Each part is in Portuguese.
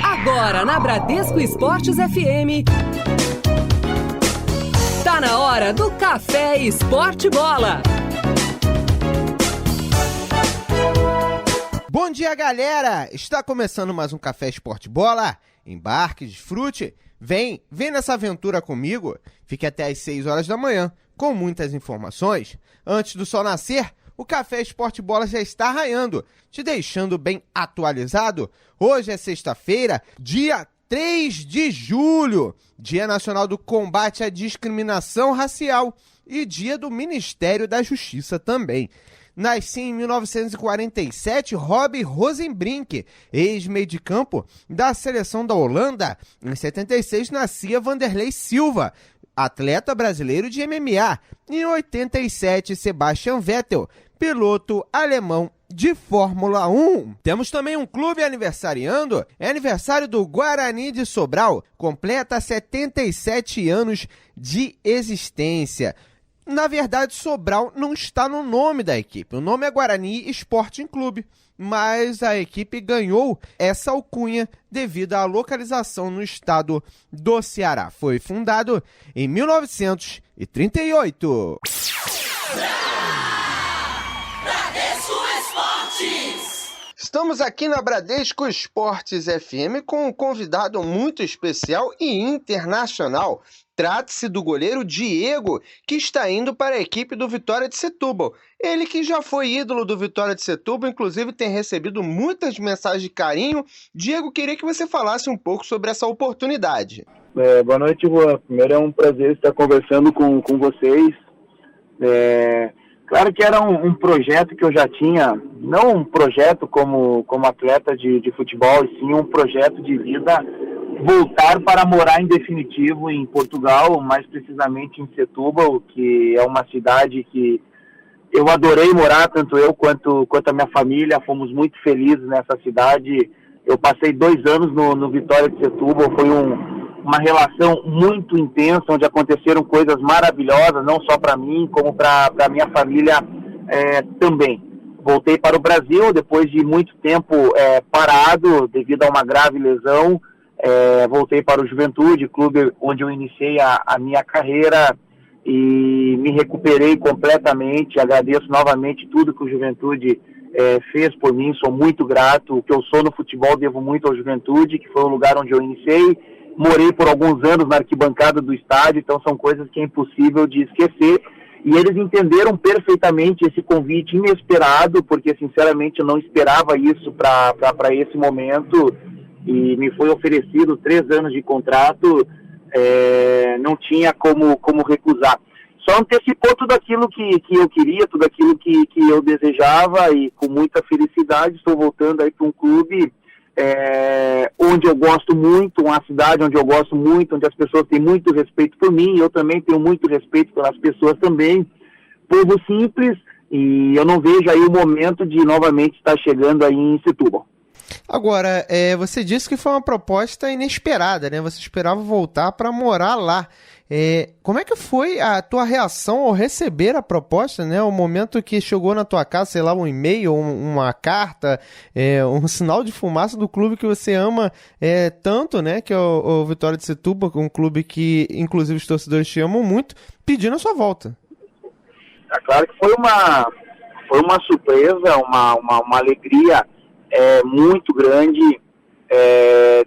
Agora na Bradesco Esportes FM, tá na hora do Café Esporte Bola. Bom dia, galera! Está começando mais um Café Esporte Bola. Embarque, desfrute. Vem nessa aventura comigo. Fique até às 6 horas da manhã com muitas informações. Antes do sol nascer, o Café Esporte Bola já está raiando, te deixando bem atualizado. Hoje é sexta-feira, dia 3 de julho, Dia Nacional do Combate à Discriminação Racial e Dia do Ministério da Justiça também. Nasci em 1947 Rob Rozenbrink, ex-meio de campo da seleção da Holanda. Em 76 nascia Vanderlei Silva, atleta brasileiro de MMA. Em 87 Sebastian Vettel, piloto alemão de Fórmula 1. Temos também um clube aniversariando. É aniversário do Guarani de Sobral. Completa 77 anos de existência. Na verdade, Sobral não está no nome da equipe. O nome é Guarani Sporting Clube, mas a equipe ganhou essa alcunha devido à localização no estado do Ceará. Foi fundado em 1938. Bradesco Esportes! Estamos aqui na Bradesco Esportes FM com um convidado muito especial e internacional. Trata-se do goleiro Diego, que está indo para a equipe do Vitória de Setúbal. Ele que já foi ídolo do Vitória de Setúbal, inclusive tem recebido muitas mensagens de carinho. Diego, queria que você falasse um pouco sobre essa oportunidade. Boa noite, Juan. Primeiro é um prazer estar conversando com vocês. Claro que era um projeto que eu já tinha, não um projeto como atleta de futebol, e sim um projeto de vida, voltar para morar em definitivo em Portugal, mais precisamente em Setúbal, que é uma cidade que eu adorei morar, tanto eu quanto a minha família, fomos muito felizes nessa cidade. Eu passei 2 anos no Vitória de Setúbal, foi uma relação muito intensa, onde aconteceram coisas maravilhosas, não só para mim, como para a minha família também. Voltei para o Brasil, depois de muito tempo parado, devido a uma grave lesão. Voltei para o Juventude, clube onde eu iniciei a minha carreira, e me recuperei completamente. Agradeço novamente tudo que o Juventude fez por mim, sou muito grato. O que eu sou no futebol devo muito ao Juventude, que foi o lugar onde eu iniciei. Morei por alguns anos na arquibancada do estádio, então são coisas que é impossível de esquecer. E eles entenderam perfeitamente esse convite inesperado, porque sinceramente eu não esperava isso para esse momento. E me foi oferecido 3 anos de contrato, não tinha como recusar. Só antecipou tudo aquilo que eu queria, tudo aquilo que eu desejava, e com muita felicidade estou voltando aí para um clube onde eu gosto muito, uma cidade onde eu gosto muito, onde as pessoas têm muito respeito por mim, eu também tenho muito respeito pelas pessoas também, povo simples, e eu não vejo aí o momento de novamente estar chegando aí em Setúbal. Agora, você disse que foi uma proposta inesperada, né? Você esperava voltar para morar lá. Como é que foi a tua reação ao receber a proposta, né? O momento que chegou na tua casa, sei lá, um e-mail, uma carta, um sinal de fumaça do clube que você ama tanto, né? Que é o Vitória de Setúbal, um clube que, inclusive, os torcedores te amam muito, pedindo a sua volta. É claro que foi uma surpresa, uma alegria muito grande.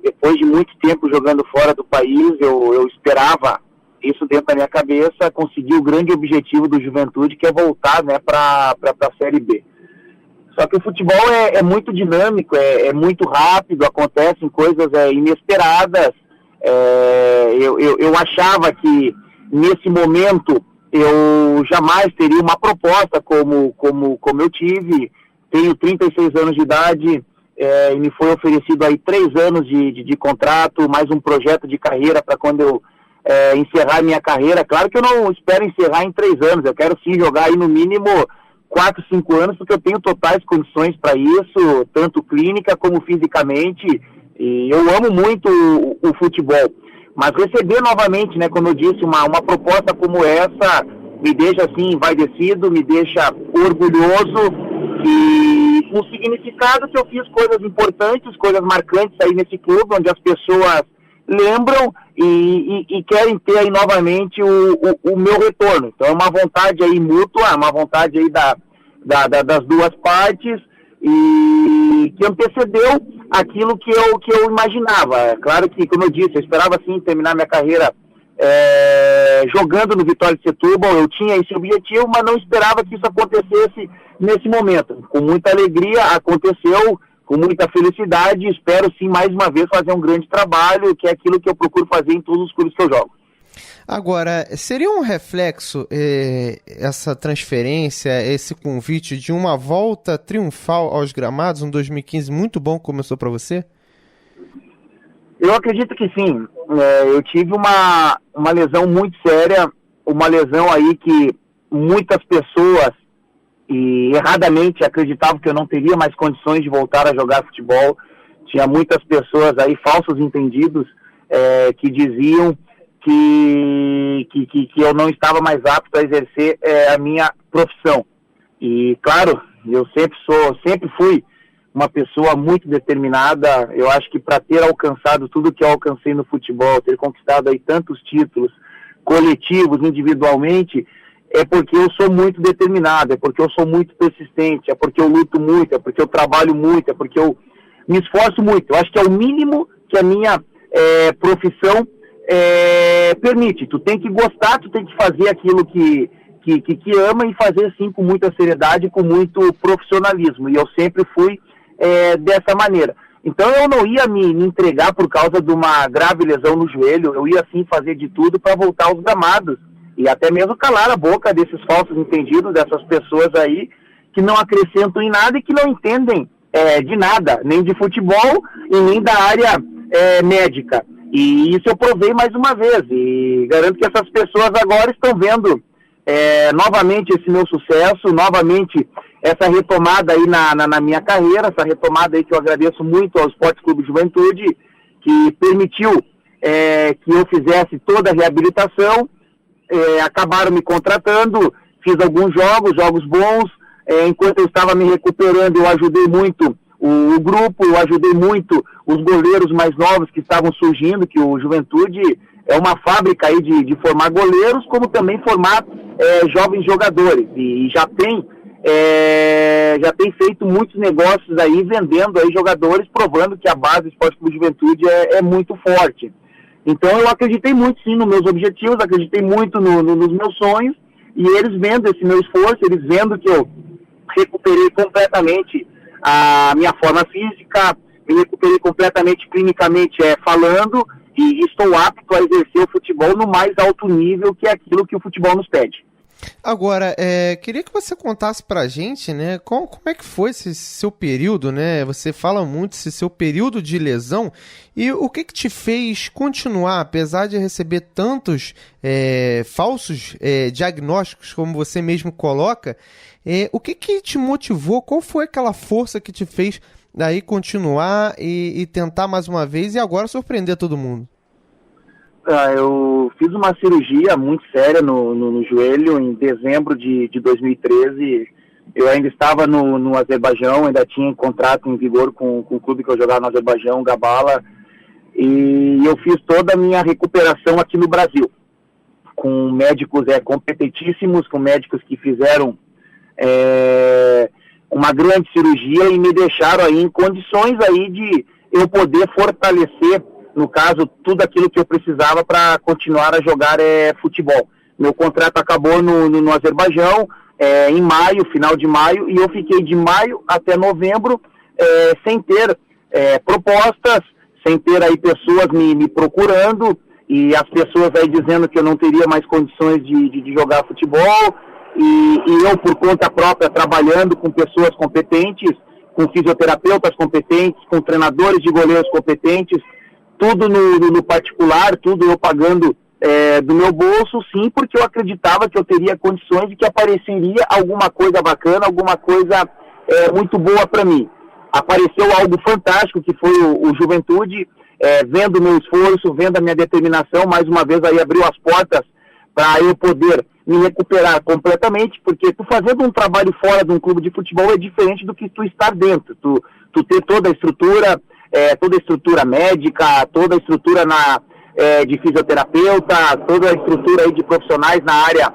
Depois de muito tempo jogando fora do país, eu esperava isso dentro da minha cabeça, conseguir o grande objetivo do Juventude, que é voltar, né, para a Série B. Só que o futebol é muito dinâmico, é muito rápido, acontecem coisas inesperadas. Eu achava que nesse momento eu jamais teria uma proposta como eu tive. Tenho 36 anos de idade, e me foi oferecido aí 3 anos de contrato, mais um projeto de carreira para quando eu encerrar minha carreira. Claro que eu não espero encerrar em 3 anos, eu quero sim jogar aí no mínimo 4, 5 anos, porque eu tenho totais condições para isso, tanto clínica como fisicamente, e eu amo muito o futebol. Mas receber novamente, né, como eu disse, uma proposta como essa, me deixa assim envaidecido, me deixa orgulhoso, e um significado que eu fiz coisas importantes, coisas marcantes aí nesse clube, onde as pessoas lembram e querem ter aí novamente o meu retorno. Então é uma vontade aí mútua, uma vontade aí das duas partes, e que antecedeu aquilo que eu imaginava. É claro que, como eu disse, eu esperava sim terminar minha carreira jogando no Vitória de Setúbal. Eu tinha esse objetivo, mas não esperava que isso acontecesse nesse momento. Com muita alegria aconteceu, com muita felicidade. Espero sim mais uma vez fazer um grande trabalho, que é aquilo que eu procuro fazer em todos os clubes que eu jogo. Agora, seria um reflexo essa transferência, esse convite de uma volta triunfal aos gramados, um 2015 muito bom que começou para você? Eu acredito que sim. Eu tive uma lesão muito séria, uma lesão aí que muitas pessoas e erradamente acreditavam que eu não teria mais condições de voltar a jogar futebol. Tinha muitas pessoas aí, falsos entendidos, que diziam que eu não estava mais apto a exercer a minha profissão. E claro, eu sempre fui uma pessoa muito determinada. Eu acho que para ter alcançado tudo que eu alcancei no futebol, ter conquistado aí tantos títulos coletivos, individualmente, é porque eu sou muito determinado, é porque eu sou muito persistente, é porque eu luto muito, é porque eu trabalho muito, é porque eu me esforço muito. Eu acho que é o mínimo que a minha profissão permite. Tu tem que gostar, tu tem que fazer aquilo que ama e fazer assim com muita seriedade, com muito profissionalismo. E eu sempre fui dessa maneira. Então eu não ia me entregar por causa de uma grave lesão no joelho. Eu ia sim fazer de tudo para voltar aos gramados e até mesmo calar a boca desses falsos entendidos, dessas pessoas aí que não acrescentam em nada e que não entendem de nada, nem de futebol e nem da área médica. E isso eu provei mais uma vez, e garanto que essas pessoas agora estão vendo novamente esse meu sucesso, novamente essa retomada aí na minha carreira, essa retomada aí que eu agradeço muito ao Esporte Clube Juventude, que permitiu que eu fizesse toda a reabilitação. Acabaram me contratando, fiz alguns jogos bons. Enquanto eu estava me recuperando, eu ajudei muito o grupo, eu ajudei muito os goleiros mais novos que estavam surgindo, que o Juventude é uma fábrica aí de formar goleiros, como também formar jovens jogadores, e já tem feito muitos negócios aí, vendendo aí jogadores, provando que a base do Esporte Clube Juventude é muito forte. Então eu acreditei muito sim nos meus objetivos, acreditei muito nos meus sonhos, e eles vendo esse meu esforço, eles vendo que eu recuperei completamente a minha forma física, me recuperei completamente clinicamente falando, e estou apto a exercer o futebol no mais alto nível, que é aquilo que o futebol nos pede. Agora, queria que você contasse pra gente, né, como é que foi esse seu período, né? Você fala muito esse seu período de lesão, e o que te fez continuar, apesar de receber tantos falsos diagnósticos, como você mesmo coloca, o que te motivou? Qual foi aquela força que te fez daí continuar e tentar mais uma vez e agora surpreender todo mundo? Eu fiz uma cirurgia muito séria no joelho em dezembro de 2013. Eu ainda estava no Azerbaijão, ainda tinha contrato em vigor com o clube que eu jogava no Azerbaijão, Gabala, e eu fiz toda a minha recuperação aqui no Brasil, com médicos competentíssimos, com médicos que fizeram uma grande cirurgia e me deixaram aí em condições aí de eu poder fortalecer, no caso, tudo aquilo que eu precisava para continuar a jogar futebol. Meu contrato acabou no Azerbaijão em maio, final de maio, e eu fiquei de maio até novembro sem ter propostas, sem ter aí pessoas me procurando, e as pessoas aí dizendo que eu não teria mais condições de jogar futebol, e eu por conta própria trabalhando com pessoas competentes, com fisioterapeutas competentes, com treinadores de goleiros competentes, tudo no particular, tudo eu pagando do meu bolso, sim, porque eu acreditava que eu teria condições de que apareceria alguma coisa bacana, alguma coisa muito boa para mim. Apareceu algo fantástico, que foi o Juventude, vendo o meu esforço, vendo a minha determinação, mais uma vez aí abriu as portas para eu poder me recuperar completamente, porque tu fazendo um trabalho fora de um clube de futebol é diferente do que tu estar dentro, tu ter toda a estrutura médica, toda a estrutura de fisioterapeuta, toda a estrutura aí de profissionais na área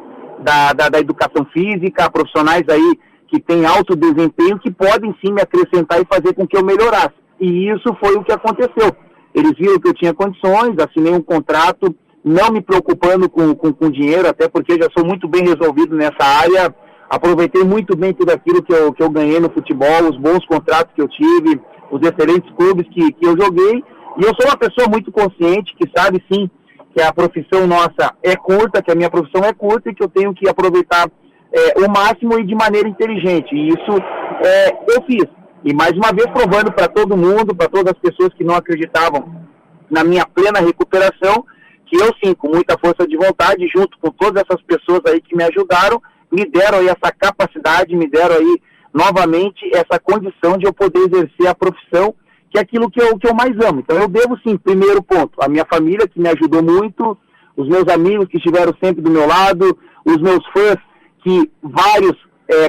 da educação física, profissionais aí que têm alto desempenho, que podem sim me acrescentar e fazer com que eu melhorasse. E isso foi o que aconteceu. Eles viram que eu tinha condições, assinei um contrato, não me preocupando com dinheiro, até porque já sou muito bem resolvido nessa área, aproveitei muito bem tudo aquilo que eu ganhei no futebol, os bons contratos que eu tive, os excelentes clubes que eu joguei, e eu sou uma pessoa muito consciente, que sabe sim que a profissão nossa é curta, que a minha profissão é curta e que eu tenho que aproveitar o máximo e de maneira inteligente, e isso eu fiz. E mais uma vez provando para todo mundo, para todas as pessoas que não acreditavam na minha plena recuperação, que eu sim, com muita força de vontade, junto com todas essas pessoas aí que me ajudaram, me deram aí essa capacidade, me deram aí novamente essa condição de eu poder exercer a profissão, que é aquilo que eu mais amo. Então eu devo sim, primeiro ponto, a minha família que me ajudou muito, os meus amigos que estiveram sempre do meu lado, os meus fãs que vários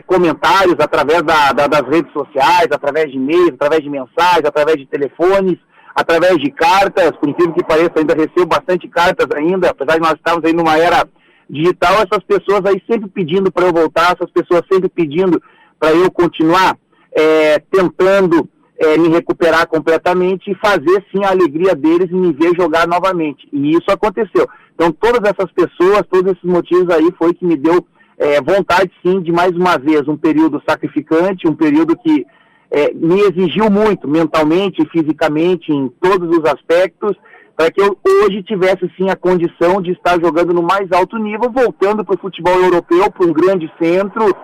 comentários através das redes sociais, através de e-mails, através de mensagens, através de telefones, através de cartas, por incrível que pareça, ainda recebo bastante cartas ainda, apesar de nós estarmos aí numa era digital, essas pessoas aí sempre pedindo para eu voltar, essas pessoas sempre pedindo para eu continuar tentando me recuperar completamente e fazer sim a alegria deles e me ver jogar novamente. E isso aconteceu. Então todas essas pessoas, todos esses motivos aí foi que me deu vontade sim de mais uma vez um período sacrificante, um período que me exigiu muito mentalmente e fisicamente em todos os aspectos, para que eu hoje tivesse sim a condição de estar jogando no mais alto nível, voltando para o futebol europeu, para um grande centro,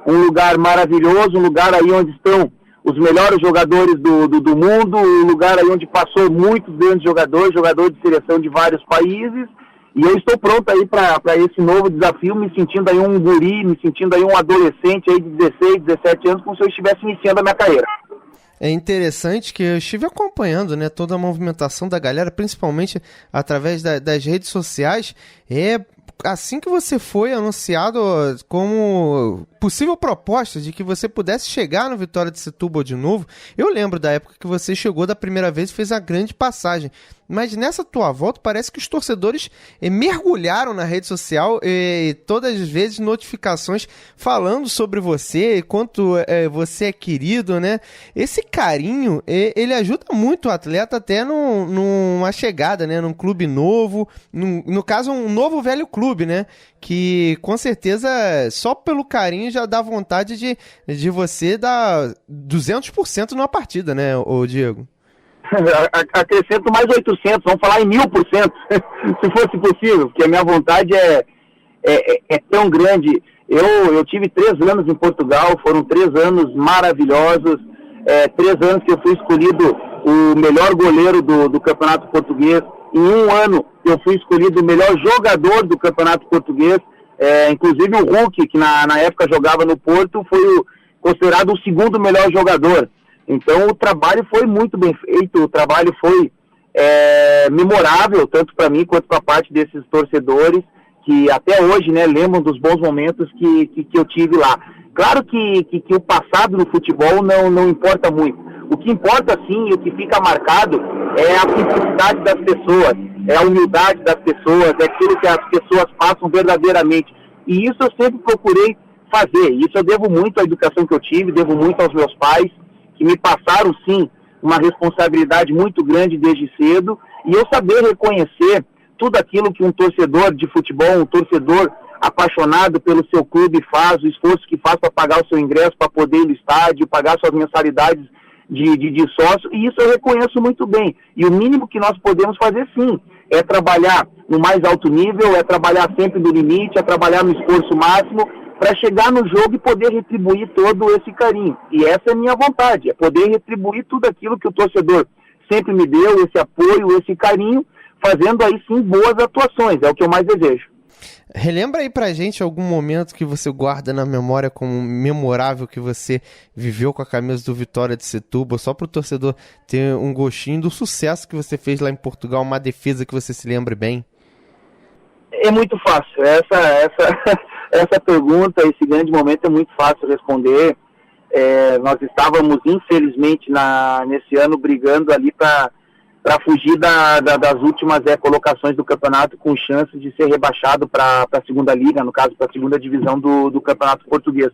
um lugar maravilhoso, um lugar aí onde estão os melhores jogadores do mundo, um lugar aí onde passou muitos grandes jogadores de seleção de vários países, e eu estou pronto aí para esse novo desafio, me sentindo aí um guri, me sentindo aí um adolescente aí de 16, 17 anos, como se eu estivesse iniciando a minha carreira. É interessante que eu estive acompanhando, né, toda a movimentação da galera, principalmente através das redes sociais. Assim que você foi anunciado como possível proposta de que você pudesse chegar no Vitória de Setúbal de novo, eu lembro da época que você chegou da primeira vez e fez a grande passagem. Mas nessa tua volta parece que os torcedores mergulharam na rede social e todas as vezes notificações falando sobre você, quanto você é querido, né? Esse carinho, ele ajuda muito o atleta até numa chegada, né? Num clube novo, no caso um novo velho clube, né? Que com certeza só pelo carinho já dá vontade de você dar 200% numa partida, né, ô Diego? Acrescento mais 800, vamos falar em 1000%, se fosse possível, porque a minha vontade é tão grande. Eu tive 3 anos em Portugal, foram 3 anos maravilhosos, 3 anos que eu fui escolhido o melhor goleiro do Campeonato Português. Em 1 ano eu fui escolhido o melhor jogador do Campeonato Português, inclusive o Hulk, que na época jogava no Porto, foi considerado o 2º melhor jogador. Então o trabalho foi muito bem feito, o trabalho foi memorável, tanto para mim quanto para a parte desses torcedores, que até hoje, né, lembram dos bons momentos que eu tive lá. Claro que o passado no futebol não importa muito. O que importa sim, e o que fica marcado, é a simplicidade das pessoas, é a humildade das pessoas, é aquilo que as pessoas passam verdadeiramente. E isso eu sempre procurei fazer. Isso eu devo muito à educação que eu tive, devo muito aos meus pais, que me passaram sim uma responsabilidade muito grande desde cedo, e eu saber reconhecer tudo aquilo que um torcedor de futebol, um torcedor apaixonado pelo seu clube faz, o esforço que faz para pagar o seu ingresso, para poder ir no estádio, pagar suas mensalidades de sócio, e isso eu reconheço muito bem. E o mínimo que nós podemos fazer sim, é trabalhar no mais alto nível, é trabalhar sempre no limite, é trabalhar no esforço máximo, para chegar no jogo e poder retribuir todo esse carinho. E essa é a minha vontade, é poder retribuir tudo aquilo que o torcedor sempre me deu, esse apoio, esse carinho, fazendo aí sim boas atuações, é o que eu mais desejo. Relembra aí pra gente algum momento que você guarda na memória como memorável que você viveu com a camisa do Vitória de Setúbal, só pro torcedor ter um gostinho do sucesso que você fez lá em Portugal, uma defesa que você se lembre bem. É muito fácil, essa pergunta, esse grande momento é muito fácil responder. Nós estávamos, infelizmente, nesse ano brigando ali para fugir das últimas colocações do campeonato, com chances de ser rebaixado para a segunda liga, no caso, para a segunda divisão do campeonato português.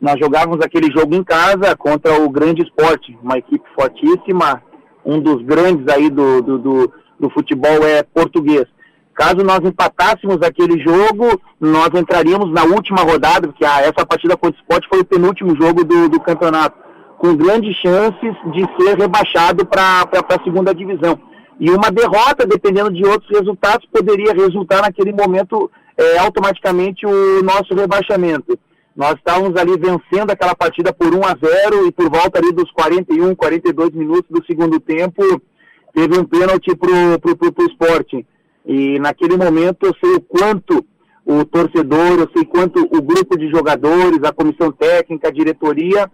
Nós jogávamos aquele jogo em casa contra o Grande Sport, uma equipe fortíssima, um dos grandes aí do futebol português. Caso nós empatássemos aquele jogo, nós entraríamos na última rodada, porque essa partida contra o Sport foi o penúltimo jogo do campeonato, com grandes chances de ser rebaixado para a segunda divisão. E uma derrota, dependendo de outros resultados, poderia resultar naquele momento automaticamente o nosso rebaixamento. Nós estávamos ali vencendo aquela partida por 1-0 e por volta ali dos 41, 42 minutos do segundo tempo, teve um pênalti pro Sport. E naquele momento eu sei o quanto o torcedor, eu sei quanto o grupo de jogadores, a comissão técnica, a diretoria,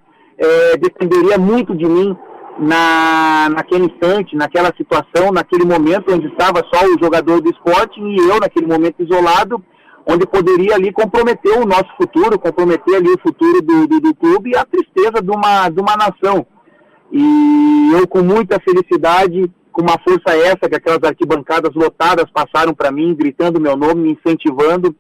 dependeria muito de mim naquele instante, naquela situação, naquele momento onde estava só o jogador do Sport e eu naquele momento isolado, onde poderia ali comprometer o nosso futuro, comprometer ali o futuro do clube e a tristeza de uma nação. E eu, com muita felicidade, com uma força essa, que aquelas arquibancadas lotadas passaram para mim, gritando meu nome, me incentivando,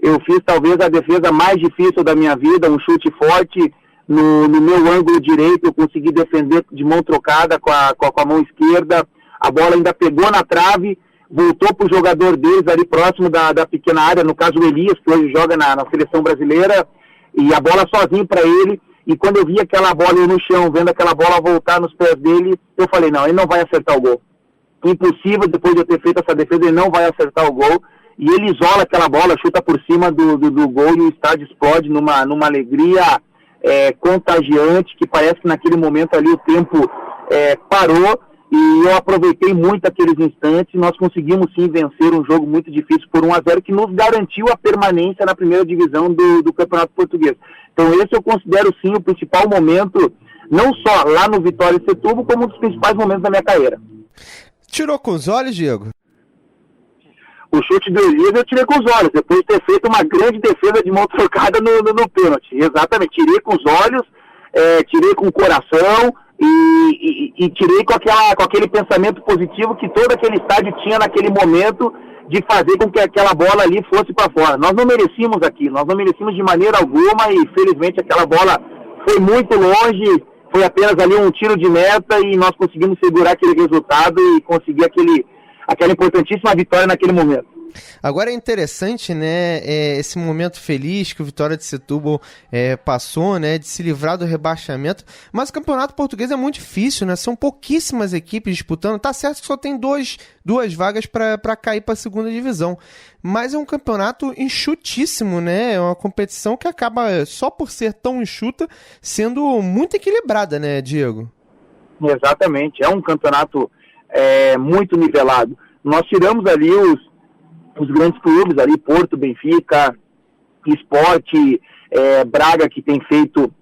eu fiz talvez a defesa mais difícil da minha vida, um chute forte no meu ângulo direito, eu consegui defender de mão trocada com a mão esquerda, a bola ainda pegou na trave, voltou para o jogador deles ali próximo da pequena área, no caso o Elias, que hoje joga na seleção brasileira, e a bola sozinho para ele, e quando eu vi aquela bola no chão, vendo aquela bola voltar nos pés dele, eu falei, não, ele não vai acertar o gol. Impossível, depois de eu ter feito essa defesa, ele não vai acertar o gol, e ele isola aquela bola, chuta por cima do gol, e o estádio explode numa alegria contagiante, que parece que naquele momento ali o tempo parou, e eu aproveitei muito aqueles instantes, e nós conseguimos sim vencer um jogo muito difícil por 1-0, que nos garantiu a permanência na primeira divisão do Campeonato Português. Então esse eu considero sim o principal momento, não só lá no Vitória de Setúbal, como um dos principais momentos da minha carreira. Tirou com os olhos, Diego? O chute do Elias eu tirei com os olhos, depois de ter feito uma grande defesa de mão trocada no pênalti. Exatamente, tirei com os olhos, tirei com o coração, e tirei com aquele pensamento positivo que todo aquele estádio tinha naquele momento de fazer com que aquela bola ali fosse para fora. Nós não merecíamos aquilo, nós não merecíamos de maneira alguma, e felizmente aquela bola foi muito longe, foi apenas ali um tiro de meta e nós conseguimos segurar aquele resultado e conseguir aquela importantíssima vitória naquele momento. Agora é interessante, né, esse momento feliz que o Vitória de Setúbal passou, né, de se livrar do rebaixamento, mas o Campeonato Português é muito difícil, né, são pouquíssimas equipes disputando, tá certo que só tem duas vagas para cair para a segunda divisão, mas é um campeonato enxutíssimo, né, é uma competição que acaba, só por ser tão enxuta, sendo muito equilibrada, né, Diego? Exatamente, é um campeonato muito nivelado. Nós tiramos ali os grandes clubes ali, Porto, Benfica, Sport, Braga, que tem feito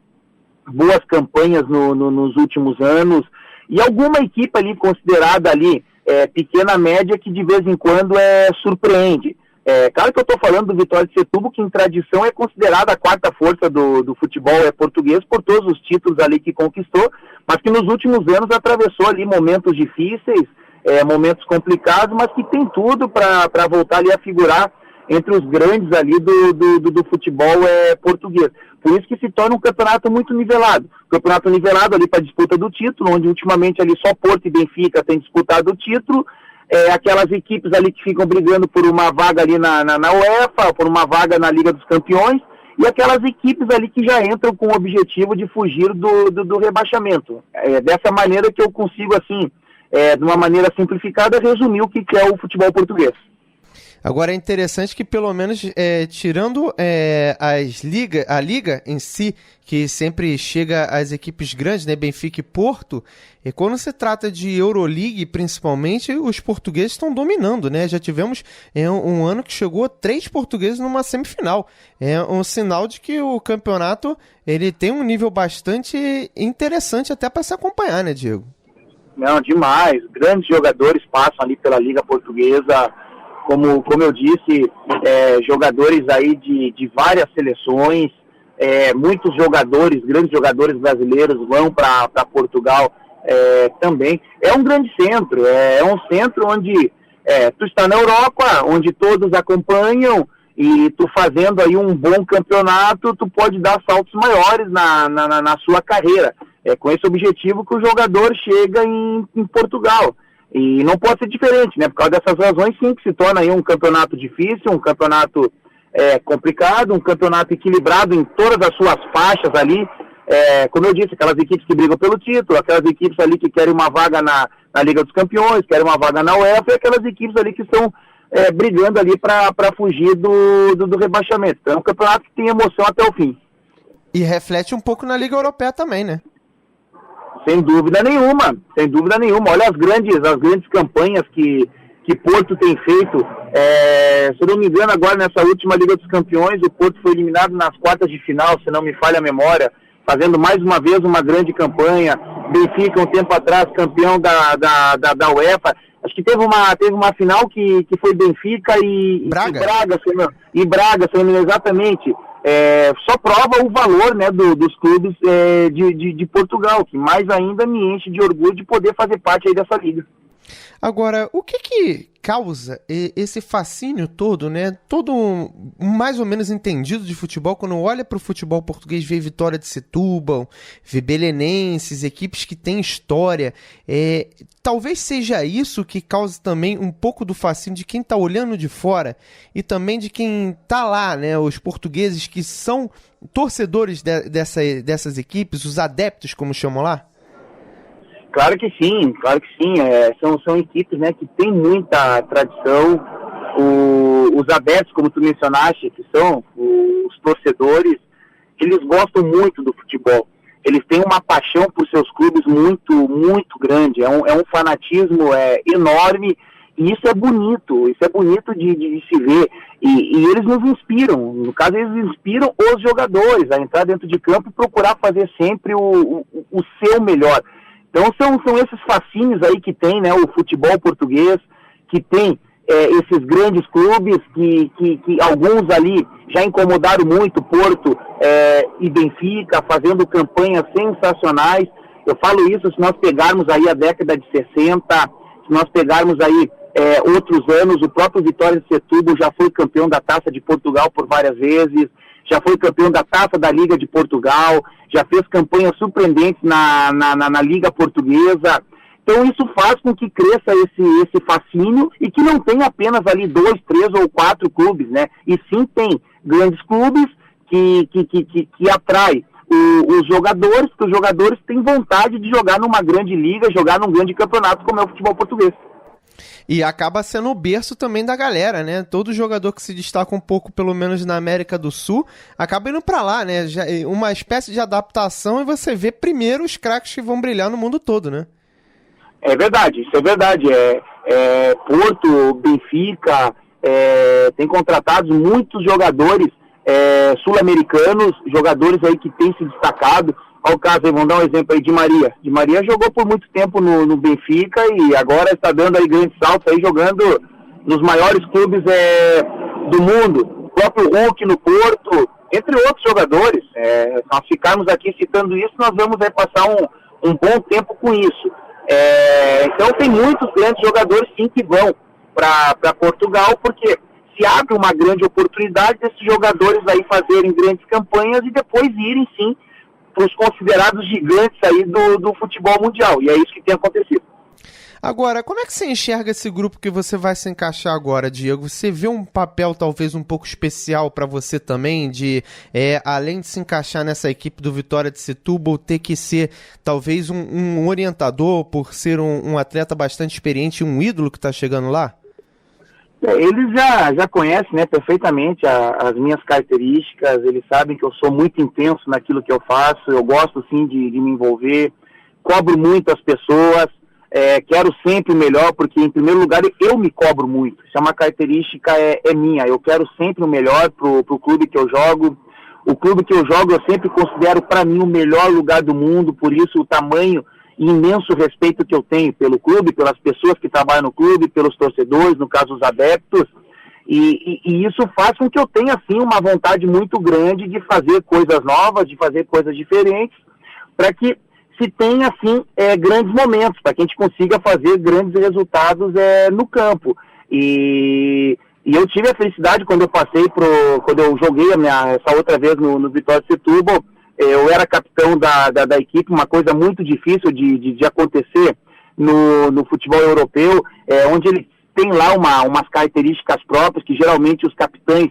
boas campanhas nos últimos anos, e alguma equipe ali considerada ali pequena, média, que de vez em quando surpreende. Claro que eu estou falando do Vitória de Setúbal, que em tradição é considerada a quarta força do futebol português, por todos os títulos ali que conquistou, mas que nos últimos anos atravessou ali momentos difíceis, momentos complicados, mas que tem tudo para voltar ali a figurar entre os grandes ali do futebol português. Por isso que se torna um campeonato muito nivelado. Campeonato nivelado ali para a disputa do título, onde ultimamente ali só Porto e Benfica têm disputado o título, aquelas equipes ali que ficam brigando por uma vaga ali na UEFA, por uma vaga na Liga dos Campeões, e aquelas equipes ali que já entram com o objetivo de fugir do rebaixamento. Dessa maneira que eu consigo, assim, de uma maneira simplificada, resumir o que é o futebol português. Agora é interessante que pelo menos, tirando a liga em si, que sempre chega às equipes grandes, né, Benfica e Porto, e quando se trata de Euroleague principalmente, os portugueses estão dominando, né? Já tivemos um ano que chegou 3 portugueses numa semifinal. É um sinal de que o campeonato ele tem um nível bastante interessante até para se acompanhar, né, Diego? Não, demais. Grandes jogadores passam ali pela Liga Portuguesa. como eu disse, jogadores aí de várias seleções, muitos jogadores, grandes jogadores brasileiros vão para Portugal também. É um grande centro, é um centro onde tu está na Europa, onde todos acompanham, e tu fazendo aí um bom campeonato, tu pode dar saltos maiores na sua carreira. É com esse objetivo que o jogador chega em Portugal. E não pode ser diferente, né? Por causa dessas razões, sim, que se torna aí um campeonato difícil, um campeonato complicado, um campeonato equilibrado em todas as suas faixas ali. Como eu disse, aquelas equipes que brigam pelo título, aquelas equipes ali que querem uma vaga na Liga dos Campeões, querem uma vaga na UEFA, e aquelas equipes ali que estão brigando ali para fugir do rebaixamento. Então é um campeonato que tem emoção até o fim. E reflete um pouco na Liga Europeia também, né? Sem dúvida nenhuma, sem dúvida nenhuma. Olha as grandes campanhas que Porto tem feito. Se eu não me engano, agora nessa última Liga dos Campeões, o Porto foi eliminado nas quartas de final, se não me falha a memória, fazendo mais uma vez uma grande campanha. Benfica, um tempo atrás, campeão da UEFA. Acho que teve uma final que foi Benfica e Braga, se não me engano, exatamente. Só prova o valor, né, dos clubes de Portugal, que mais ainda me enche de orgulho de poder fazer parte aí dessa liga. Agora, o que causa esse fascínio todo, né? Todo mais ou menos entendido de futebol, quando olha para o futebol português, vê Vitória de Setúbal, vê Belenenses, equipes que têm história. Talvez seja isso que cause também um pouco do fascínio de quem está olhando de fora e também de quem está lá, né? Os portugueses que são torcedores dessas equipes, os adeptos, como chamam lá. Claro que sim. São equipes, né, que têm muita tradição. Os adeptos, como tu mencionaste, que são os torcedores, eles gostam muito do futebol. Eles têm uma paixão por seus clubes muito, muito grande. É um fanatismo enorme, e isso é bonito de se ver. E eles nos inspiram. No caso, eles inspiram os jogadores a entrar dentro de campo e procurar fazer sempre o seu melhor. Então são esses fascínios aí que tem, né, o futebol português, que tem esses grandes clubes, que alguns ali já incomodaram muito Porto e Benfica, fazendo campanhas sensacionais. Eu falo isso se nós pegarmos aí a década de 60, se nós pegarmos aí outros anos, o próprio Vitória de Setúbal já foi campeão da Taça de Portugal por várias vezes, já foi campeão da Taça da Liga de Portugal, já fez campanhas surpreendentes na Liga Portuguesa. Então isso faz com que cresça esse fascínio e que não tem apenas ali 2, 3 ou 4 clubes, né? E sim tem grandes clubes que atraem os jogadores, porque os jogadores têm vontade de jogar numa grande liga, jogar num grande campeonato como é o futebol português. E acaba sendo o berço também da galera, né? Todo jogador que se destaca um pouco, pelo menos na América do Sul, acaba indo pra lá, né? Uma espécie de adaptação, e você vê primeiro os craques que vão brilhar no mundo todo, né? É verdade, isso é verdade. Porto, Benfica, tem contratados muitos jogadores sul-americanos, jogadores aí que têm se destacado. Olha o caso aí, vamos dar um exemplo aí de Maria. Di Maria jogou por muito tempo no Benfica e agora está dando aí grandes saltos aí, jogando nos maiores clubes do mundo. O próprio Hulk no Porto, entre outros jogadores. Se nós ficarmos aqui citando isso, nós vamos passar um bom tempo com isso. Então tem muitos grandes jogadores sim que vão para Portugal, porque se abre uma grande oportunidade desses jogadores aí fazerem grandes campanhas e depois irem sim para os considerados gigantes aí do futebol mundial, e é isso que tem acontecido. Agora, como é que você enxerga esse grupo que você vai se encaixar agora, Diego? Você vê um papel talvez um pouco especial para você também, de além de se encaixar nessa equipe do Vitória de Setúbal, ter que ser talvez um orientador, por ser um atleta bastante experiente, um ídolo que está chegando lá? Eles já conhecem, né, perfeitamente as minhas características, eles sabem que eu sou muito intenso naquilo que eu faço, eu gosto sim de me envolver, cobro muito as pessoas, quero sempre o melhor, porque em primeiro lugar eu me cobro muito, isso é uma característica minha, eu quero sempre o melhor pro clube que eu jogo. O clube que eu jogo eu sempre considero para mim o melhor lugar do mundo, por isso o tamanho imenso respeito que eu tenho pelo clube, pelas pessoas que trabalham no clube, pelos torcedores, no caso os adeptos, e isso faz com que eu tenha, assim, uma vontade muito grande de fazer coisas novas, de fazer coisas diferentes, para que se tenha, assim, grandes momentos, para que a gente consiga fazer grandes resultados no campo. E eu tive a felicidade quando eu joguei essa outra vez no Vitória de Setúbal. Eu era capitão da equipe, uma coisa muito difícil de acontecer no futebol europeu, onde ele tem lá umas características próprias, que geralmente os capitães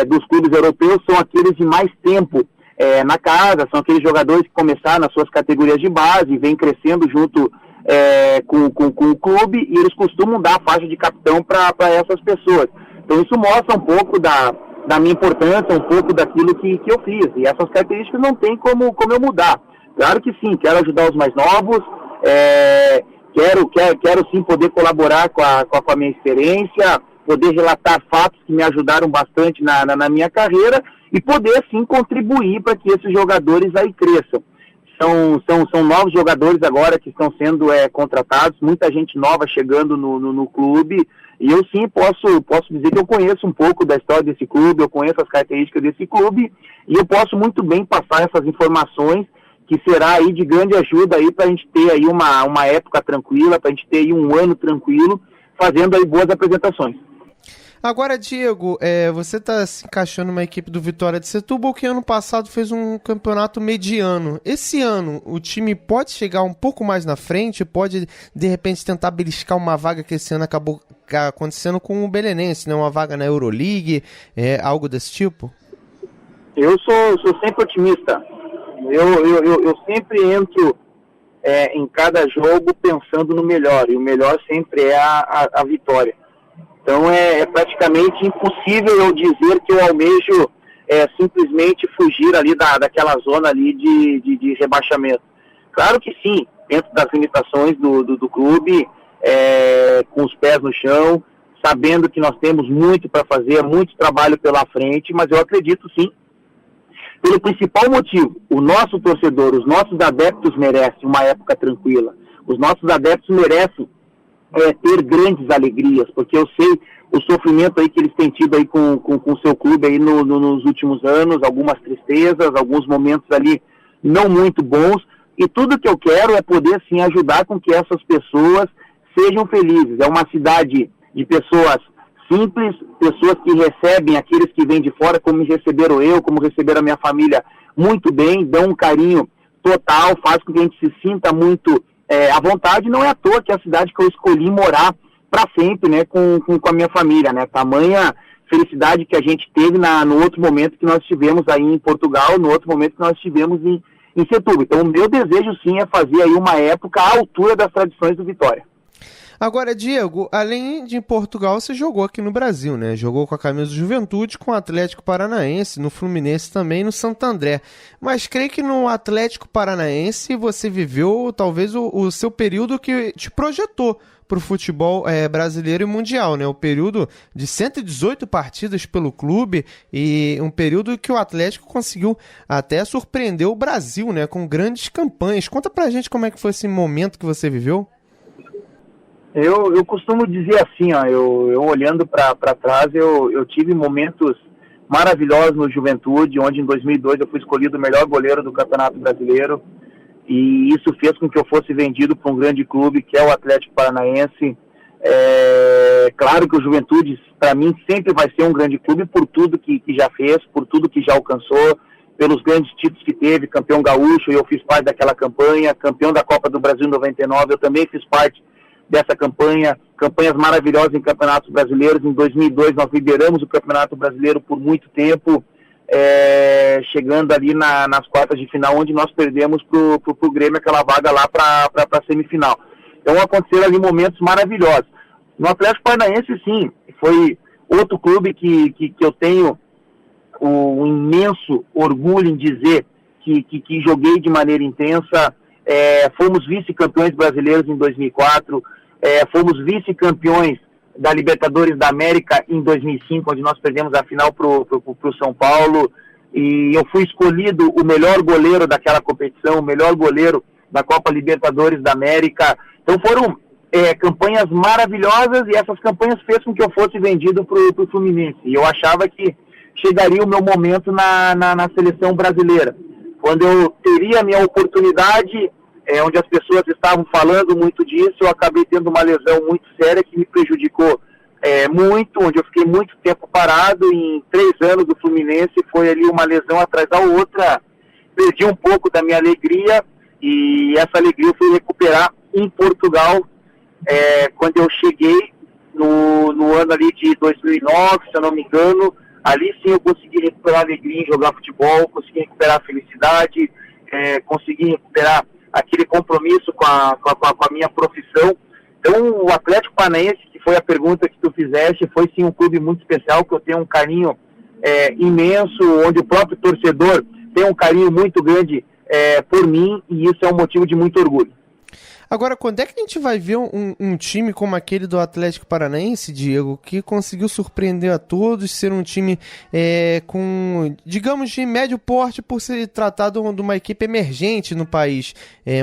dos clubes europeus são aqueles de mais tempo na casa, são aqueles jogadores que começaram nas suas categorias de base, vêm crescendo junto com o clube, e eles costumam dar a faixa de capitão para essas pessoas. Então isso mostra um pouco da minha importância, um pouco daquilo que eu fiz, e essas características não tem como eu mudar. Claro que sim, quero ajudar os mais novos, quero sim poder colaborar com a minha experiência, poder relatar fatos que me ajudaram bastante na minha carreira, e poder sim contribuir para que esses jogadores aí cresçam. São novos jogadores agora que estão sendo contratados, muita gente nova chegando no clube, e eu sim posso dizer que eu conheço um pouco da história desse clube, eu conheço as características desse clube, e eu posso muito bem passar essas informações, que será aí de grande ajuda aí para a gente ter aí uma época tranquila, para a gente ter aí um ano tranquilo, fazendo aí boas apresentações. Agora, Diego, você está se encaixando numa equipe do Vitória de Setúbal que ano passado fez um campeonato mediano. Esse ano, o time pode chegar um pouco mais na frente, pode, de repente, tentar beliscar uma vaga que esse ano acabou acontecendo com o Belenense, né? Uma vaga na Euroleague, algo desse tipo? Eu sou sempre otimista. Eu sempre entro em cada jogo pensando no melhor, e o melhor sempre é a vitória. Então é praticamente impossível eu dizer que eu almejo simplesmente fugir ali daquela zona ali de rebaixamento. Claro que sim, dentro das limitações do clube, com os pés no chão, sabendo que nós temos muito para fazer, muito trabalho pela frente, mas eu acredito sim, pelo principal motivo: o nosso torcedor, os nossos adeptos merecem uma época tranquila, os nossos adeptos merecem ter grandes alegrias, porque eu sei o sofrimento aí que eles têm tido aí com o seu clube aí nos últimos anos, algumas tristezas, alguns momentos ali não muito bons, e tudo que eu quero é poder sim ajudar com que essas pessoas sejam felizes. É uma cidade de pessoas simples, pessoas que recebem aqueles que vêm de fora, como me receberam eu, como receberam a minha família, muito bem, dão um carinho total, faz com que a gente se sinta muito à vontade. Não é à toa que é a cidade que eu escolhi morar para sempre, né, com a minha família, né, tamanha felicidade que a gente teve no outro momento que nós estivemos aí em Portugal, no outro momento que nós estivemos em Setúbal. Então o meu desejo sim é fazer aí uma época à altura das tradições do Vitória. Agora, Diego, além de em Portugal, você jogou aqui no Brasil, né? Jogou com a camisa do Juventude, com o Atlético Paranaense, no Fluminense também, no Santo André. Mas creio que no Atlético Paranaense você viveu talvez o seu período que te projetou para o futebol brasileiro e mundial, né? O período de 118 partidas pelo clube, e um período que o Atlético conseguiu até surpreender o Brasil, né? Com grandes campanhas. Conta pra gente como é que foi esse momento que você viveu. Eu costumo dizer assim, ó, eu olhando para trás, eu tive momentos maravilhosos no Juventude, onde em 2002 eu fui escolhido o melhor goleiro do Campeonato Brasileiro, e isso fez com que eu fosse vendido para um grande clube, que é o Atlético Paranaense. Claro que o Juventude, para mim, sempre vai ser um grande clube por tudo que já fez, por tudo que já alcançou, pelos grandes títulos que teve, campeão gaúcho, eu fiz parte daquela campanha, campeão da Copa do Brasil em 99, eu também fiz parte dessa campanhas maravilhosas em campeonatos brasileiros. Em 2002 nós lideramos o Campeonato Brasileiro por muito tempo, chegando ali nas quartas de final, onde nós perdemos pro Grêmio aquela vaga lá para a semifinal. Então aconteceram ali momentos maravilhosos. No Atlético Paranaense, sim, foi outro clube que eu tenho um imenso orgulho em dizer que joguei de maneira intensa. Fomos vice-campeões brasileiros em 2004, fomos vice-campeões da Libertadores da América em 2005, onde nós perdemos a final pro São Paulo, e eu fui escolhido o melhor goleiro daquela competição, o melhor goleiro da Copa Libertadores da América. Então foram campanhas maravilhosas, e essas campanhas fez com que eu fosse vendido para o Fluminense. E eu achava que chegaria o meu momento na seleção brasileira, quando eu teria a minha oportunidade, onde as pessoas estavam falando muito disso. Eu acabei tendo uma lesão muito séria que me prejudicou muito, onde eu fiquei muito tempo parado. Em 3 anos do Fluminense foi ali uma lesão atrás da outra, perdi um pouco da minha alegria, e essa alegria eu fui recuperar em Portugal, quando eu cheguei no ano ali de 2009, se eu não me engano. Ali sim eu consegui recuperar a alegria em jogar futebol, consegui recuperar a felicidade, consegui recuperar aquele compromisso com a minha profissão. Então o Atlético Paranaense, que foi a pergunta que tu fizeste, foi sim um clube muito especial, que eu tenho um carinho imenso, onde o próprio torcedor tem um carinho muito grande por mim, e isso é um motivo de muito orgulho. Agora, quando é que a gente vai ver um time como aquele do Atlético Paranaense, Diego, que conseguiu surpreender a todos, ser um time com, digamos, de médio porte, por ser tratado de uma equipe emergente no país,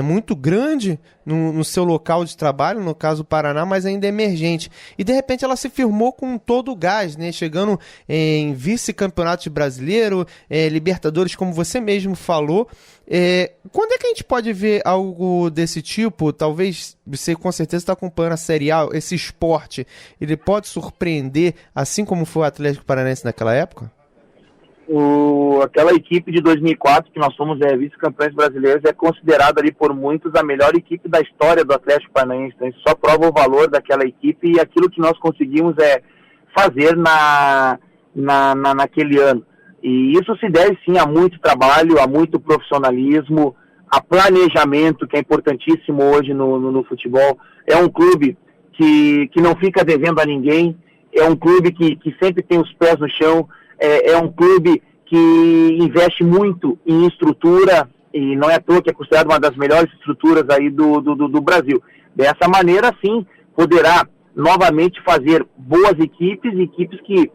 muito grande no seu local de trabalho, no caso o Paraná, mas ainda emergente. E de repente ela se firmou com todo o gás, né? Chegando em vice-campeonato brasileiro, Libertadores, como você mesmo falou. Quando é que a gente pode ver algo desse tipo? Talvez você com certeza está acompanhando a Série A, esse esporte, ele pode surpreender, assim como foi o Atlético Paranaense naquela época? Aquela equipe de 2004, que nós somos vice-campeões brasileiros, é considerada ali por muitos a melhor equipe da história do Atlético Paranaense. Então isso só prova o valor daquela equipe e aquilo que nós conseguimos fazer naquele ano. E isso se deve sim a muito trabalho, a muito profissionalismo, a planejamento, que é importantíssimo hoje no futebol. É um clube que não fica devendo a ninguém, é um clube que sempre tem os pés no chão, é um clube que investe muito em estrutura, e não é à toa que é considerado uma das melhores estruturas aí do Brasil. Dessa maneira, sim, poderá novamente fazer boas equipes que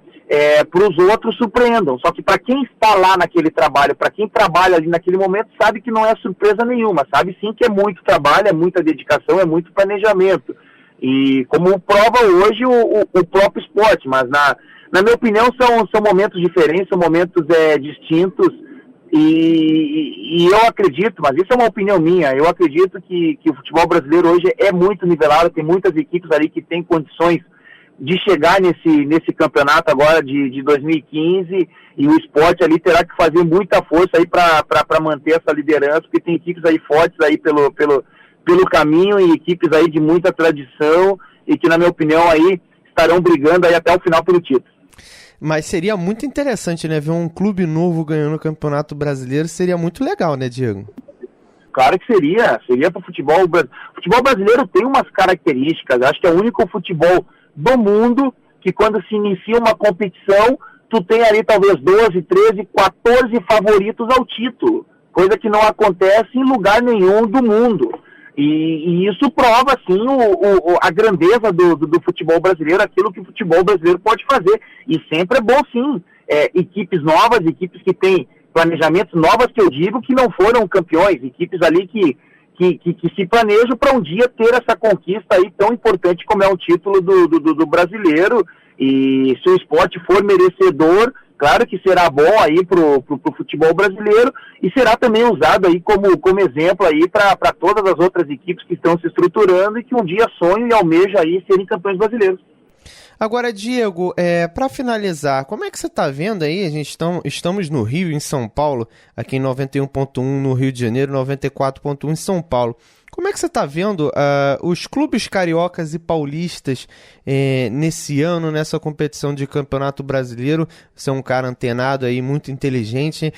para os outros surpreendam. Só que para quem está lá naquele trabalho, para quem trabalha ali naquele momento, sabe que não é surpresa nenhuma, sabe sim que é muito trabalho, é muita dedicação, é muito planejamento. E como prova hoje o próprio esporte, mas na minha opinião são momentos diferentes, são momentos distintos, e eu acredito, mas isso é uma opinião minha, eu acredito que o futebol brasileiro hoje é muito nivelado, tem muitas equipes ali que têm condições de chegar nesse campeonato agora de 2015, e o esporte ali terá que fazer muita força aí para manter essa liderança, porque tem equipes aí fortes aí pelo caminho, e equipes aí de muita tradição, e que na minha opinião aí estarão brigando aí até o final pelo título. Mas seria muito interessante, né, ver um clube novo ganhando o Campeonato Brasileiro, seria muito legal, né, Diego? Claro que seria para o futebol. O futebol brasileiro tem umas características, acho que é o único futebol do mundo que quando se inicia uma competição, tu tem ali talvez 12, 13, 14 favoritos ao título, coisa que não acontece em lugar nenhum do mundo. E isso prova, sim, a grandeza do futebol brasileiro, aquilo que o futebol brasileiro pode fazer. E sempre é bom, sim, equipes novas, equipes que têm planejamentos novas, que eu digo que não foram campeões, equipes ali que se planejam para um dia ter essa conquista aí tão importante como é um título do brasileiro. E se o esporte for merecedor, claro que será bom aí pro futebol brasileiro, e será também usado aí como exemplo aí para todas as outras equipes que estão se estruturando e que um dia sonham e almejam aí serem campeões brasileiros. Agora, Diego, para finalizar, como é que você está vendo aí? Estamos no Rio, em São Paulo, aqui em 91.1 no Rio de Janeiro, 94.1 em São Paulo. Como é que você está vendo os clubes cariocas e paulistas nesse ano, nessa competição de Campeonato Brasileiro? Você é um cara antenado aí, muito inteligente.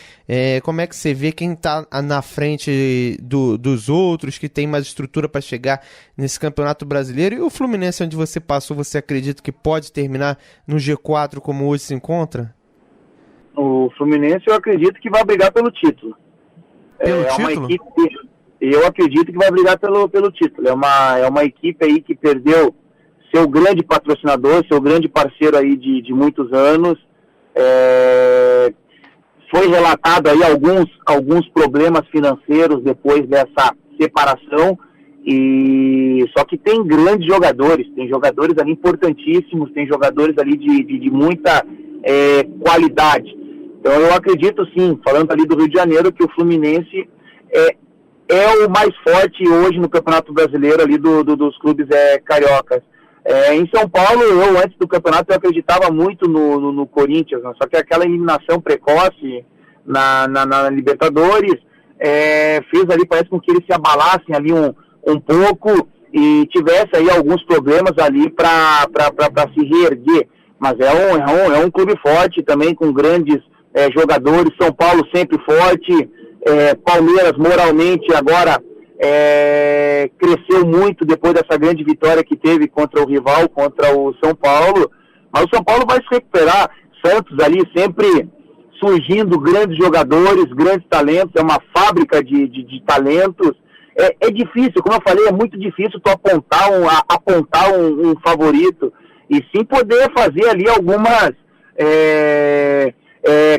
Como é que você vê quem está na frente dos outros, que tem mais estrutura para chegar nesse Campeonato Brasileiro? E o Fluminense, onde você passou, você acredita que pode terminar no G4 como hoje se encontra? O Fluminense eu acredito que vai brigar pelo título. Pelo título? Uma equipe... Eu acredito que vai brigar pelo título. É uma equipe aí que perdeu seu grande patrocinador, seu grande parceiro aí de muitos anos. Foi relatado aí alguns problemas financeiros depois dessa separação, e só que tem grandes jogadores, tem jogadores ali importantíssimos, tem jogadores ali de muita qualidade. Então eu acredito sim, falando ali do Rio de Janeiro, que o Fluminense é o mais forte hoje no Campeonato Brasileiro ali dos clubes cariocas. Em São Paulo, eu antes do campeonato eu acreditava muito no Corinthians, né? Só que aquela eliminação precoce na Libertadores fez ali, parece com que eles se abalassem ali um pouco e tivesse aí alguns problemas ali para se reerguer. Mas é um clube forte também, com grandes jogadores. São Paulo sempre forte, Palmeiras moralmente agora cresceu muito depois dessa grande vitória que teve contra o rival, contra o São Paulo. Mas o São Paulo vai se recuperar. Santos ali sempre surgindo grandes jogadores, grandes talentos, é uma fábrica de talentos. É difícil, como eu falei, é muito difícil tu apontar um favorito, e sim poder fazer ali algumas,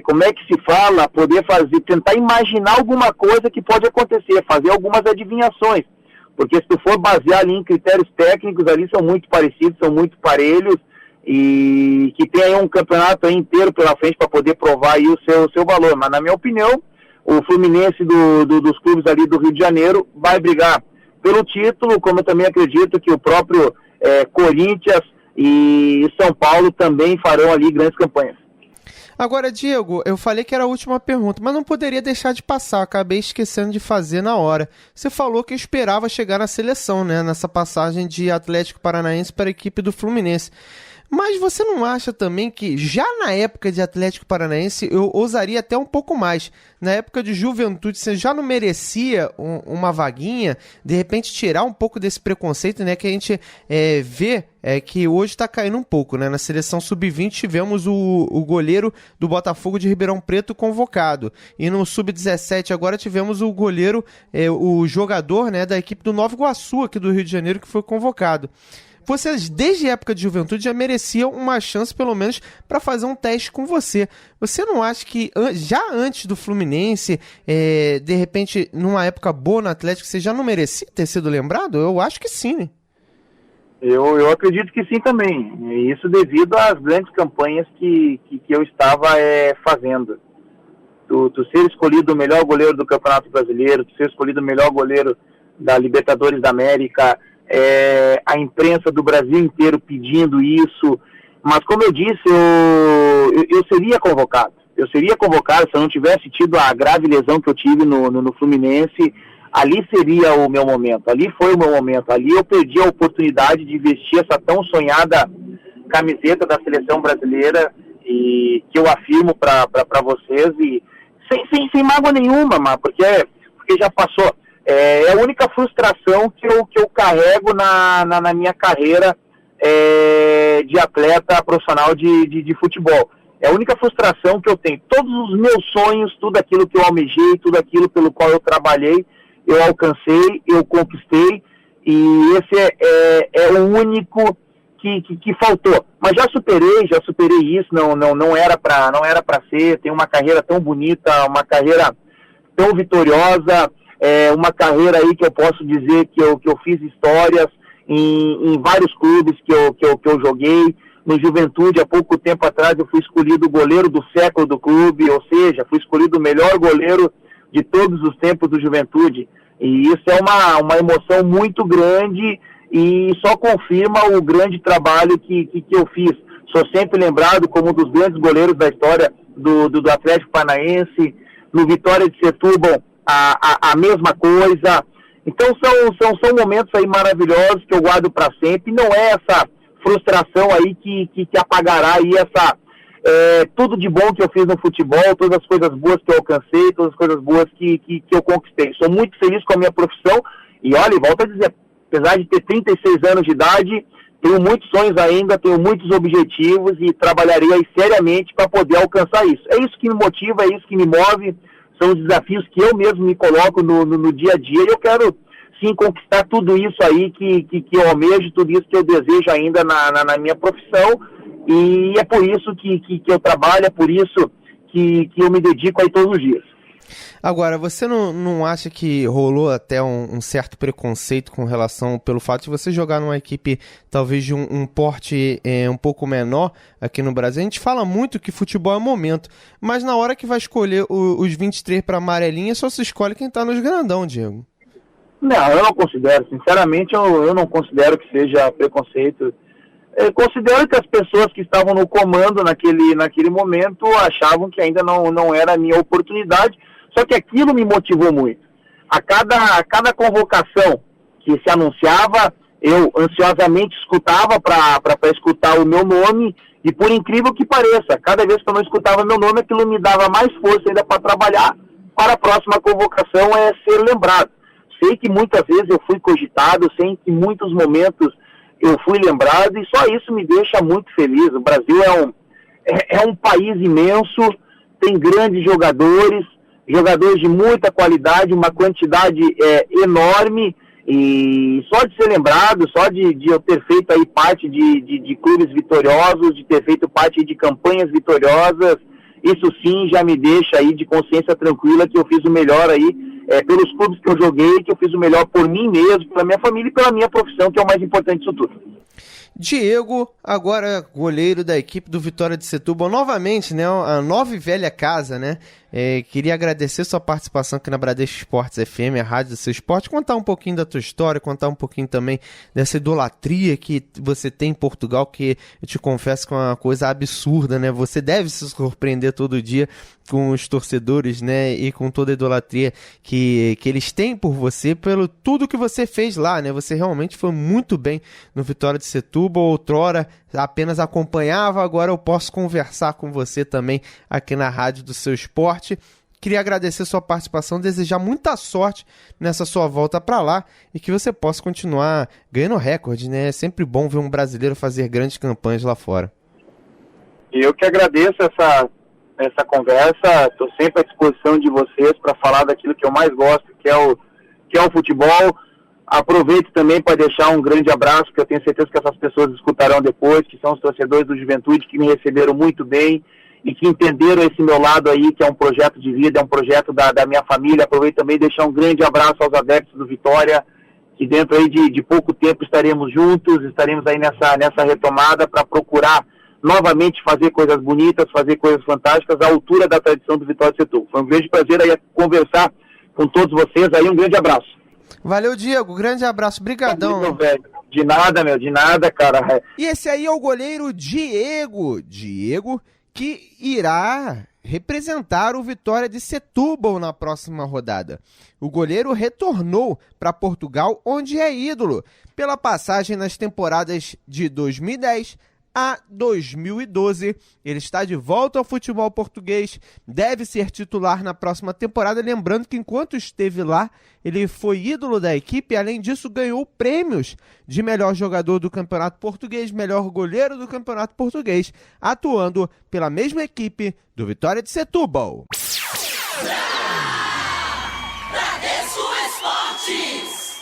como é que se fala, tentar imaginar alguma coisa que pode acontecer, fazer algumas adivinhações, porque se tu for basear ali em critérios técnicos, ali são muito parecidos, são muito parelhos, e que tem aí um campeonato aí inteiro pela frente para poder provar aí o seu valor. Mas na minha opinião, o Fluminense dos clubes ali do Rio de Janeiro vai brigar pelo título, como eu também acredito que o próprio Corinthians e São Paulo também farão ali grandes campanhas. Agora, Diego, eu falei que era a última pergunta, mas não poderia deixar de passar, acabei esquecendo de fazer na hora. Você falou que esperava chegar na seleção, né, nessa passagem de Atlético Paranaense para a equipe do Fluminense. Mas você não acha também que já na época de Atlético Paranaense, eu ousaria até um pouco mais, na época de Juventude, você já não merecia uma vaguinha, de repente tirar um pouco desse preconceito, né, que a gente vê que hoje está caindo um pouco, né? Na seleção sub-20 tivemos o goleiro do Botafogo de Ribeirão Preto convocado, e no sub-17 agora tivemos o goleiro, o jogador, né, da equipe do Nova Iguaçu aqui do Rio de Janeiro que foi convocado. Vocês, desde a época de Juventude, já mereciam uma chance, pelo menos, para fazer um teste com você. Você não acha que, já antes do Fluminense, de repente, numa época boa no Atlético, você já não merecia ter sido lembrado? Eu acho que sim, né? Eu acredito que sim também. Isso devido às grandes campanhas que eu estava fazendo. Tu ser escolhido o melhor goleiro do Campeonato Brasileiro, tu ser escolhido o melhor goleiro da Libertadores da América, a imprensa do Brasil inteiro pedindo isso, mas como eu disse, eu seria convocado. Eu seria convocado se eu não tivesse tido a grave lesão que eu tive no Fluminense. Ali seria o meu momento, ali foi o meu momento, ali eu perdi a oportunidade de vestir essa tão sonhada camiseta da seleção brasileira, e que eu afirmo para vocês, e sem mágoa nenhuma, porque já passou. É a única frustração que eu carrego na minha carreira de atleta profissional de futebol. É a única frustração que eu tenho. Todos os meus sonhos, tudo aquilo que eu almejei, tudo aquilo pelo qual eu trabalhei, eu alcancei, eu conquistei, e esse é o único que faltou. Mas já superei isso, não era para ser. Tenho uma carreira tão bonita, uma carreira tão vitoriosa, uma carreira aí que eu posso dizer que eu fiz histórias em vários clubes que eu joguei. No Juventude, há pouco tempo atrás, eu fui escolhido o goleiro do século do clube, ou seja, fui escolhido o melhor goleiro de todos os tempos do Juventude. E isso é uma emoção muito grande, e só confirma o grande trabalho que eu fiz. Sou sempre lembrado como um dos grandes goleiros da história do Atlético Paranaense. No Vitória de Setúbal, a mesma coisa. Então são momentos aí maravilhosos que eu guardo para sempre. Não é essa frustração aí que apagará aí tudo de bom que eu fiz no futebol, todas as coisas boas que eu alcancei, todas as coisas boas que eu conquistei. Sou muito feliz com a minha profissão, e olha, volto a dizer, apesar de ter 36 anos de idade, tenho muitos sonhos ainda, tenho muitos objetivos, e trabalharei aí seriamente para poder alcançar isso. É isso que me motiva, é isso que me move, são os desafios que eu mesmo me coloco no dia a dia, e eu quero sim conquistar tudo isso aí que eu almejo, tudo isso que eu desejo ainda na minha profissão, e é por isso que eu trabalho, é por isso que eu me dedico aí todos os dias. Agora, você não acha que rolou até um certo preconceito com relação pelo fato de você jogar numa equipe talvez de um porte um pouco menor aqui no Brasil? A gente fala muito que futebol é momento, mas na hora que vai escolher os 23 para amarelinha, só se escolhe quem tá nos grandão, Diego. Não, eu não considero, sinceramente, eu não considero que seja preconceito. Eu considero que as pessoas que estavam no comando naquele momento achavam que ainda não era a minha oportunidade, só que aquilo me motivou muito. A cada convocação que se anunciava, eu ansiosamente escutava para escutar o meu nome, e por incrível que pareça, cada vez que eu não escutava meu nome, aquilo me dava mais força ainda para trabalhar para a próxima convocação ser lembrado. Sei que muitas vezes eu fui cogitado, sei que em muitos momentos eu fui lembrado, e só isso me deixa muito feliz. O Brasil é um país imenso, tem grandes jogadores de muita qualidade, uma quantidade enorme, e só de ser lembrado, só de eu ter feito aí parte de clubes vitoriosos, de ter feito parte de campanhas vitoriosas, isso sim já me deixa aí de consciência tranquila que eu fiz o melhor aí pelos clubes que eu joguei, que eu fiz o melhor por mim mesmo, pela minha família e pela minha profissão, que é o mais importante disso tudo. Diego, agora goleiro da equipe do Vitória de Setúbal, novamente, né, a nova e velha casa, né? Queria agradecer sua participação aqui na Bradesco Esportes FM, a rádio do seu esporte, contar um pouquinho da tua história, contar um pouquinho também dessa idolatria que você tem em Portugal, que eu te confesso que é uma coisa absurda, né? Você deve se surpreender todo dia com os torcedores, né, e com toda a idolatria que eles têm por você, pelo tudo que você fez lá, né? Você realmente foi muito bem no Vitória de Setúbal, outrora apenas acompanhava, agora eu posso conversar com você também aqui na rádio do seu esporte. Queria agradecer sua participação, desejar muita sorte nessa sua volta para lá e que você possa continuar ganhando recorde, né? É sempre bom ver um brasileiro fazer grandes campanhas lá fora. Eu que agradeço essa conversa, estou sempre à disposição de vocês para falar daquilo que eu mais gosto, que é o futebol. Aproveito também para deixar um grande abraço, que eu tenho certeza que essas pessoas escutarão depois, que são os torcedores do Juventude, que me receberam muito bem e que entenderam esse meu lado aí, que é um projeto de vida, é um projeto da minha família. Aproveito também deixar um grande abraço aos adeptos do Vitória, que dentro aí de pouco tempo estaremos juntos, estaremos aí nessa retomada para procurar novamente fazer coisas bonitas, fazer coisas fantásticas à altura da tradição do Vitória de Setúbal. Foi um grande prazer aí conversar com todos vocês aí, um grande abraço. Valeu, Diego, grande abraço, brigadão. Meu velho. De nada, cara. E esse aí é o goleiro Diego, que irá representar o Vitória de Setúbal na próxima rodada. O goleiro retornou para Portugal, onde é ídolo, pela passagem nas temporadas de 2010 a 2012. Ele está de volta ao futebol português, deve ser titular na próxima temporada, lembrando que enquanto esteve lá, ele foi ídolo da equipe, além disso ganhou prêmios de melhor jogador do Campeonato Português, melhor goleiro do Campeonato Português, atuando pela mesma equipe do Vitória de Setúbal. Bradesco Esportes.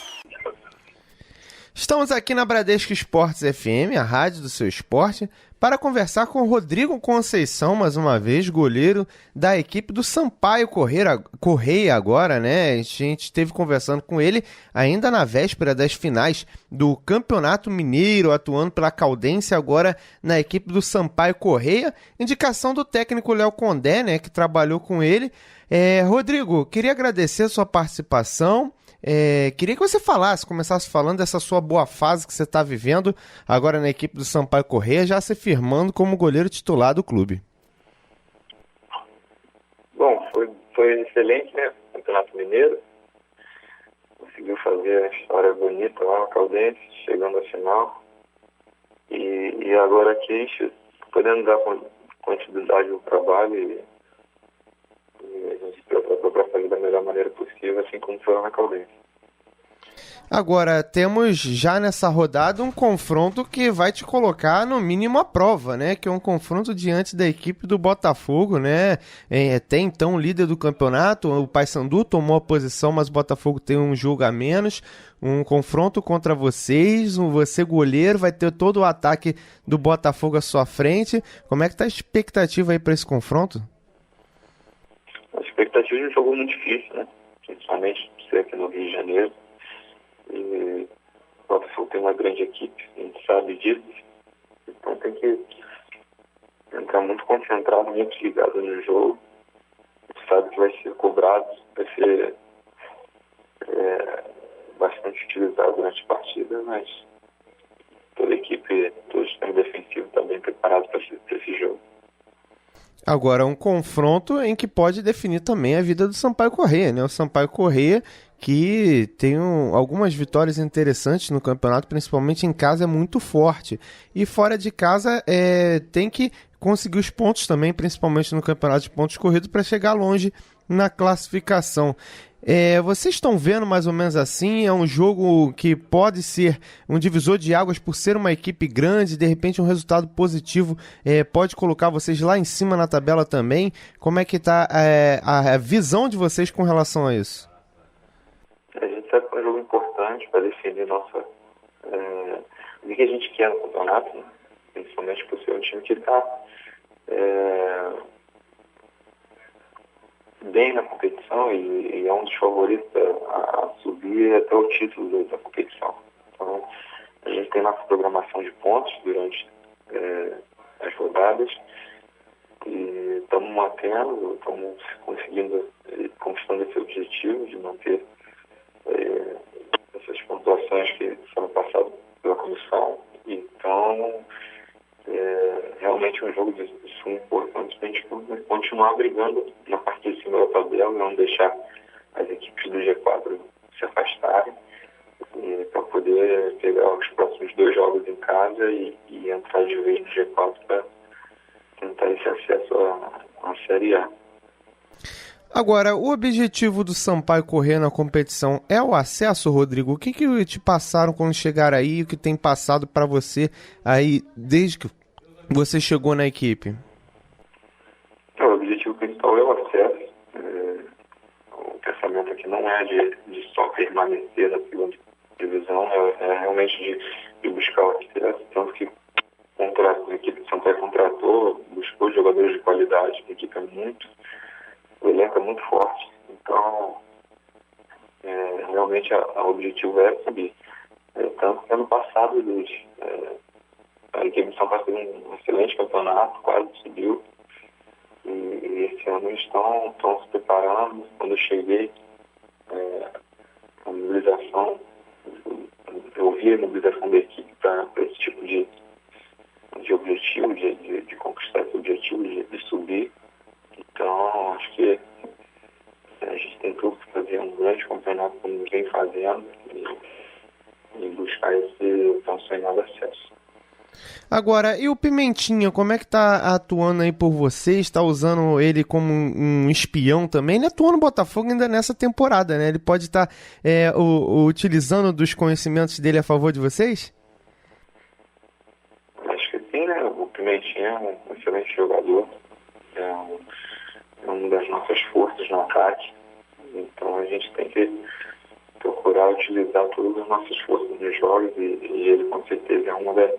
Estamos aqui na Bradesco Esportes FM, a rádio do seu esporte, para conversar com o Rodrigo Conceição, mais uma vez, goleiro da equipe do Sampaio Correia agora, né? A gente esteve conversando com ele ainda na véspera das finais do Campeonato Mineiro, atuando pela Caldense, agora na equipe do Sampaio Correia. Indicação do técnico Léo Condé, né, que trabalhou com ele. Rodrigo, queria agradecer a sua participação. Queria que você começasse falando dessa sua boa fase que você está vivendo agora na equipe do Sampaio Correia, já se firmando como goleiro titular do clube. Bom, foi excelente, né? Campeonato Mineiro. Conseguiu fazer a história bonita lá no Caldense, chegando à final. E agora aqui, podendo dar continuidade ao trabalho e a gente se preparou para fazer da melhor maneira possível, assim como foi lá na Caldense. Agora, temos já nessa rodada um confronto que vai te colocar no mínimo à prova, né? Que é um confronto diante da equipe do Botafogo, né? Tem então o líder do campeonato, o Paysandu tomou a posição, mas o Botafogo tem um jogo a menos. Um confronto contra vocês, você goleiro, vai ter todo o ataque do Botafogo à sua frente. Como é que tá a expectativa aí para esse confronto? A expectativa expectativa de um jogo muito difícil, né? Principalmente ser aqui no Rio de Janeiro. E o Botafogo tem uma grande equipe, a gente sabe disso. Então tem que entrar muito concentrado, muito ligado no jogo. A gente sabe que vai ser cobrado, vai ser bastante utilizado durante a partida, mas toda a equipe, todo o sistema defensivo está bem preparado para esse jogo. Agora, um confronto em que pode definir também a vida do Sampaio Corrêa, né? O Sampaio Corrêa, que tem algumas vitórias interessantes no campeonato, principalmente em casa, é muito forte. E fora de casa, tem que conseguir os pontos também, principalmente no campeonato de pontos corridos, para chegar longe na classificação. Vocês estão vendo mais ou menos assim? É um jogo que pode ser um divisor de águas por ser uma equipe grande, de repente um resultado positivo pode colocar vocês lá em cima na tabela também. Como é que está a visão de vocês com relação a isso? A gente sabe que é um jogo importante para definir o que a gente quer no campeonato, né? Principalmente por ser um time que está bem na competição e é um dos favoritos a subir até o título da competição. Então, a gente tem nossa programação de pontos durante as rodadas e estamos mantendo, estamos conquistando esse objetivo de manter essas pontuações que foram passadas pela comissão. Então, realmente um jogo de suma importante para a gente continuar brigando na parte de cima da tabela, não deixar as equipes do G4 se afastarem, para poder pegar os próximos 2 jogos em casa e entrar de vez no G4 para tentar esse acesso à Série A. Agora, o objetivo do Sampaio Corrêa na competição é o acesso, Rodrigo? O que te passaram quando chegaram aí? O que tem passado para você aí desde que você chegou na equipe? O objetivo principal é o acesso. O pensamento aqui não é de só permanecer na segunda divisão, é realmente de buscar o acesso. Tanto que a equipe de Sampaio contratou, buscou jogadores de qualidade, a equipe o elenco é muito forte. Então, realmente o objetivo é subir. Tanto que ano passado a equipe de Sampaio fez um excelente campeonato, quase subiu. E esse ano eles estão se preparando. Quando eu cheguei, a mobilização, eu vi a mobilização da equipe para esse tipo de objetivo, de conquistar esse objetivo, de subir. Então, acho que a gente tem tudo para fazer um grande campeonato como vem fazendo e buscar esse tão sonhado acesso. Agora, e o Pimentinha, como é que tá atuando aí por você? Está usando ele como um espião também? Ele atuou no Botafogo ainda nessa temporada, né? Ele pode estar utilizando dos conhecimentos dele a favor de vocês? Acho que sim, né? O Pimentinha é um excelente jogador. É uma das nossas forças no ataque. Então a gente tem que procurar utilizar todas as nossas forças nos jogos e ele com certeza é uma das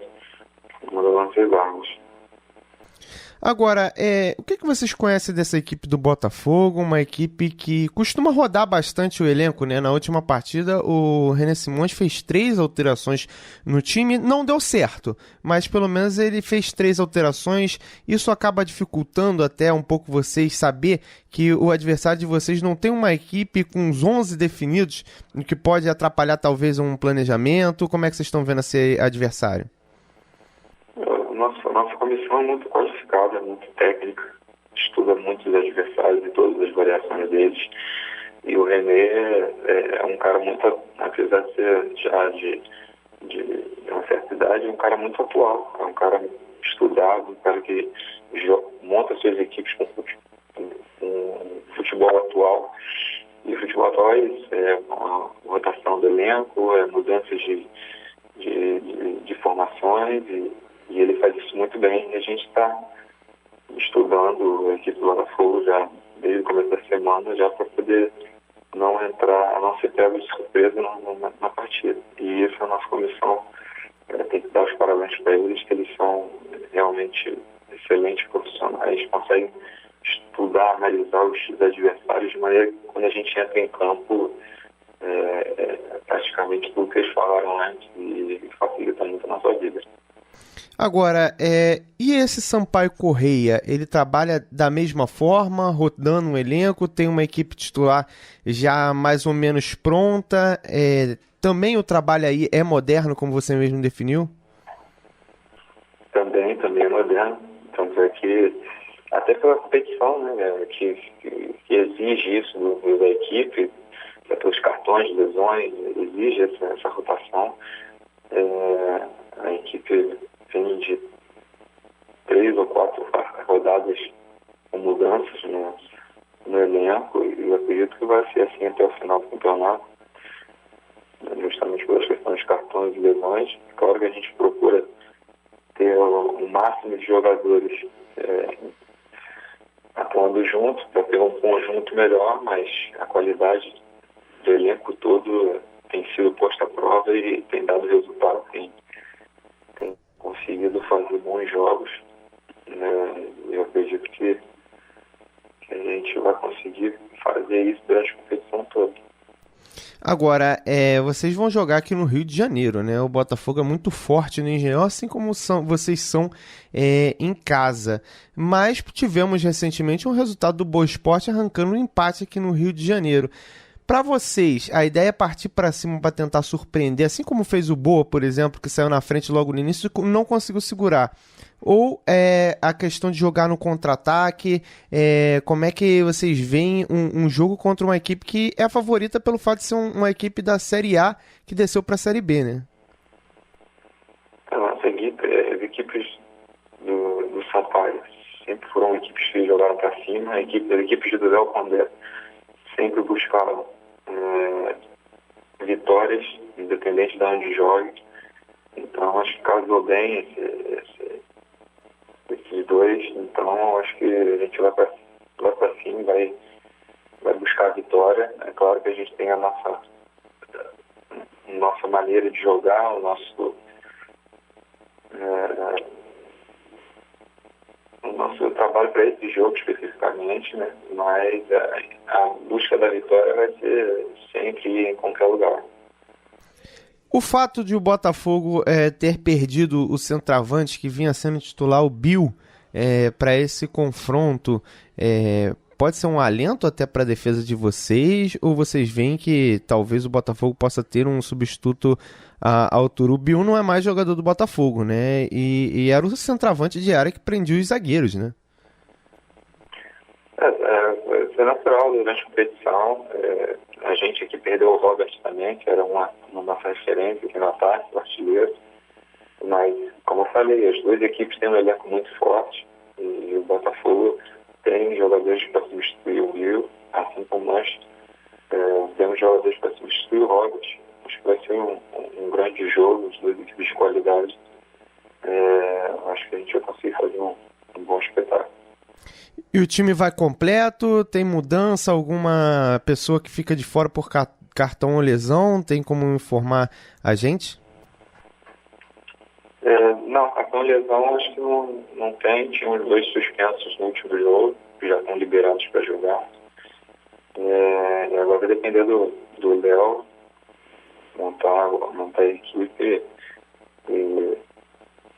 nossas armas. Agora, o que vocês conhecem dessa equipe do Botafogo? Uma equipe que costuma rodar bastante o elenco, né? Na última partida, o René Simões fez 3 alterações no time. Não deu certo, mas pelo menos ele fez 3 alterações. Isso acaba dificultando até um pouco vocês saber que o adversário de vocês não tem uma equipe com os 11 definidos, o que pode atrapalhar talvez um planejamento. Como é que vocês estão vendo esse adversário? Nossa comissão é muito qualificada, é muito técnica, estuda muito os adversários e todas as variações deles. E o René é um cara muito, apesar de ser já de uma certa idade, é um cara muito atual, é um cara estudado, um cara que monta suas equipes com futebol atual. E o futebol atual é isso, é uma rotação do elenco, é mudanças de formações e ele faz isso muito bem. E a gente está estudando a equipe do Botafogo já desde o começo da semana, já para poder não ser pego de surpresa na partida. E isso a nossa comissão tem que dar os parabéns para eles, que eles são realmente excelentes profissionais, conseguem estudar, analisar os adversários de maneira que quando a gente entra em campo, praticamente tudo que eles falaram antes e facilita muito a nossa vida. Agora, e esse Sampaio Correia, ele trabalha da mesma forma, rodando um elenco, tem uma equipe titular já mais ou menos pronta, também o trabalho aí é moderno, como você mesmo definiu? Também é moderno, tanto é que, até pela competição, né, que exige isso da equipe, pelos cartões de lesões, exige essa rotação. A equipe vem de 3 ou 4 rodadas com mudanças no elenco, e eu acredito que vai ser assim até o final do campeonato, justamente pelas questões de cartões e lesões. Claro que a gente procura ter o máximo de jogadores atuando juntos para ter um conjunto melhor, mas a qualidade do elenco todo tem sido posta à prova e tem dado resultado, tem conseguido fazer bons jogos, né? Eu acredito que a gente vai conseguir fazer isso durante a competição toda. Agora, vocês vão jogar aqui no Rio de Janeiro, né? O Botafogo é muito forte no Engenhão, assim como vocês são em casa. Mas tivemos recentemente um resultado do Boa Esporte arrancando um empate aqui no Rio de Janeiro. Para vocês, a ideia é partir para cima para tentar surpreender, assim como fez o Boa, por exemplo, que saiu na frente logo no início e não conseguiu segurar? Ou a questão de jogar no contra-ataque? Como é que vocês veem um jogo contra uma equipe que é a favorita pelo fato de ser uma equipe da Série A que desceu para a Série B, né? A nossa equipe, as equipes do Sampaio sempre foram equipes que jogaram para cima. As equipes do Léo Condé sempre buscaram vitórias, independente de onde jogue. Então, acho que casou bem esses dois. Então, acho que a gente vai para cima, vai buscar a vitória. É claro que a gente tem a nossa maneira de jogar, o nosso trabalho para esse jogo especificamente, né? Mas a busca da vitória vai ser sempre em qualquer lugar. O fato de o Botafogo ter perdido o centroavante que vinha sendo titular, o Bill, para esse confronto, pode ser um alento até para a defesa de vocês, ou vocês veem que talvez o Botafogo possa ter um substituto à altura? O Bill não é mais jogador do Botafogo, né? E era o centroavante de área que prendia os zagueiros, né? Isso é natural durante a competição. A gente aqui perdeu o Robert também, que era uma nossa referência aqui no ataque, o artilheiro. Mas, como eu falei, as duas equipes têm um elenco muito forte e o Botafogo tem jogadores para substituir o Bill, assim como nós temos jogadores para substituir o Robert. Acho que vai ser um grande jogo, as duas equipes de qualidade. Acho que a gente vai conseguir fazer um bom espetáculo. E o time vai completo? Tem mudança? Alguma pessoa que fica de fora por cartão ou lesão? Tem como informar a gente? Não, cartão ou lesão acho que não tem. Tinha os 2 suspensos no último jogo, que já estão liberados para jogar. E agora vai depender do Léo montar a equipe. E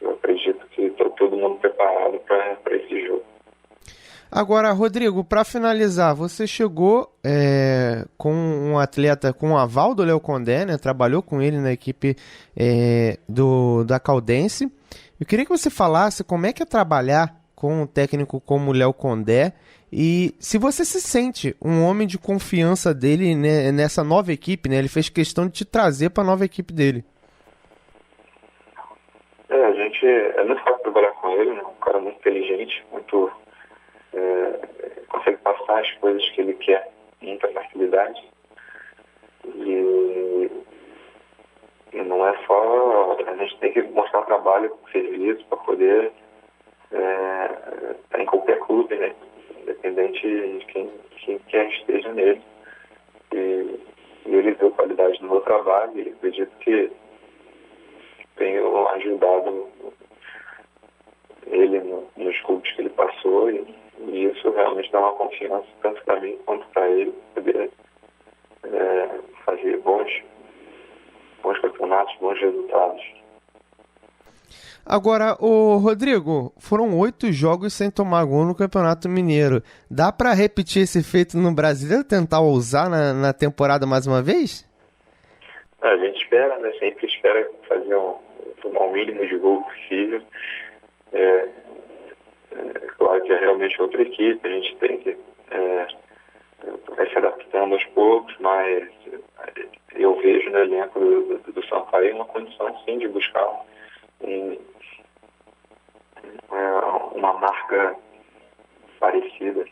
eu acredito que está todo mundo preparado para esse jogo. Agora, Rodrigo, para finalizar, você chegou com um atleta com o aval do Léo Condé, né? Trabalhou com ele na equipe da Caldense. Eu queria que você falasse como é que é trabalhar com um técnico como o Léo Condé e se você se sente um homem de confiança dele, né, nessa nova equipe, né? Ele fez questão de te trazer para a nova equipe dele. É muito fácil trabalhar com ele, né? Um cara muito inteligente, muito... consegue passar as coisas que ele quer com muita facilidade e não é só a gente tem que mostrar trabalho com serviço para poder estar em qualquer clube, né? Independente de quem quer esteja nele, e ele viu qualidade no meu trabalho e acredito que tenho ajudado ele nos clubes que ele passou e isso realmente dar uma confiança tanto para mim quanto para ele, poder fazer bons campeonatos, bons resultados. Agora, ô Rodrigo, foram 8 jogos sem tomar gol no Campeonato Mineiro. Dá pra repetir esse feito no Brasileiro, tentar ousar na temporada mais uma vez? A gente espera, né? Sempre espera tomar o mínimo de gol possível. Claro que é realmente outra equipe, a gente tem que vai se adaptando aos poucos, mas eu vejo no elenco do Sampaio uma condição sim de buscar uma marca parecida.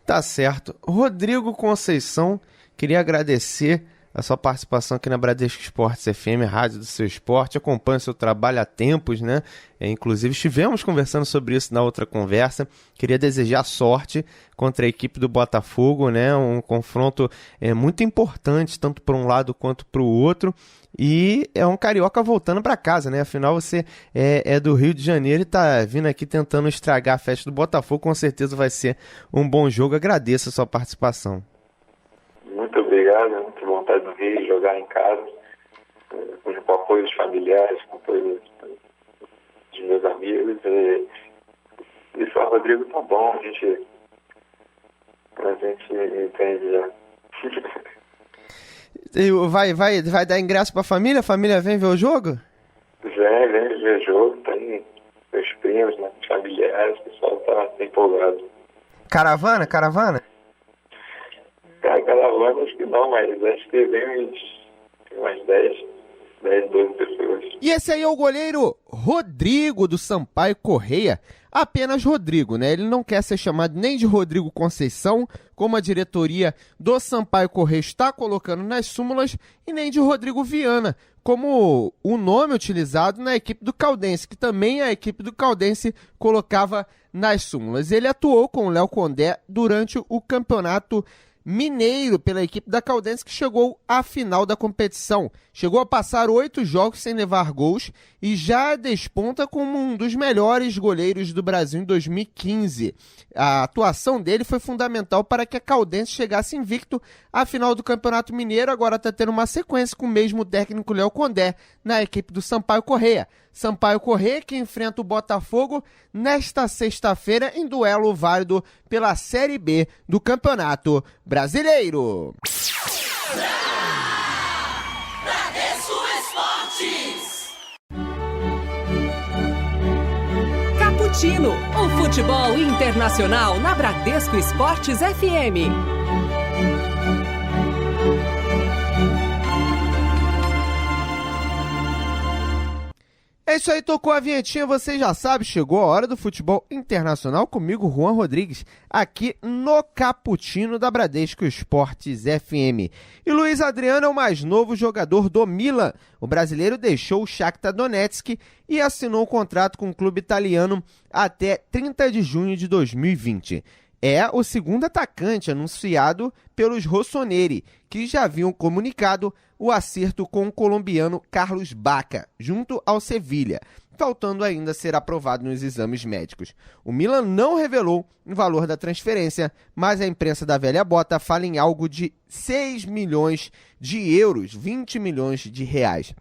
Tá certo. Rodrigo Conceição, queria agradecer a sua participação aqui na Bradesco Esportes FM, rádio do seu esporte. Acompanho o seu trabalho há tempos, né? Inclusive estivemos conversando sobre isso na outra conversa. Queria desejar sorte contra a equipe do Botafogo, né? Um confronto muito importante, tanto para um lado quanto para o outro. E é um carioca voltando para casa, né? Afinal, você é do Rio de Janeiro e tá vindo aqui tentando estragar a festa do Botafogo. Com certeza vai ser um bom jogo. Agradeço a sua participação. Muito obrigado, muita vontade do Rio, jogar em casa, com o apoio dos familiares, com o apoio dos meus amigos. E só o Rodrigo tá bom, a gente entende já. Vai dar ingresso pra família? A família vem ver o jogo? Vem ver o jogo, tem meus primos, né, familiares, o pessoal tá empolgado. Caravana? Caravana acho que não, mas acho que vem umas 10, 12 pessoas. E esse aí é o goleiro Rodrigo do Sampaio Correia. Apenas Rodrigo, né? Ele não quer ser chamado nem de Rodrigo Conceição, como a diretoria do Sampaio Correia está colocando nas súmulas, e nem de Rodrigo Viana, como o nome utilizado na equipe do Caldense, que também a equipe do Caldense colocava nas súmulas. Ele atuou com o Léo Condé durante o Campeonato Mineiro pela equipe da Caldense, que chegou à final da competição. Chegou a passar 8 jogos sem levar gols e já desponta como um dos melhores goleiros do Brasil em 2015. A atuação dele foi fundamental para que a Caldense chegasse invicto à final do Campeonato Mineiro. Agora está tendo uma sequência com o mesmo técnico Léo Condé na equipe do Sampaio Correia. Sampaio Correia que enfrenta o Botafogo nesta sexta-feira em duelo válido pela Série B do Campeonato Brasileiro. Bradesco Esportes. Cappuccino, o futebol internacional na Bradesco Esportes FM. É isso aí, tocou a vinhetinha, você já sabe, chegou a hora do futebol internacional comigo, Juan Rodrigues, aqui no Cappuccino da Bradesco Esportes FM. E Luiz Adriano é o mais novo jogador do Milan. O brasileiro deixou o Shakhtar Donetsk e assinou um contrato com o clube italiano até 30 de junho de 2020. É o segundo atacante anunciado pelos rossoneri, que já haviam comunicado o acerto com o colombiano Carlos Bacca, junto ao Sevilha, faltando ainda ser aprovado nos exames médicos. O Milan não revelou o valor da transferência, mas a imprensa da velha bota fala em algo de 6 milhões de euros, 20 milhões de reais.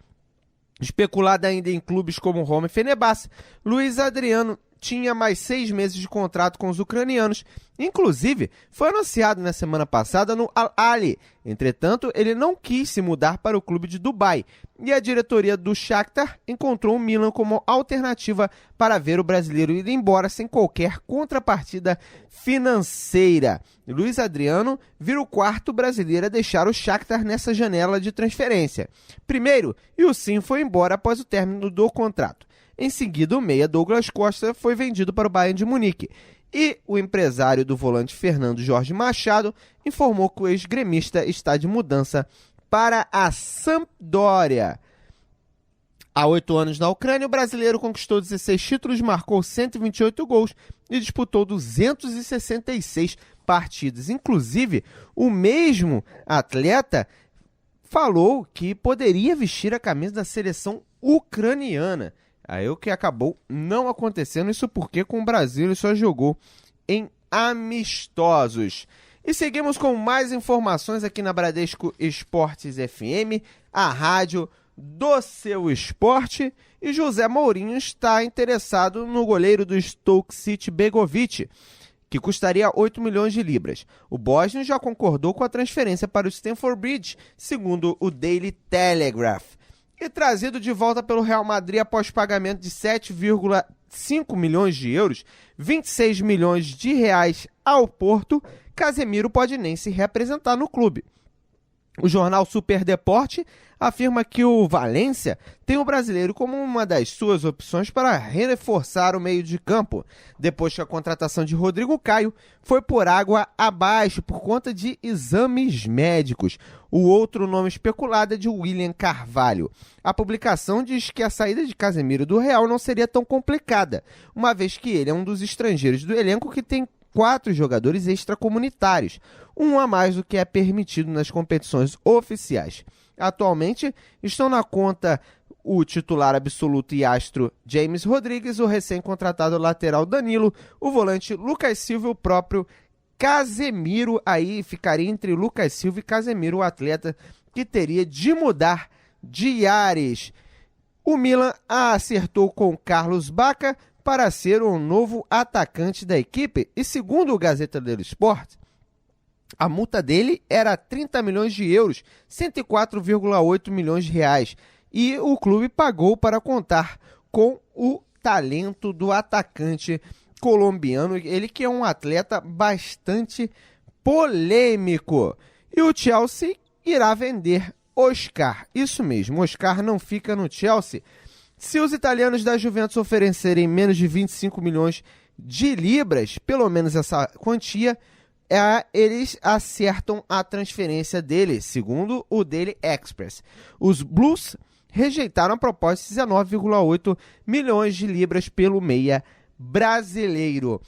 Especulado ainda em clubes como Roma e Fenerbahçe, Luiz Adriano tinha mais 6 meses de contrato com os ucranianos. Inclusive, foi anunciado na semana passada no Al-Ahly. Entretanto, ele não quis se mudar para o clube de Dubai. E a diretoria do Shakhtar encontrou o Milan como alternativa para ver o brasileiro ir embora sem qualquer contrapartida financeira. Luiz Adriano vira o quarto brasileiro a deixar o Shakhtar nessa janela de transferência. Primeiro, Ilsin foi embora após o término do contrato. Em seguida, o meia Douglas Costa foi vendido para o Bayern de Munique. E o empresário do volante Fernando Jorge Machado informou que o ex-gremista está de mudança para a Sampdoria. Há 8 anos na Ucrânia, o brasileiro conquistou 16 títulos, marcou 128 gols e disputou 266 partidas. Inclusive, o mesmo atleta falou que poderia vestir a camisa da seleção ucraniana. Aí o que acabou não acontecendo, isso porque com o Brasil ele só jogou em amistosos. E seguimos com mais informações aqui na Bradesco Esportes FM, a rádio do seu esporte. E José Mourinho está interessado no goleiro do Stoke City, Begovic, que custaria 8 milhões de libras. O bósnio já concordou com a transferência para o Stamford Bridge, segundo o Daily Telegraph. E trazido de volta pelo Real Madrid após pagamento de 7,5 milhões de euros, 26 milhões de reais ao Porto, Casemiro pode nem se representar no clube. O jornal Super Deporte afirma que o Valência tem o brasileiro como uma das suas opções para reforçar o meio de campo, depois que a contratação de Rodrigo Caio foi por água abaixo por conta de exames médicos. O outro nome especulado é de William Carvalho. A publicação diz que a saída de Casemiro do Real não seria tão complicada, uma vez que ele é um dos estrangeiros do elenco que tem 4 jogadores extracomunitários, um a mais do que é permitido nas competições oficiais. Atualmente estão na conta o titular absoluto e astro James Rodrigues, o recém-contratado lateral Danilo, o volante Lucas Silva e o próprio Casemiro. Aí ficaria entre Lucas Silva e Casemiro, o atleta que teria de mudar de ares. O Milan acertou com Carlos Bacca para ser o novo atacante da equipe e, segundo o Gazeta dello Sport, a multa dele era 30 milhões de euros, 104,8 milhões de reais, e o clube pagou para contar com o talento do atacante colombiano, ele que é um atleta bastante polêmico. E o Chelsea irá vender Oscar, isso mesmo, Oscar não fica no Chelsea. Se os italianos da Juventus oferecerem menos de 25 milhões de libras, pelo menos essa quantia, eles acertam a transferência dele, segundo o Daily Express. Os Blues rejeitaram a proposta de 19,8 milhões de libras pelo meia brasileiro.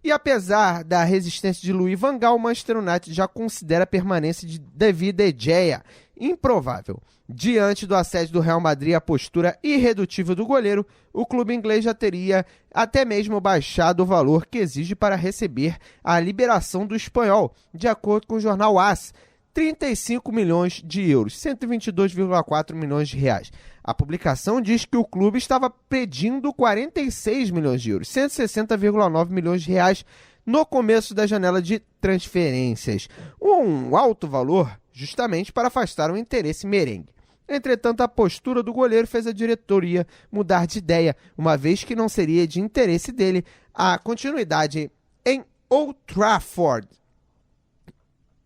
E apesar da resistência de Louis van Gaal, o Manchester United já considera a permanência de David De Gea improvável. Diante do assédio do Real Madrid, a postura irredutível do goleiro, o clube inglês já teria até mesmo baixado o valor que exige para receber a liberação do espanhol, de acordo com o jornal AS, 35 milhões de euros, 122,4 milhões de reais. A publicação diz que o clube estava pedindo 46 milhões de euros, 160,9 milhões de reais no começo da janela de transferências. Um alto valor justamente para afastar o interesse merengue. Entretanto, a postura do goleiro fez a diretoria mudar de ideia, uma vez que não seria de interesse dele a continuidade em Old Trafford.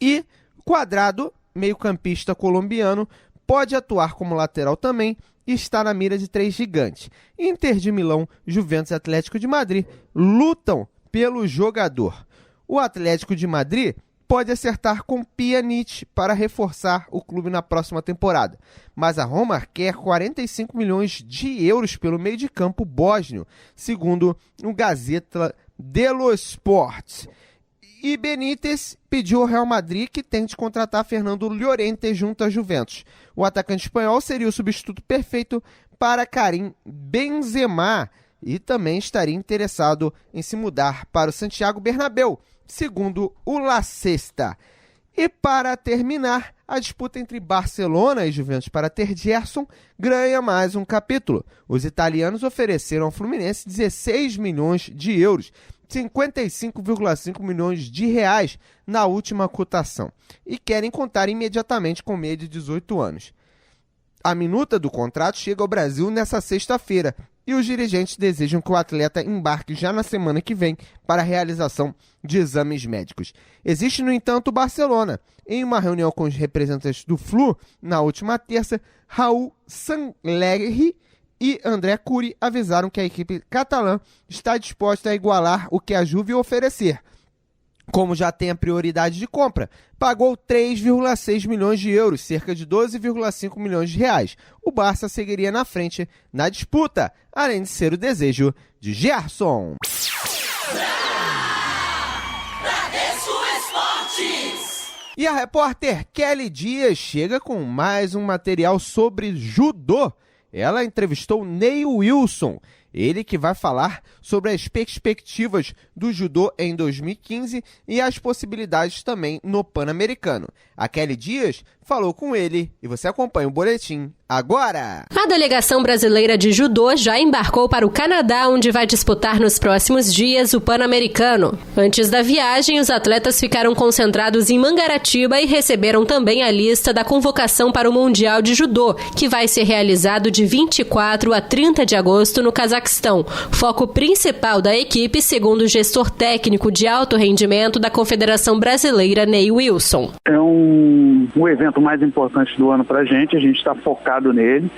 E Quadrado, meio-campista colombiano, pode atuar como lateral também e está na mira de 3 gigantes. Inter de Milão, Juventus e Atlético de Madrid lutam pelo jogador. O Atlético de Madrid pode acertar com Pjanic para reforçar o clube na próxima temporada, mas a Roma quer 45 milhões de euros pelo meio de campo bósnio, segundo o Gazeta dello Sport. E Benítez pediu ao Real Madrid que tente contratar Fernando Llorente junto à Juventus. O atacante espanhol seria o substituto perfeito para Karim Benzema e também estaria interessado em se mudar para o Santiago Bernabéu, segundo o La Sexta. E para terminar, a disputa entre Barcelona e Juventus para ter Gerson ganha mais um capítulo. Os italianos ofereceram ao Fluminense 16 milhões de euros, 55,5 milhões de reais na última cotação, e querem contar imediatamente com o meia de 18 anos. A minuta do contrato chega ao Brasil nessa sexta-feira e os dirigentes desejam que o atleta embarque já na semana que vem para a realização de exames médicos. Existe, no entanto, o Barcelona. Em uma reunião com os representantes do Flu, na última terça, Raul Sanllehi e André Curi avisaram que a equipe catalã está disposta a igualar o que a Juve oferecer. Como já tem a prioridade de compra, pagou 3,6 milhões de euros, cerca de 12,5 milhões de reais. O Barça seguiria na frente na disputa, além de ser o desejo de Gerson. E a repórter Kelly Dias chega com mais um material sobre judô. Ela entrevistou Ney Wilson. Ele que vai falar sobre as perspectivas do judô em 2015 e as possibilidades também no Pan-Americano. A Kelly Dias falou com ele e você acompanha o boletim agora. A delegação brasileira de judô já embarcou para o Canadá, onde vai disputar nos próximos dias o Pan-Americano. Antes da viagem, os atletas ficaram concentrados em Mangaratiba e receberam também a lista da convocação para o Mundial de Judô, que vai ser realizado de 24 a 30 de agosto no Cazaquistão. Foco principal da equipe, segundo o gestor técnico de alto rendimento da Confederação Brasileira, Ney Wilson. É o evento mais importante do ano para a gente está focado nele.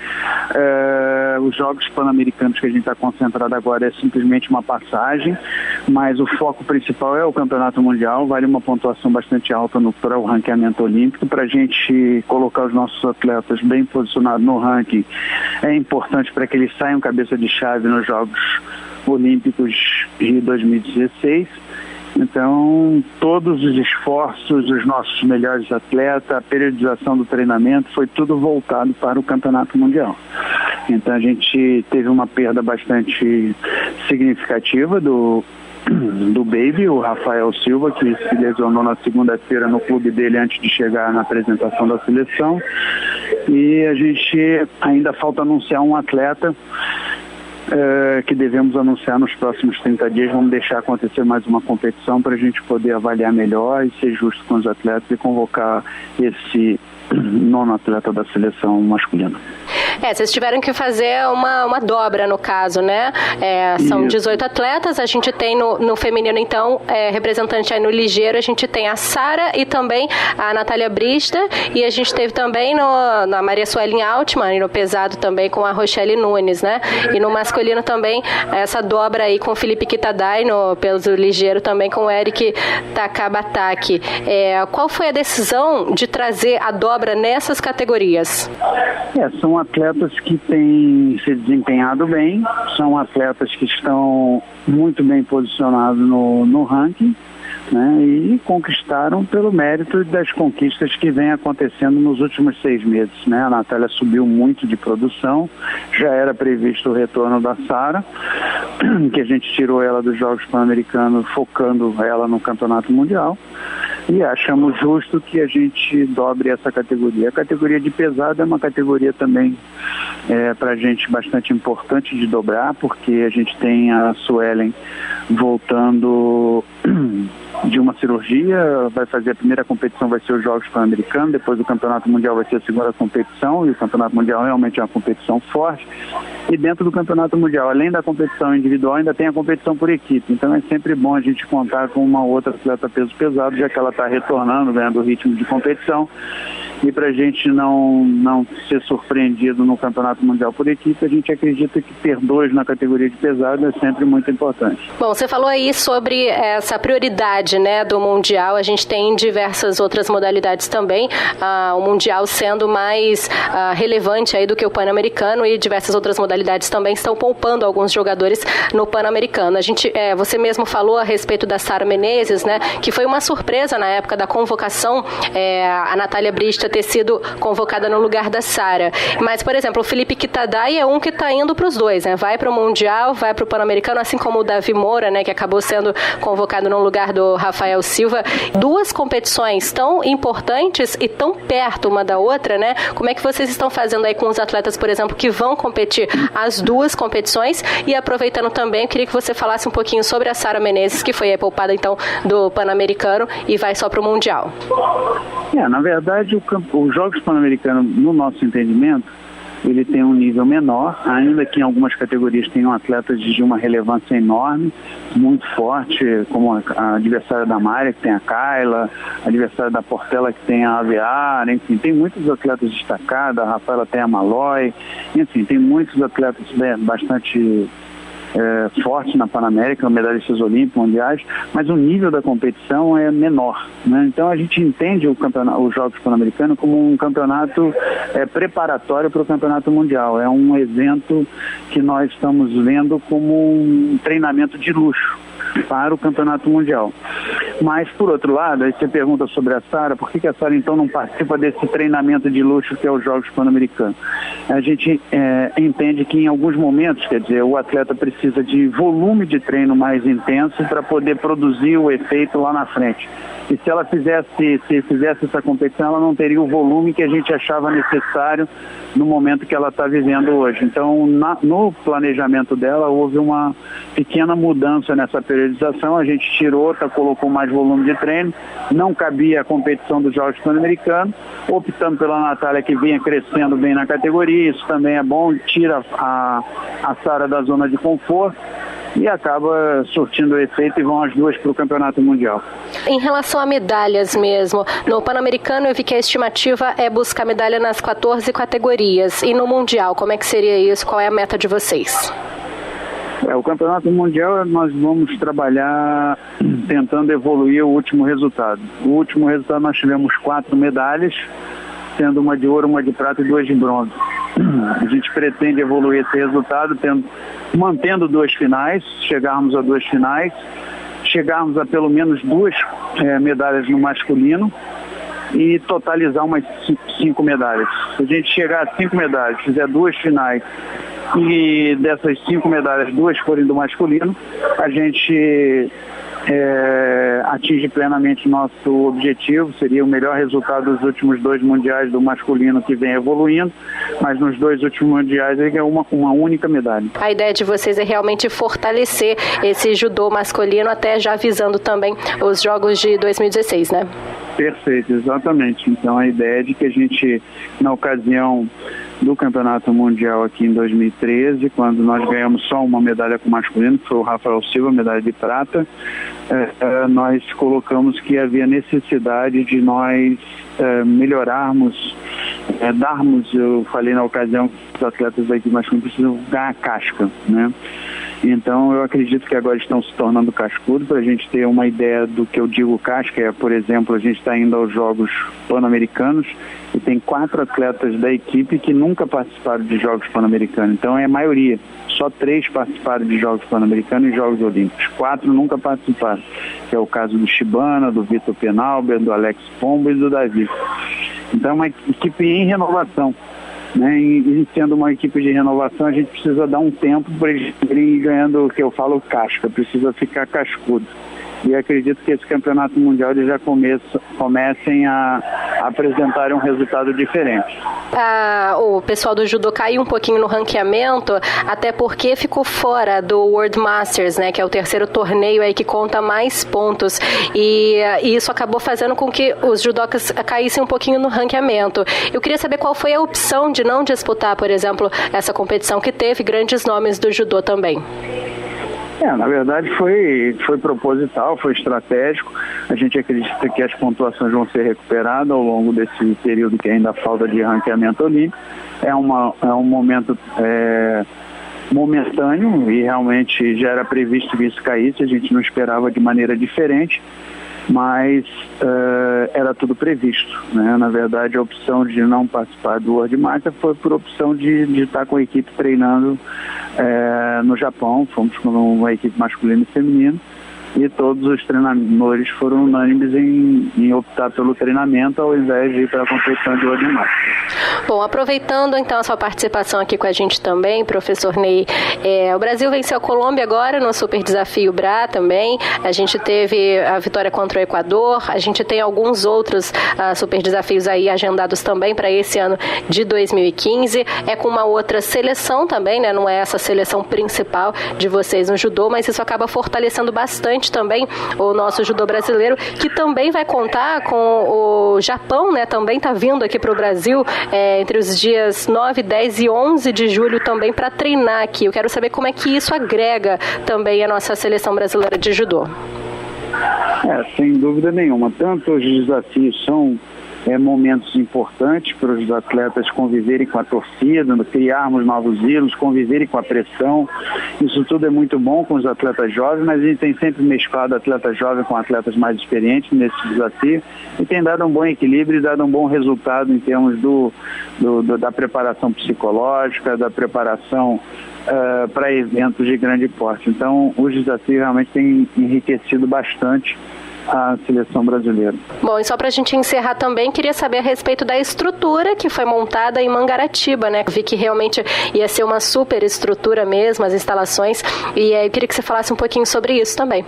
Os Jogos Pan-Americanos que a gente está concentrado agora é simplesmente uma passagem, mas o foco principal é o Campeonato Mundial. Vale uma pontuação bastante alta para o ranqueamento olímpico. Para a gente colocar os nossos atletas bem posicionados no ranking, é importante para que eles saiam cabeça de chave nos Jogos Olímpicos de 2016. Então, todos os esforços dos nossos melhores atletas, a periodização do treinamento, foi tudo voltado para o Campeonato Mundial. Então, a gente teve uma perda bastante significativa do Baby, o Rafael Silva, que se lesionou na segunda-feira no clube dele antes de chegar na apresentação da seleção. E a gente ainda falta anunciar um atleta que devemos anunciar nos próximos 30 dias. Vamos deixar acontecer mais uma competição para a gente poder avaliar melhor e ser justo com os atletas e convocar esse nono atleta da seleção masculina. Vocês tiveram que fazer uma dobra no caso, né? São 18 atletas, a gente tem no feminino, então, representante aí no ligeiro, a gente tem a Sara e também a Natália Brista, e a gente teve também na Maria Suelen Altman, e no pesado também com a Rochelle Nunes, né? E no masculino também, essa dobra aí com o Felipe Kitadai, no peso ligeiro também com o Eric Takabataki. Qual foi a decisão de trazer a dobra nessas categorias? São atletas que têm se desempenhado bem, são atletas que estão muito bem posicionados no ranking, né, e conquistaram pelo mérito das conquistas que vem acontecendo nos últimos 6 meses. Né? A Natália subiu muito de produção, já era previsto o retorno da Sara, que a gente tirou ela dos Jogos Pan-Americanos, focando ela no Campeonato Mundial, e achamos justo que a gente dobre essa categoria. A categoria de pesado é uma categoria também para a gente bastante importante de dobrar, porque a gente tem a Suelen voltando de uma cirurgia, vai fazer a primeira competição, vai ser os Jogos Pan-Americanos, depois o Campeonato Mundial vai ser a segunda competição, e o Campeonato Mundial realmente é uma competição forte. E dentro do Campeonato Mundial, além da competição individual, ainda tem a competição por equipe. Então é sempre bom a gente contar com uma outra atleta peso pesado, já que ela está retornando, ganhando o ritmo de competição. E para a gente não ser surpreendido no Campeonato Mundial por equipe, a gente acredita que ter 2 na categoria de pesado é sempre muito importante. Bom, você falou aí sobre essa prioridade, né, do Mundial. A gente tem diversas outras modalidades também, o Mundial sendo mais relevante aí do que o Pan-Americano, e diversas outras modalidades também estão poupando alguns jogadores no Pan-Americano. Você mesmo falou a respeito da Sara Menezes, né, que foi uma surpresa na época da convocação, a Natália Brista ter sido convocada no lugar da Sara. Mas, por exemplo, o Felipe Kitadai é um que está indo para os dois, né? Vai para o Mundial, vai para o Pan-Americano, assim como o Davi Moura, né, que acabou sendo convocado no lugar do Rafael Silva. 2 competições tão importantes e tão perto uma da outra, né? Como é que vocês estão fazendo aí com os atletas, por exemplo, que vão competir as 2 competições? E aproveitando também, eu queria que você falasse um pouquinho sobre a Sara Menezes, que foi poupada então do Pan-Americano e vai só para o Mundial. Na verdade, os Jogos Pan-Americanos, no nosso entendimento, ele tem um nível menor, ainda que em algumas categorias tenham atletas de uma relevância enorme, muito forte, como a adversária da Mária, que tem a Kayla, a adversária da Portela, que tem a Avear, enfim, tem muitos atletas destacados, a Rafaela tem a Malloy, enfim, tem muitos atletas bastante forte na Pan-América, medalhistas olímpicos, mundiais, mas o nível da competição é menor, né? Então a gente entende os Jogos Pan-Americanos como um campeonato preparatório para o Campeonato Mundial. É um evento que nós estamos vendo como um treinamento de luxo para o Campeonato Mundial. Mas, por outro lado, aí você pergunta sobre a Sara, por que a Sara então não participa desse treinamento de luxo que é os Jogos Pan-Americanos? A gente entende que em alguns momentos, quer dizer, o atleta precisa de volume de treino mais intenso para poder produzir o efeito lá na frente. E se ela fizesse essa competição, ela não teria o volume que a gente achava necessário no momento que ela está vivendo hoje. Então, no planejamento dela, houve uma pequena mudança nessa periodização. A gente tirou, colocou mais volume de treino, não cabia a competição dos Jogos Pan-Americanos, optando pela Natália, que vinha crescendo bem na categoria. Isso também é bom, tira a Sara da zona de conforto e acaba surtindo o efeito, e vão as duas para o Campeonato Mundial. Em relação a medalhas mesmo, no Pan-Americano eu vi que a estimativa é buscar medalha nas 14 categorias. E no Mundial, como é que seria isso? Qual é a meta de vocês? O Campeonato Mundial nós vamos trabalhar tentando evoluir o último resultado. O último resultado nós tivemos 4 medalhas, sendo uma de ouro, uma de prata e 2 de bronze. A gente pretende evoluir esse resultado mantendo 2 finais, chegarmos a 2 finais, chegarmos a pelo menos 2 medalhas no masculino e totalizar umas 5 medalhas. Se a gente chegar a 5 medalhas, fizer 2 finais e dessas 5 medalhas 2 forem do masculino, a gente atinge plenamente nosso objetivo. Seria o melhor resultado dos últimos 2 mundiais do masculino, que vem evoluindo, mas nos 2 últimos mundiais é uma única medalha. A ideia de vocês é realmente fortalecer esse judô masculino, até já visando também os Jogos de 2016, né? Perfeito, exatamente. Então a ideia é de que a gente, na ocasião do Campeonato Mundial aqui em 2013, quando nós ganhamos só uma medalha com masculino, que foi o Rafael Silva, medalha de prata, nós colocamos que havia necessidade de nós melhorarmos, eu falei na ocasião que os atletas da equipe masculina precisam ganhar casca, né? Então eu acredito que agora estão se tornando cascudos. Para a gente ter uma ideia do que eu digo casca, por exemplo, a gente está indo aos Jogos Pan-Americanos e tem 4 atletas da equipe que nunca participaram de Jogos Pan-Americanos. Então é a maioria. Só 3 participaram de Jogos Pan-Americanos e Jogos Olímpicos. 4 nunca participaram, que é o caso do Shibana, do Vitor Penalber, do Alex Pombo e do Davi. Então é uma equipe em renovação, né? E sendo uma equipe de renovação, a gente precisa dar um tempo para eles irem ganhando, o que eu falo, casca, precisa ficar cascudo. E acredito que esse Campeonato Mundial eles já comecem a apresentar um resultado diferente. O pessoal do judô caiu um pouquinho no ranqueamento, até porque ficou fora do World Masters, né, que é o 3º torneio aí que conta mais pontos, e isso acabou fazendo com que os judocas caíssem um pouquinho no ranqueamento. Eu queria saber qual foi a opção de não disputar, por exemplo, essa competição que teve grandes nomes do judô também. Na verdade foi proposital, foi estratégico. A gente acredita que as pontuações vão ser recuperadas ao longo desse período que ainda falta de ranqueamento olímpico. É um momento momentâneo e realmente já era previsto que isso caísse, a gente não esperava de maneira diferente, mas era tudo previsto, né? Na verdade, a opção de não participar do World Masters foi por opção de estar com a equipe treinando no Japão. Fomos com uma equipe masculina e feminina, e todos os treinadores foram unânimes em optar pelo treinamento ao invés de ir para a competição de World Masters. Bom, aproveitando então a sua participação aqui com a gente também, professor Ney, o Brasil venceu a Colômbia agora no Super Desafio BRA também. A gente teve a vitória contra o Equador, a gente tem alguns outros super desafios aí agendados também para esse ano de 2015. É com uma outra seleção também, né? Não é essa seleção principal de vocês no judô, mas isso acaba fortalecendo bastante também o nosso judô brasileiro, que também vai contar com o Japão, né? Também está vindo aqui para o Brasil entre os dias 9, 10 e 11 de julho também para treinar aqui. Eu quero saber como é que isso agrega também a nossa seleção brasileira de judô. Sem dúvida nenhuma. Tanto os desafios são momentos importantes para os atletas conviverem com a torcida, criarmos novos ídolos, conviverem com a pressão. Isso tudo é muito bom com os atletas jovens, mas a gente tem sempre mesclado atletas jovens com atletas mais experientes nesse desafio, e tem dado um bom equilíbrio e dado um bom resultado em termos da preparação psicológica, da preparação para eventos de grande porte. Então, os desafios realmente têm enriquecido bastante a seleção brasileira. Bom, e só para a gente encerrar também, queria saber a respeito da estrutura que foi montada em Mangaratiba, né? Vi que realmente ia ser uma super estrutura mesmo, as instalações, e aí queria que você falasse um pouquinho sobre isso também.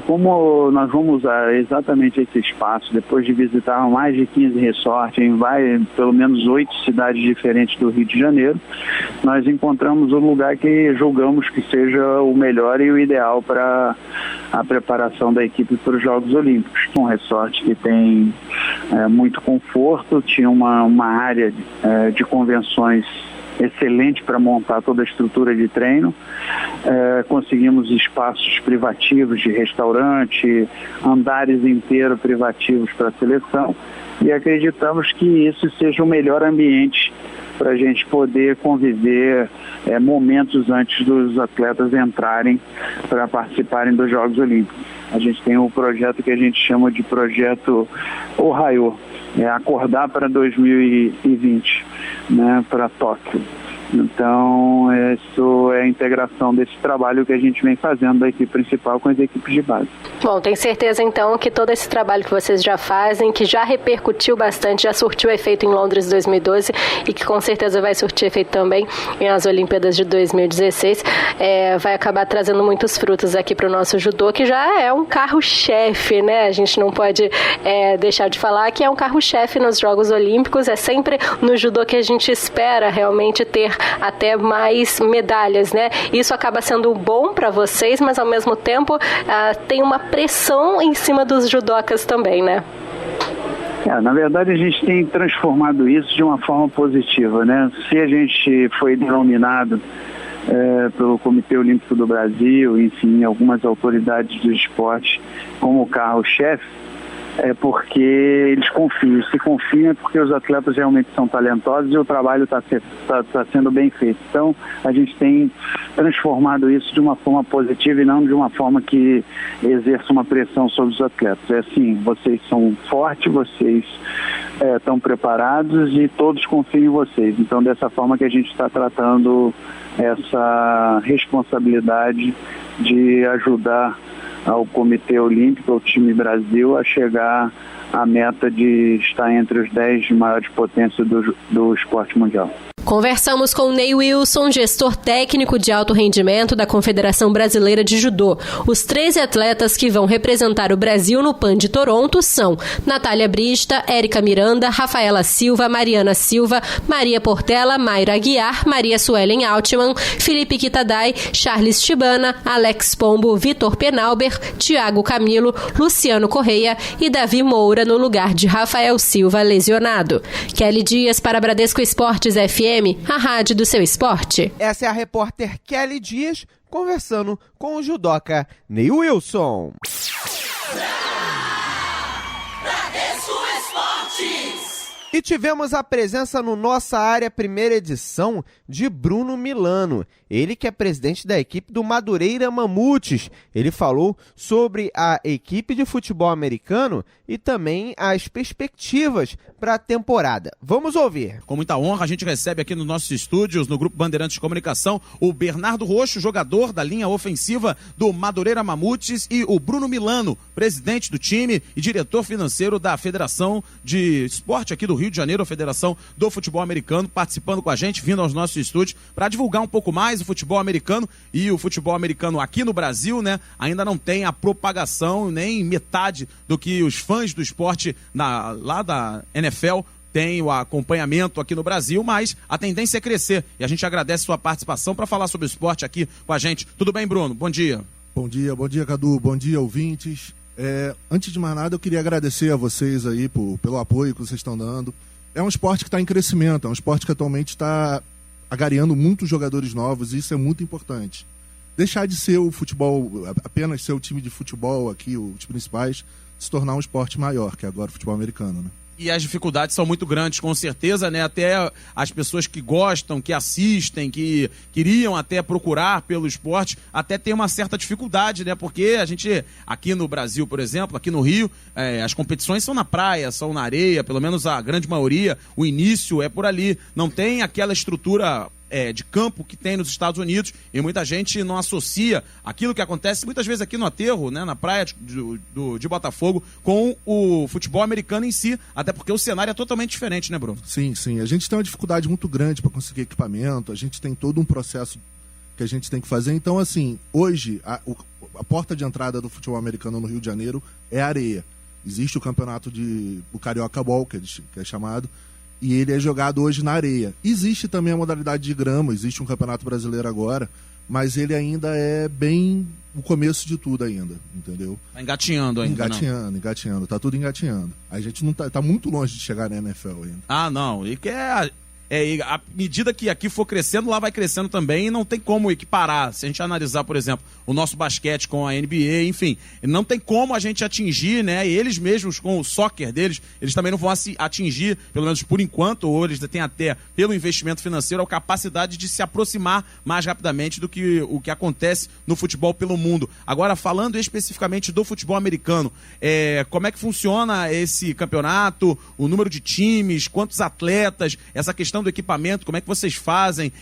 Como nós vamos usar exatamente esse espaço, depois de visitar mais de 15 resorts em pelo menos 8 cidades diferentes do Rio de Janeiro, nós encontramos o lugar que julgamos que seja o melhor e o ideal para a preparação da equipe para os Jogos Olímpicos. Um resort que tem muito conforto, tinha uma área de convenções excelente para montar toda a estrutura de treino. Conseguimos espaços privativos de restaurante, andares inteiros privativos para a seleção, e acreditamos que isso seja o melhor ambiente para a gente poder conviver momentos antes dos atletas entrarem para participarem dos Jogos Olímpicos. A gente tem um projeto que a gente chama de projeto Ohio, acordar para 2020, né, para Tóquio. Então, isso é a integração desse trabalho que a gente vem fazendo da equipe principal com as equipes de base. Bom, tenho certeza então que todo esse trabalho que vocês já fazem, que já repercutiu bastante, já surtiu efeito em Londres 2012 e que com certeza vai surtir efeito também nas Olimpíadas de 2016, vai acabar trazendo muitos frutos aqui para o nosso judô, que já é um carro-chefe, né? A gente não pode deixar de falar que é um carro-chefe nos Jogos Olímpicos, é sempre no judô que a gente espera realmente ter até mais medalhas, né? Isso acaba sendo bom para vocês, mas ao mesmo tempo tem uma pressão em cima dos judocas também, né? Na verdade, a gente tem transformado isso de uma forma positiva, né? Se a gente foi denominado pelo Comitê Olímpico do Brasil, enfim, algumas autoridades do esporte como carro-chefe, é porque eles confiam. Se confiam é porque os atletas realmente são talentosos e o trabalho está sendo bem feito. Então, a gente tem transformado isso de uma forma positiva e não de uma forma que exerça uma pressão sobre os atletas. É assim, vocês são fortes, vocês estão preparados e todos confiam em vocês. Então, dessa forma que a gente está tratando essa responsabilidade de ajudar ao Comitê Olímpico, ao time Brasil, a chegar à meta de estar entre os 10 maiores potências do esporte mundial. Conversamos com Ney Wilson, gestor técnico de alto rendimento da Confederação Brasileira de Judô. Os 13 atletas que vão representar o Brasil no PAN de Toronto são Natália Brista, Érica Miranda, Rafaela Silva, Mariana Silva, Maria Portela, Mayra Aguiar, Maria Suelen Altman, Felipe Kitadai, Charles Chibana, Alex Pombo, Vitor Penalber, Thiago Camilo, Luciano Correia e Davi Moura no lugar de Rafael Silva lesionado. Kelly Dias para Bradesco Esportes FM, a rádio do seu esporte. Essa é a repórter Kelly Dias conversando com o judoca Ney Wilson. Bradesco Esportes. E tivemos a presença no Nossa Área primeira edição de Bruno Milano, ele que é presidente da equipe do Madureira Mamutes. Ele falou sobre a equipe de futebol americano e também as perspectivas para a temporada. Vamos ouvir. Com muita honra, a gente recebe aqui nos nossos estúdios, no Grupo Bandeirantes de Comunicação, o Bernardo Roxo, jogador da linha ofensiva do Madureira Mamutes, e o Bruno Milano, presidente do time e diretor financeiro da Federação de Esporte aqui do Rio de Janeiro, a Federação do Futebol Americano, participando com a gente, vindo aos nossos estúdios para divulgar um pouco mais o futebol americano. E o futebol americano aqui no Brasil, né, ainda não tem a propagação, nem metade do que os fãs do esporte lá da NFL tem o acompanhamento aqui no Brasil, mas a tendência é crescer. E a gente agradece sua participação para falar sobre o esporte aqui com a gente. Tudo bem, Bruno? Bom dia. Bom dia, Cadu. Bom dia, ouvintes. Antes de mais nada, eu queria agradecer a vocês aí pelo apoio que vocês estão dando. É um esporte que está em crescimento, é um esporte que atualmente está agariando muitos jogadores novos, e isso é muito importante. Deixar de ser o futebol, apenas ser o time de futebol aqui, os principais, se tornar um esporte maior, que é agora o futebol americano, né? E as dificuldades são muito grandes, com certeza, né? Até as pessoas que gostam, que assistem, que queriam até procurar pelo esporte, até tem uma certa dificuldade, né? Porque a gente, aqui no Brasil, por exemplo, aqui no Rio, as competições são na praia, são na areia, pelo menos a grande maioria, o início é por ali. Não tem aquela estrutura de campo que tem nos Estados Unidos, e muita gente não associa aquilo que acontece muitas vezes aqui no aterro, né, na praia de Botafogo, com o futebol americano em si, até porque o cenário é totalmente diferente, né, Bruno? Sim, sim. A gente tem uma dificuldade muito grande para conseguir equipamento, a gente tem todo um processo que a gente tem que fazer. Então, assim, hoje, a porta de entrada do futebol americano no Rio de Janeiro é a areia. Existe o campeonato o Carioca Ball, que é chamado, e ele é jogado hoje na areia. Existe também a modalidade de grama, existe um campeonato brasileiro agora, mas ele ainda é bem o começo de tudo ainda, entendeu? Tá engatinhando ainda, Engatinhando, tá tudo engatinhando. A gente não tá muito longe de chegar na NFL ainda. Ah, não, e que à medida que aqui for crescendo, lá vai crescendo também, e não tem como equiparar. Se a gente analisar, por exemplo, o nosso basquete com a NBA, enfim, não tem como a gente atingir, né? E eles mesmos, com o soccer deles, eles também não vão atingir, pelo menos por enquanto, ou eles têm até, pelo investimento financeiro, a capacidade de se aproximar mais rapidamente do que o que acontece no futebol pelo mundo. Agora, falando especificamente do futebol americano, como é que funciona esse campeonato, o número de times, quantos atletas, essa questão do equipamento, como é que vocês fazem?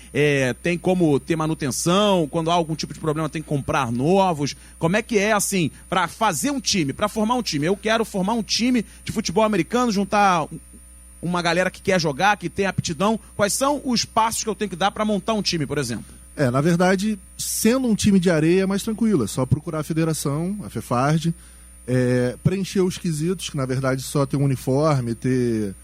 Tem como ter manutenção? Quando há algum tipo de problema, tem que comprar novos? Como é que é, assim, para fazer um time, para formar um time? Eu quero formar um time de futebol americano, juntar uma galera que quer jogar, que tem aptidão. Quais são os passos que eu tenho que dar para montar um time, por exemplo? Na verdade, sendo um time de areia é mais tranquilo, é só procurar a federação, a FEFARD, preencher os quesitos, que na verdade só ter um uniforme, ter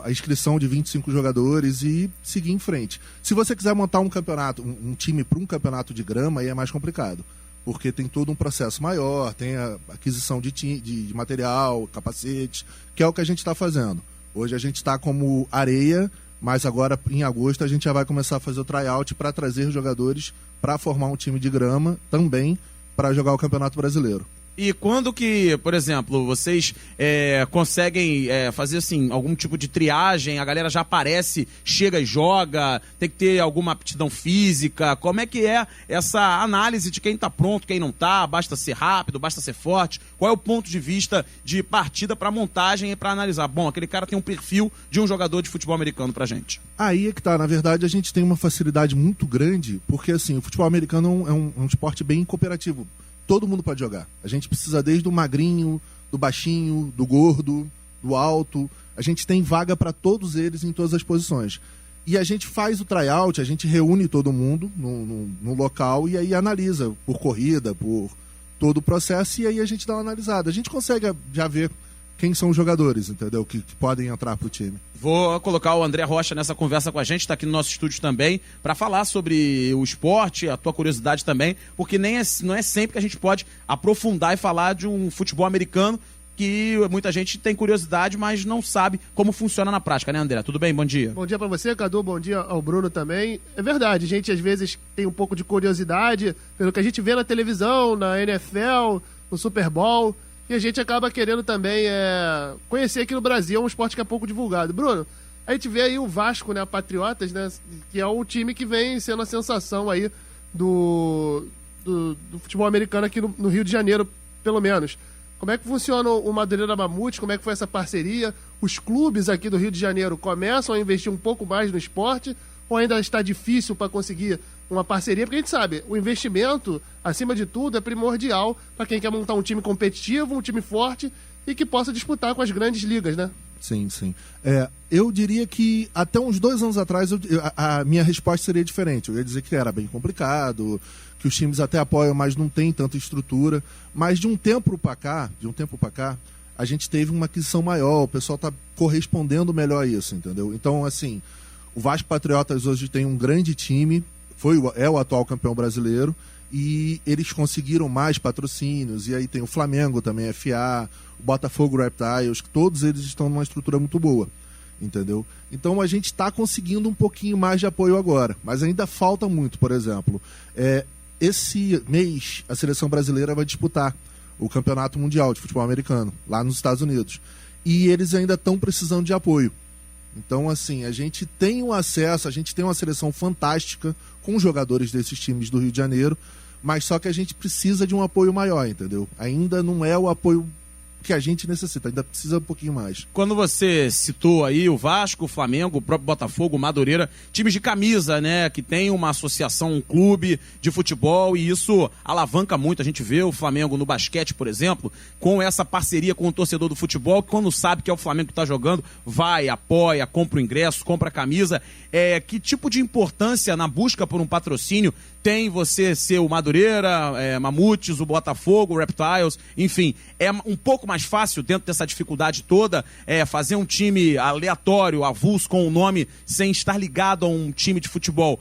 a inscrição de 25 jogadores e seguir em frente. Se você quiser montar um campeonato, um time para um campeonato de grama, aí é mais complicado, porque tem todo um processo maior, tem a aquisição de material, capacete, que é o que a gente está fazendo. Hoje a gente está como areia, mas agora em agosto a gente já vai começar a fazer o tryout para trazer jogadores para formar um time de grama também para jogar o Campeonato Brasileiro. E quando que, por exemplo, vocês conseguem fazer assim, algum tipo de triagem, a galera já aparece, chega e joga, tem que ter alguma aptidão física? Como é que é essa análise de quem está pronto, quem não está? Basta ser rápido, basta ser forte? Qual é o ponto de vista de partida para montagem e para analisar? Bom, aquele cara tem um perfil de um jogador de futebol americano pra gente. Aí é que tá, na verdade a gente tem uma facilidade muito grande, porque assim, o futebol americano é um esporte bem cooperativo. Todo mundo pode jogar. A gente precisa desde do magrinho, do baixinho, do gordo, do alto. A gente tem vaga para todos eles em todas as posições. E a gente faz o tryout, a gente reúne todo mundo no local e aí analisa por corrida, por todo o processo, e aí a gente dá uma analisada. A gente consegue já ver quem são os jogadores, entendeu? Que podem entrar pro time. Vou colocar o André Rocha nessa conversa com a gente, está aqui no nosso estúdio também, para falar sobre o esporte, a tua curiosidade também, porque não é sempre que a gente pode aprofundar e falar de um futebol americano que muita gente tem curiosidade, mas não sabe como funciona na prática, né, André? Tudo bem? Bom dia. Bom dia para você, Cadu. Bom dia ao Bruno também. É verdade, a gente às vezes tem um pouco de curiosidade pelo que a gente vê na televisão, na NFL, no Super Bowl, e a gente acaba querendo também conhecer aqui no Brasil, é um esporte que é pouco divulgado. Bruno, a gente vê aí o Vasco, né, Patriotas, né, que é o time que vem sendo a sensação aí do futebol americano aqui no Rio de Janeiro, pelo menos. Como é que funciona o Madureira Mamute? Como é que foi essa parceria? Os clubes aqui do Rio de Janeiro começam a investir um pouco mais no esporte ou ainda está difícil para conseguir uma parceria? Porque a gente sabe, o investimento, acima de tudo, é primordial para quem quer montar um time competitivo, um time forte e que possa disputar com as grandes ligas, né? Sim, sim. Eu diria que até uns 2 anos atrás a minha resposta seria diferente. Eu ia dizer que era bem complicado, que os times até apoiam, mas não tem tanta estrutura. Mas de um tempo para cá, a gente teve uma aquisição maior, o pessoal está correspondendo melhor a isso, entendeu? Então, assim, o Vasco Patriotas hoje tem um grande time, é o atual campeão brasileiro, e eles conseguiram mais patrocínios, e aí tem o Flamengo também, FA, o Botafogo Reptiles, que todos eles estão numa estrutura muito boa, entendeu? Então a gente está conseguindo um pouquinho mais de apoio agora, mas ainda falta muito. Por exemplo, esse mês a seleção brasileira vai disputar o Campeonato Mundial de Futebol Americano, lá nos Estados Unidos, e eles ainda estão precisando de apoio. Então, assim, a gente tem um acesso, a gente tem uma seleção fantástica com jogadores desses times do Rio de Janeiro, mas só que a gente precisa de um apoio maior, entendeu? Ainda não é o apoio que a gente necessita, ainda precisa um pouquinho mais. Quando você citou aí o Vasco, o Flamengo, o próprio Botafogo, o Madureira, times de camisa, né, que tem uma associação, um clube de futebol, e isso alavanca muito. A gente vê o Flamengo no basquete, por exemplo, com essa parceria com o torcedor do futebol, que quando sabe que é o Flamengo que está jogando, vai, apoia, compra o ingresso, compra a camisa. Que tipo de importância na busca por um patrocínio tem você ser o Madureira, Mamutes, o Botafogo, o Reptiles, enfim, é um pouco mais fácil dentro dessa dificuldade toda, fazer um time aleatório, avulso, com o nome, sem estar ligado a um time de futebol,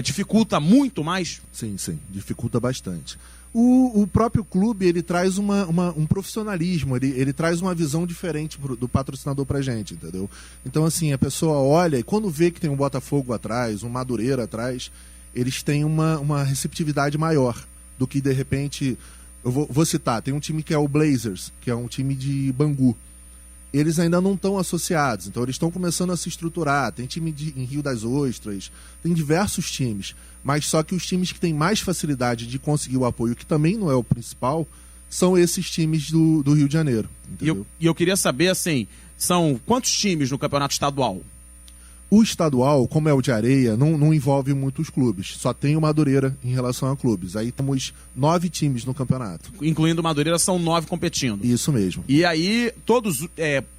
dificulta muito mais? Sim, dificulta bastante. O próprio clube, ele traz um profissionalismo, ele traz uma visão diferente do patrocinador pra gente, entendeu? Então, assim, a pessoa olha e quando vê que tem um Botafogo atrás, um Madureira atrás, eles têm uma receptividade maior do que, de repente... Eu vou citar, tem um time que é o Blazers, que é um time de Bangu. Eles ainda não estão associados, então eles estão começando a se estruturar. Tem time em Rio das Ostras, tem diversos times, mas só que os times que têm mais facilidade de conseguir o apoio, que também não é o principal, são esses times do Rio de Janeiro. E eu queria saber, assim, são quantos times no campeonato estadual? O estadual, como é o de areia, não envolve muitos clubes. Só tem o Madureira em relação a clubes. Aí temos 9 times no campeonato. Incluindo o Madureira, são 9 competindo. Isso mesmo. E aí, todos,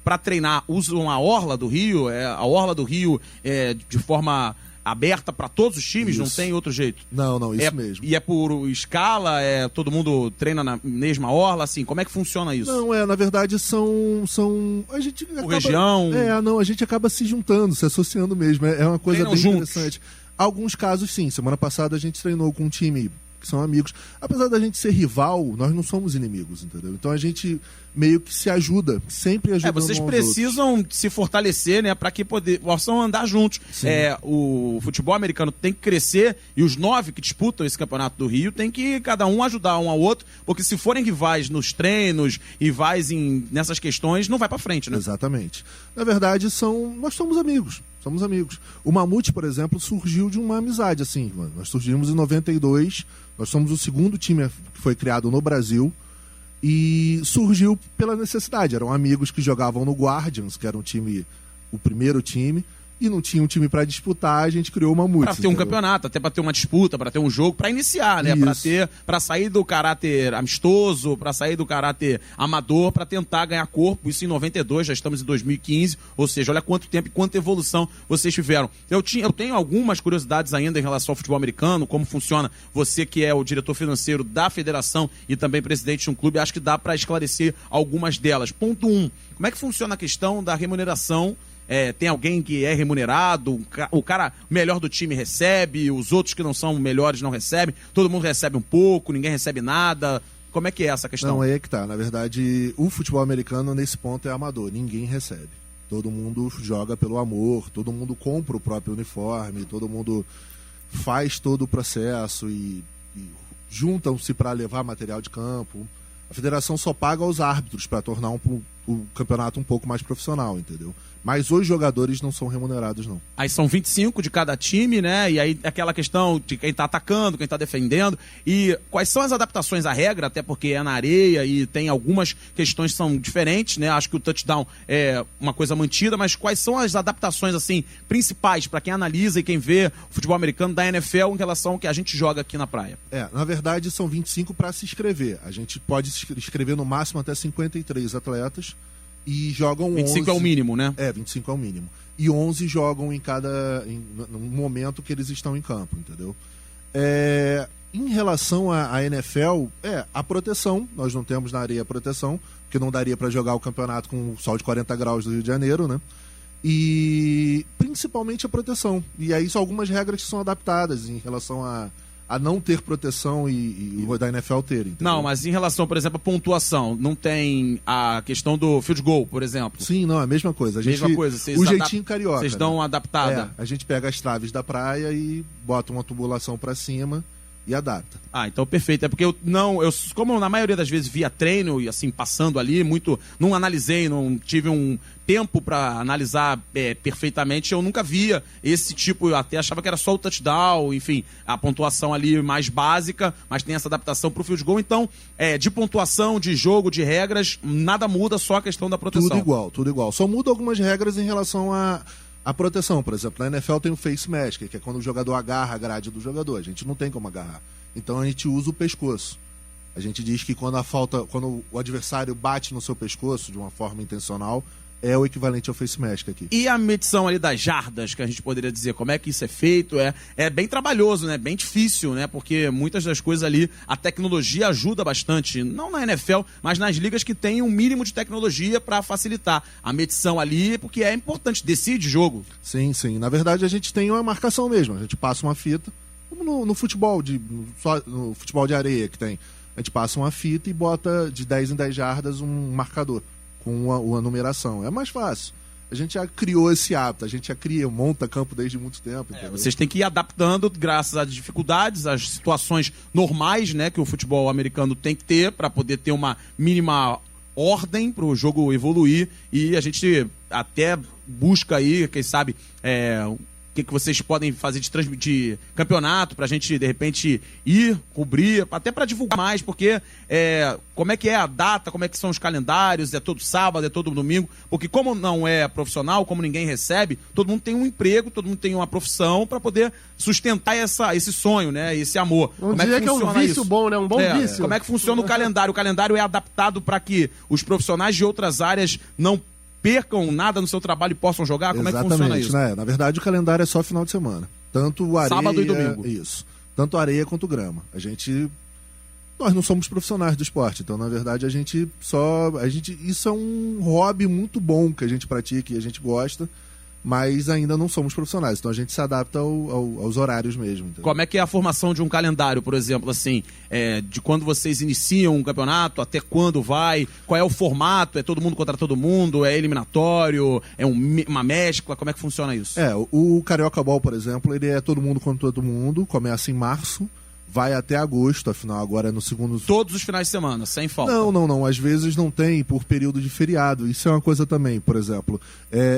para treinar, usam a Orla do Rio? A Orla do Rio de forma aberta para todos os times? Isso. Não tem outro jeito? Não, isso mesmo. E é por escala? Todo mundo treina na mesma orla? Assim, como é que funciona isso? Não, na verdade são a gente acaba, por região? A gente acaba se juntando, se associando mesmo. É uma coisa bem interessante. Alguns casos, sim. Semana passada a gente treinou com um time que são amigos. Apesar da gente ser rival, nós não somos inimigos, entendeu? Então a gente meio que se ajuda, sempre ajuda. Vocês precisam se fortalecer, né, para que possam andar juntos. O futebol americano tem que crescer e os 9 que disputam esse campeonato do Rio tem que cada um ajudar um ao outro, porque se forem rivais nos treinos, rivais nessas questões, não vai para frente, né? Exatamente. Na verdade, nós somos amigos. Somos amigos. O Mamute, por exemplo, surgiu de uma amizade, assim, mano. Nós surgimos em 92, nós somos o segundo time que foi criado no Brasil e surgiu pela necessidade. Eram amigos que jogavam no Guardians, que era o primeiro time, e não tinha um time para disputar, a gente criou o Mamute. Para ter um campeonato, até para ter uma disputa, para ter um jogo, para iniciar, né? Para sair do caráter amistoso, para sair do caráter amador, para tentar ganhar corpo. Isso em 92, já estamos em 2015, ou seja, olha quanto tempo e quanta evolução vocês tiveram. Eu tenho algumas curiosidades ainda em relação ao futebol americano, como funciona. Você que é o diretor financeiro da federação e também presidente de um clube, acho que dá para esclarecer algumas delas. Ponto 1, como é que funciona a questão da remuneração? Tem alguém que é remunerado, o cara melhor do time recebe, os outros que não são melhores não recebem, todo mundo recebe um pouco, ninguém recebe nada. Como é que é essa questão? Não, aí é que tá. Na verdade, o futebol americano nesse ponto é amador, ninguém recebe. Todo mundo joga pelo amor, todo mundo compra o próprio uniforme, todo mundo faz todo o processo e juntam-se para levar material de campo. A federação só paga aos árbitros para tornar o campeonato um pouco mais profissional, entendeu? Mas os jogadores não são remunerados, não. Aí são 25 de cada time, né? E aí aquela questão de quem tá atacando, quem tá defendendo. E quais são as adaptações à regra, até porque é na areia e tem algumas questões que são diferentes, né? Acho que o touchdown é uma coisa mantida, mas quais são as adaptações, assim, principais para quem analisa e quem vê o futebol americano da NFL em relação ao que a gente joga aqui na praia? Na verdade são 25 para se inscrever. A gente pode se inscrever no máximo até 53 atletas. E jogam 25 11... é o mínimo, né? 25 é o mínimo. E 11 jogam no momento que eles estão em campo, entendeu? Em relação à NFL, a proteção. Nós não temos na areia a proteção, porque não daria para jogar o campeonato com o sol de 40 graus do Rio de Janeiro, né? E principalmente a proteção. E aí são algumas regras que são adaptadas em relação a não ter proteção e o da NFL ter. Entendeu? Não, mas em relação, por exemplo, à pontuação, não tem a questão do field goal, por exemplo? Sim, não, é a mesma coisa. O jeitinho carioca. Vocês dão uma adaptada. A gente pega as traves da praia e bota uma tubulação para cima e adapta. Ah, então perfeito. É porque como na maioria das vezes via treino e assim, passando ali, não analisei, não tive um tempo para analisar perfeitamente, eu nunca via esse tipo, eu até achava que era só o touchdown, enfim, a pontuação ali mais básica, mas tem essa adaptação pro field goal, então, de pontuação, de jogo, de regras, nada muda, só a questão da proteção. Tudo igual. Só muda algumas regras em relação à proteção. Por exemplo, na NFL tem o face mask, que é quando o jogador agarra a grade do jogador. A gente não tem como agarrar. Então a gente usa o pescoço. A gente diz que quando o adversário bate no seu pescoço de uma forma intencional, é o equivalente ao face mask aqui. E a medição ali das jardas, que a gente poderia dizer, como é que isso é feito? É bem trabalhoso, né? Bem difícil, né? Porque muitas das coisas ali, a tecnologia ajuda bastante. Não na NFL, mas nas ligas que tem um mínimo de tecnologia para facilitar a medição ali, porque é importante, decide jogo. Sim. Na verdade, a gente tem uma marcação mesmo. A gente passa uma fita, como no futebol, no futebol de areia que tem. A gente passa uma fita e bota de 10 em 10 jardas um marcador com uma numeração. É mais fácil. A gente já criou esse hábito, a gente já monta campo desde muito tempo. Vocês têm que ir adaptando graças às dificuldades, às situações normais, né, que o futebol americano tem que ter para poder ter uma mínima ordem para o jogo evoluir, e a gente até busca aí, quem sabe, o que vocês podem fazer de transmitir campeonato pra gente, de repente, ir, cobrir, até pra divulgar mais, porque como é que é a data, como é que são os calendários, é todo sábado, é todo domingo, porque como não é profissional, como ninguém recebe, todo mundo tem um emprego, todo mundo tem uma profissão pra poder sustentar esse sonho, né, esse amor. Como é que funciona um vício isso? bom, né, um bom vício. Como é que funciona o calendário? O calendário é adaptado para que os profissionais de outras áreas não percam nada no seu trabalho e possam jogar? Como Exatamente, é que funciona isso? Né? Na verdade, o calendário é só final de semana. Tanto areia... Sábado e domingo. Isso. Tanto areia quanto grama. Nós não somos profissionais do esporte, então, na verdade, isso é um hobby muito bom que a gente pratica e a gente gosta, mas ainda não somos profissionais, então a gente se adapta aos horários mesmo. Entendeu? Como é que é a formação de um calendário, por exemplo, assim, de quando vocês iniciam um campeonato, até quando vai, qual é o formato, é todo mundo contra todo mundo, é eliminatório, é uma mescla, como é que funciona isso? O Carioca Ball, por exemplo, ele é todo mundo contra todo mundo, começa em março, vai até agosto, afinal agora é no segundo... Todos os finais de semana, sem falta? Não. Às vezes não tem por período de feriado. Isso é uma coisa também, por exemplo.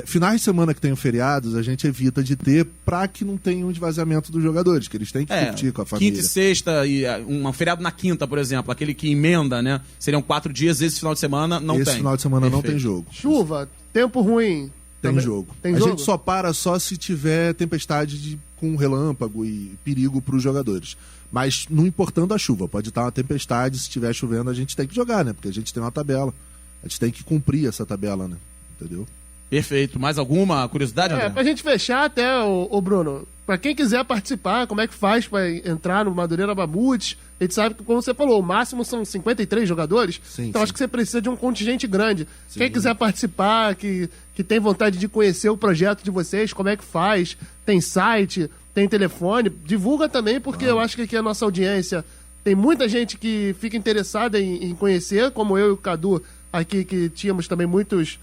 Finais de semana que tenham feriados, a gente evita de ter pra que não tenha um esvaziamento dos jogadores, que eles têm que curtir com a família. Quinta e sexta, e um feriado na quinta, por exemplo, aquele que emenda, né? Seriam 4 dias, esse final de semana não tem. Esse final de semana não tem jogo. Chuva, tempo ruim. Tem jogo. A gente só para se tiver tempestade com relâmpago e perigo para os jogadores. Mas não importando a chuva, pode estar uma tempestade, se estiver chovendo a gente tem que jogar, né? Porque a gente tem uma tabela. A gente tem que cumprir essa tabela, né? Entendeu? Perfeito. Mais alguma curiosidade, André? Pra gente fechar até, o Bruno, pra quem quiser participar, como é que faz pra entrar no Madureira Mamutes? A gente sabe que, como você falou, o máximo são 53 jogadores, então acho que você precisa de um contingente grande. Sim. Quem quiser participar, que tem vontade de conhecer o projeto de vocês, como é que faz? Tem site, tem telefone, divulga também, porque eu acho que aqui a nossa audiência tem muita gente que fica interessada em conhecer, como eu e o Cadu aqui, que tínhamos também muitos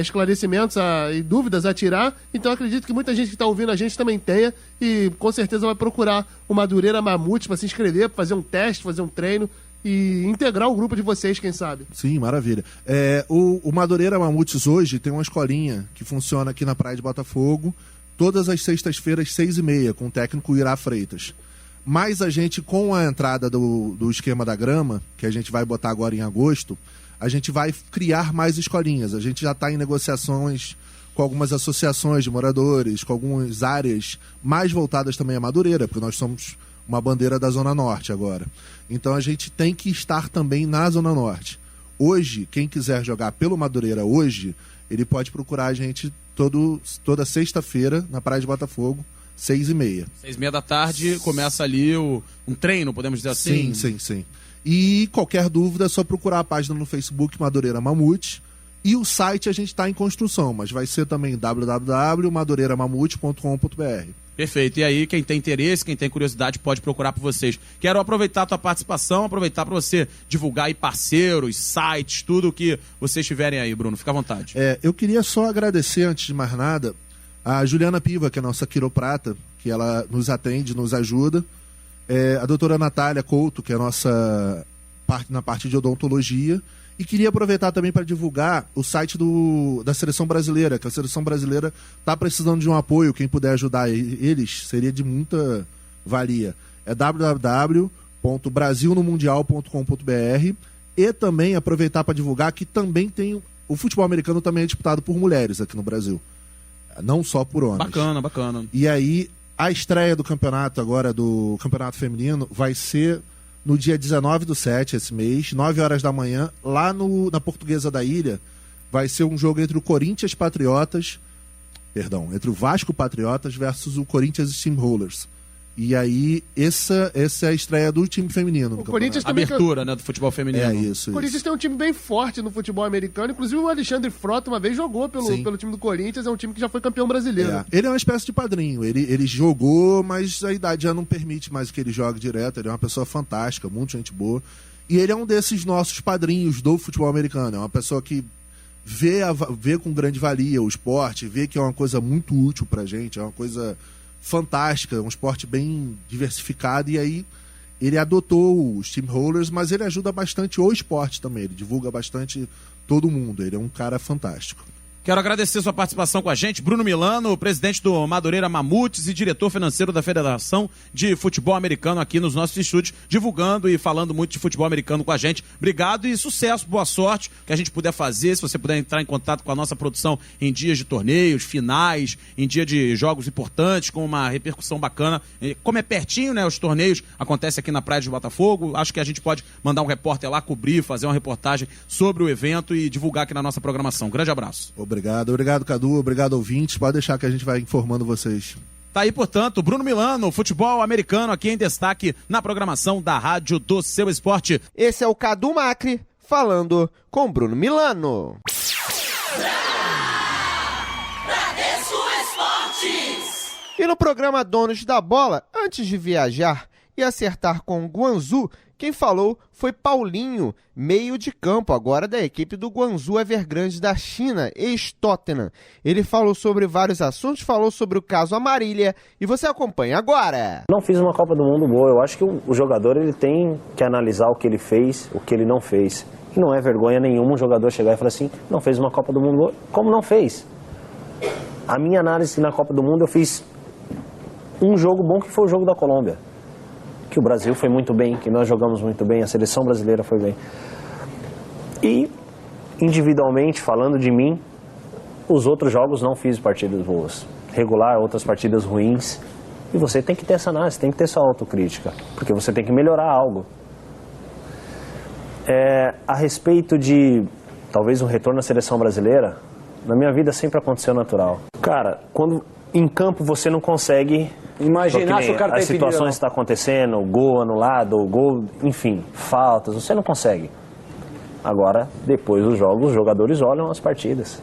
esclarecimentos e dúvidas a tirar, então acredito que muita gente que está ouvindo a gente também tenha, e com certeza vai procurar o Madureira Mamutes para se inscrever, para fazer um teste, fazer um treino e integrar o grupo de vocês, quem sabe. Sim, maravilha. O Madureira Mamutes hoje tem uma escolinha que funciona aqui na Praia de Botafogo, todas as sextas-feiras, 6h30, com o técnico Irá Freitas. Mas a gente, com a entrada do esquema da grama, que a gente vai botar agora em agosto, a gente vai criar mais escolinhas. A gente já está em negociações com algumas associações de moradores, com algumas áreas mais voltadas também à Madureira, porque nós somos uma bandeira da Zona Norte agora. Então a gente tem que estar também na Zona Norte. Hoje, quem quiser jogar pelo Madureira hoje, ele pode procurar a gente toda sexta-feira na Praia de Botafogo, 6h30. 6h30 da tarde começa ali um treino, podemos dizer assim? Sim. E qualquer dúvida é só procurar a página no Facebook Madureira Mamute. E o site a gente está em construção, mas vai ser também www.madureiramamute.com.br. Perfeito. E aí, quem tem interesse, quem tem curiosidade, pode procurar por vocês. Quero aproveitar a tua participação, aproveitar para você divulgar aí parceiros, sites, tudo que vocês tiverem aí, Bruno. Fica à vontade. Eu queria só agradecer, antes de mais nada, a Juliana Piva, que é a nossa quiroprata, que ela nos atende, nos ajuda. a doutora Natália Couto, que é a nossa na parte de odontologia, e queria aproveitar também para divulgar o site da Seleção Brasileira, que a Seleção Brasileira está precisando de um apoio, quem puder ajudar eles seria de muita valia. É www.brasilnomundial.com.br, e também aproveitar para divulgar que também tem o futebol americano também é disputado por mulheres aqui no Brasil, não só por homens. Bacana. E aí a estreia do campeonato agora, do campeonato feminino, vai ser no dia 19/7, esse mês, 9 horas da manhã, lá na Portuguesa da Ilha. Vai ser um jogo entre o Corinthians Patriotas, entre o Vasco Patriotas versus o Corinthians Steamrollers. E aí, essa é a estreia do time feminino. O Corinthians também abertura, né, do futebol feminino. É isso. O Corinthians tem um time bem forte no futebol americano. Inclusive o Alexandre Frota uma vez jogou pelo time do Corinthians. É um time que já foi campeão brasileiro. Ele é uma espécie de padrinho. Ele jogou, mas a idade já não permite mais que ele jogue direto. Ele é uma pessoa fantástica, muito gente boa. E ele é um desses nossos padrinhos do futebol americano. É uma pessoa que vê com grande valia o esporte, vê que é uma coisa muito útil pra gente, é uma coisa fantástica, um esporte bem diversificado, e aí ele adotou os Steamrollers, mas ele ajuda bastante o esporte também, ele divulga bastante todo mundo, ele é um cara fantástico. Quero agradecer sua participação com a gente, Bruno Milano, presidente do Madureira Mamutes e diretor financeiro da Federação de Futebol Americano aqui nos nossos estúdios, divulgando e falando muito de futebol americano com a gente. Obrigado e sucesso, boa sorte, que a gente puder fazer, se você puder entrar em contato com a nossa produção em dias de torneios, finais, em dia de jogos importantes, com uma repercussão bacana. Como é pertinho, né, os torneios acontecem aqui na Praia de Botafogo, acho que a gente pode mandar um repórter lá cobrir, fazer uma reportagem sobre o evento e divulgar aqui na nossa programação. Grande abraço. Obrigado, Cadu, obrigado, ouvintes. Pode deixar que a gente vai informando vocês. Tá aí, portanto, Bruno Milano, futebol americano aqui em destaque na programação da Rádio do Seu Esporte. Esse é o Cadu Macri falando com Bruno Milano. E no programa Donos da Bola, antes de viajar e acertar com o Guangzhou, quem falou foi Paulinho, meio de campo agora da equipe do Guangzhou Evergrande da China, ex-Tottenham. Ele falou sobre vários assuntos, falou sobre o caso Amarília e você acompanha agora. Não fiz uma Copa do Mundo boa, eu acho que o jogador ele tem que analisar o que ele fez, o que ele não fez. E não é vergonha nenhuma um jogador chegar e falar assim, não fez uma Copa do Mundo boa, como não fez? A minha análise na Copa do Mundo eu fiz um jogo bom que foi o jogo da Colômbia. Que o Brasil foi muito bem, que nós jogamos muito bem, a seleção brasileira foi bem. E, individualmente, falando de mim, os outros jogos não fiz partidas boas. Regular, outras partidas ruins. E você tem que ter essa análise, tem que ter sua autocrítica, porque você tem que melhorar algo. A respeito de, talvez, um retorno à seleção brasileira, na minha vida sempre aconteceu natural. Cara, quando em campo você não consegue imaginar se o cara as situações estão acontecendo, gol anulado, gol, enfim, faltas, você não consegue. Agora, depois dos jogos, os jogadores olham as partidas.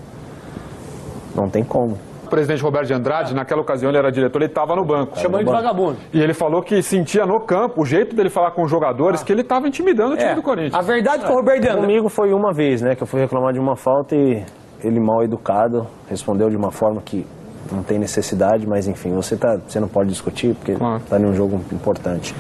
Não tem como. O presidente Roberto de Andrade, naquela ocasião ele era diretor, ele estava no banco. Chamando de vagabundo. E ele falou que sentia no campo, o jeito dele falar com os jogadores, que ele estava intimidando o time do Corinthians. A verdade com o Roberto de Andrade. Comigo foi uma vez, né, que eu fui reclamar de uma falta e ele, mal educado, respondeu de uma forma que não tem necessidade, mas enfim, você não pode discutir, porque está em um jogo importante.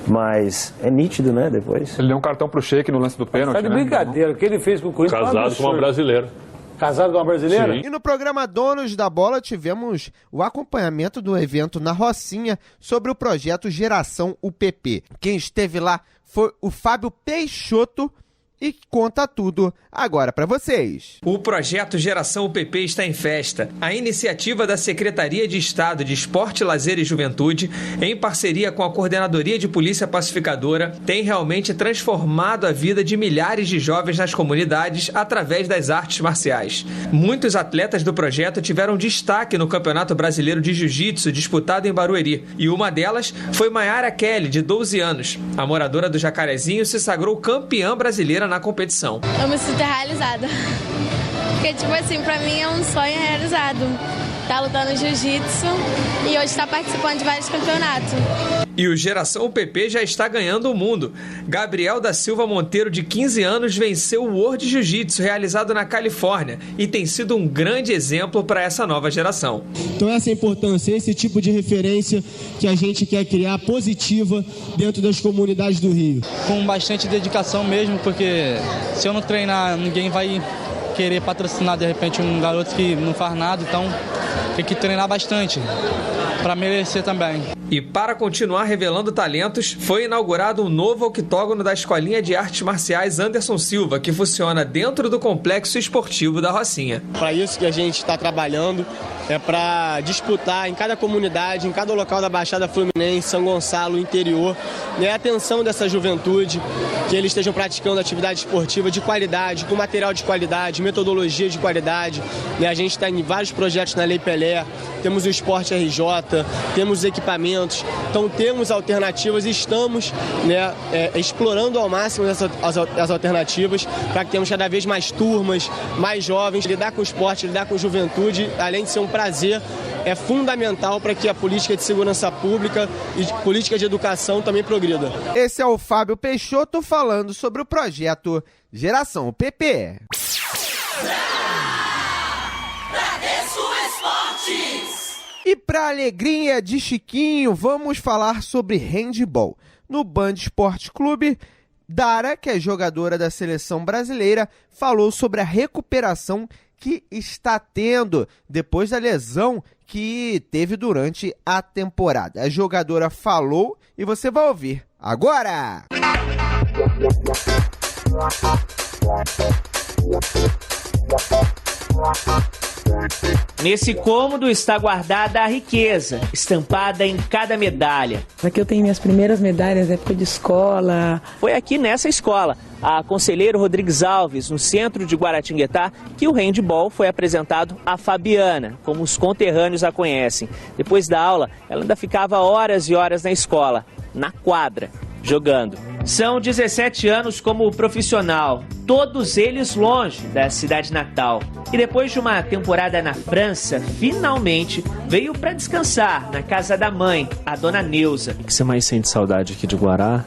Mas é nítido, né, depois. Ele deu um cartão pro Sheik no lance do pênalti, Tá de brincadeira, o que ele fez com o Corinthians. Casado com uma brasileira. Casado com uma brasileira? Sim. E no programa Donos da Bola tivemos o acompanhamento do evento na Rocinha sobre o projeto Geração UPP. Quem esteve lá foi o Fábio Peixoto e conta tudo agora para vocês. O projeto Geração UPP está em festa. A iniciativa da Secretaria de Estado de Esporte, Lazer e Juventude, em parceria com a Coordenadoria de Polícia Pacificadora, tem realmente transformado a vida de milhares de jovens nas comunidades através das artes marciais. Muitos atletas do projeto tiveram destaque no Campeonato Brasileiro de Jiu-Jitsu disputado em Barueri, e uma delas foi Mayara Kelly, de 12 anos. A moradora do Jacarezinho se sagrou campeã brasileira na competição. Eu me sinto realizada. Porque, tipo assim, pra mim é um sonho realizado. Tá lutando jiu-jitsu e hoje tá participando de vários campeonatos. E o Geração UPP já está ganhando o mundo. Gabriel da Silva Monteiro, de 15 anos, venceu o World Jiu-Jitsu realizado na Califórnia e tem sido um grande exemplo para essa nova geração. Então essa é a importância, esse tipo de referência que a gente quer criar positiva dentro das comunidades do Rio. Com bastante dedicação mesmo, porque se eu não treinar, ninguém vai querer patrocinar de repente um garoto que não faz nada, então tem que treinar bastante para merecer também. E para continuar revelando talentos, foi inaugurado um novo octógono da Escolinha de Artes Marciais Anderson Silva, que funciona dentro do Complexo Esportivo da Rocinha. Para isso que a gente está trabalhando, é para disputar em cada comunidade, em cada local da Baixada Fluminense, São Gonçalo, interior, a atenção dessa juventude, que eles estejam praticando atividade esportiva de qualidade, com material de qualidade, metodologia de qualidade. A gente está em vários projetos na Lei Pelé, temos o Esporte RJ, temos equipamentos, então temos alternativas e estamos explorando ao máximo as alternativas para que tenhamos cada vez mais turmas, mais jovens. Lidar com o esporte, lidar com a juventude, além de ser um prazer, é fundamental para que a política de segurança pública e política de educação também progrida. Esse é o Fábio Peixoto falando sobre o projeto Geração UPP. E para alegria de Chiquinho, vamos falar sobre handball. No Band Esporte Clube, Dara, que é jogadora da seleção brasileira, falou sobre a recuperação que está tendo depois da lesão que teve durante a temporada. A jogadora falou e você vai ouvir agora! Nesse cômodo está guardada a riqueza, estampada em cada medalha. Aqui eu tenho minhas primeiras medalhas, época de escola. Foi aqui nessa escola, a Conselheiro Rodrigues Alves, no centro de Guaratinguetá, que o handball foi apresentado a Fabiana, como os conterrâneos a conhecem. Depois da aula, ela ainda ficava horas e horas na escola, na quadra, jogando. São 17 anos como profissional, todos eles longe da cidade natal. E depois de uma temporada na França, finalmente veio para descansar na casa da mãe, a dona Neuza. O que você mais sente saudade aqui de Guará?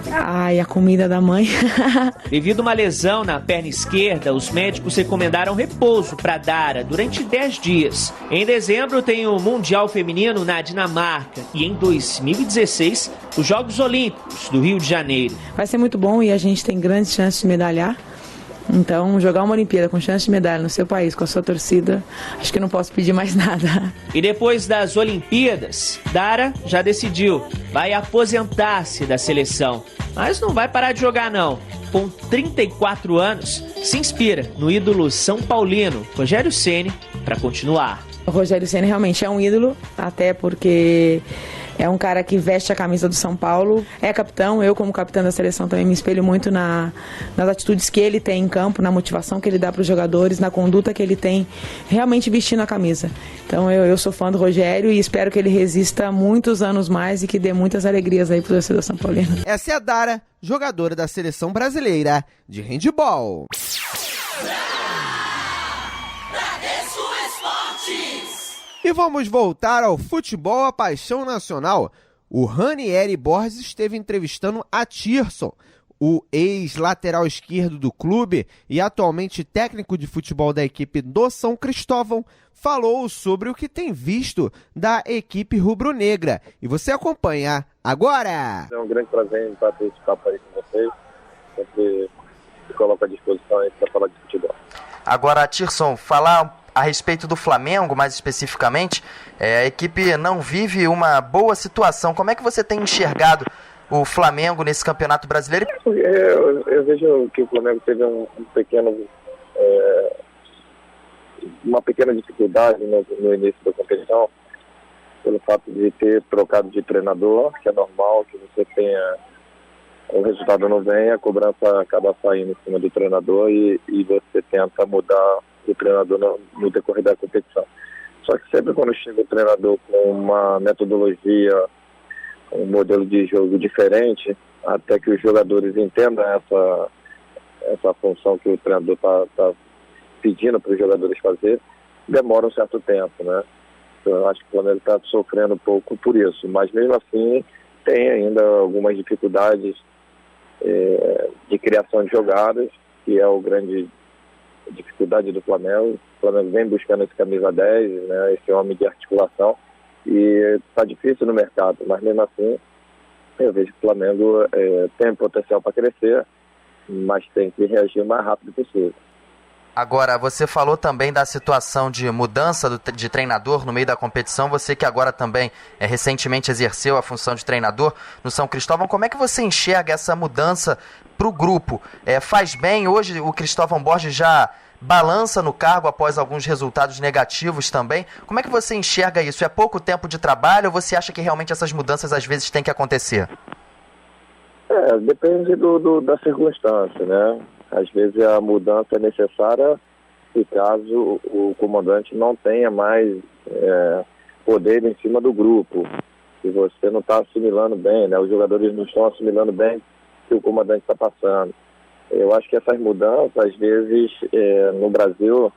Ai, a comida da mãe. Devido a uma lesão na perna esquerda, os médicos recomendaram repouso para Dara durante 10 dias. Em dezembro tem o Mundial Feminino na Dinamarca e em 2016 os Jogos Olímpicos do Rio de Janeiro. Vai ser muito bom e a gente tem grandes chances de medalhar. Então, jogar uma Olimpíada com chance de medalha no seu país, com a sua torcida, acho que não posso pedir mais nada. E depois das Olimpíadas, Dara já decidiu, vai aposentar-se da seleção. Mas não vai parar de jogar não. Com 34 anos, se inspira no ídolo são paulino, Rogério Ceni, para continuar. O Rogério Ceni realmente é um ídolo, até porque é um cara que veste a camisa do São Paulo, é capitão. Eu, como capitã da seleção, também me espelho muito nas atitudes que ele tem em campo, na motivação que ele dá para os jogadores, na conduta que ele tem realmente vestindo a camisa. Então eu sou fã do Rogério e espero que ele resista muitos anos mais e que dê muitas alegrias aí para o torcedor São Paulino. Essa é a Dara, jogadora da seleção brasileira de handball. E vamos voltar ao futebol, a paixão nacional. O Ranieri Borges esteve entrevistando a Tirson, o ex-lateral esquerdo do clube e atualmente técnico de futebol da equipe do São Cristóvão, falou sobre o que tem visto da equipe rubro-negra. E você acompanha agora! É um grande prazer estar esse papo aí com vocês. Sempre me coloco à disposição aí para falar de futebol. Agora, Tirson, falar a respeito do Flamengo, mais especificamente, a equipe não vive uma boa situação. Como é que você tem enxergado o Flamengo nesse Campeonato Brasileiro? Eu vejo que o Flamengo teve uma pequena dificuldade no início da competição, pelo fato de ter trocado de treinador, que é normal que você tenha, o resultado não vem, a cobrança acaba saindo em cima do treinador e você tenta mudar o treinador no decorrer da competição. Só que sempre quando chega o treinador com uma metodologia, um modelo de jogo diferente, até que os jogadores entendam essa função que o treinador está pedindo para os jogadores fazer, demora um certo tempo, né? Então, eu acho que o Flamengo está sofrendo um pouco por isso, mas mesmo assim tem ainda algumas dificuldades de criação de jogadas, que é o grande dificuldade do Flamengo. O Flamengo vem buscando esse camisa 10, né, esse homem de articulação, e está difícil no mercado, mas mesmo assim eu vejo que o Flamengo tem potencial para crescer, mas tem que reagir o mais rápido possível. Agora, você falou também da situação de mudança de treinador no meio da competição, você que agora também recentemente exerceu a função de treinador no São Cristóvão, como é que você enxerga essa mudança para o grupo? Faz bem? Hoje o Cristóvão Borges já balança no cargo após alguns resultados negativos também. Como é que você enxerga isso? É pouco tempo de trabalho ou você acha que realmente essas mudanças às vezes têm que acontecer? Depende da circunstância, né? Às vezes a mudança é necessária se caso o comandante não tenha mais poder em cima do grupo. Se você não está assimilando bem, né? Os jogadores não estão assimilando bem o que o comandante está passando. Eu acho que essas mudanças, às vezes, no Brasil,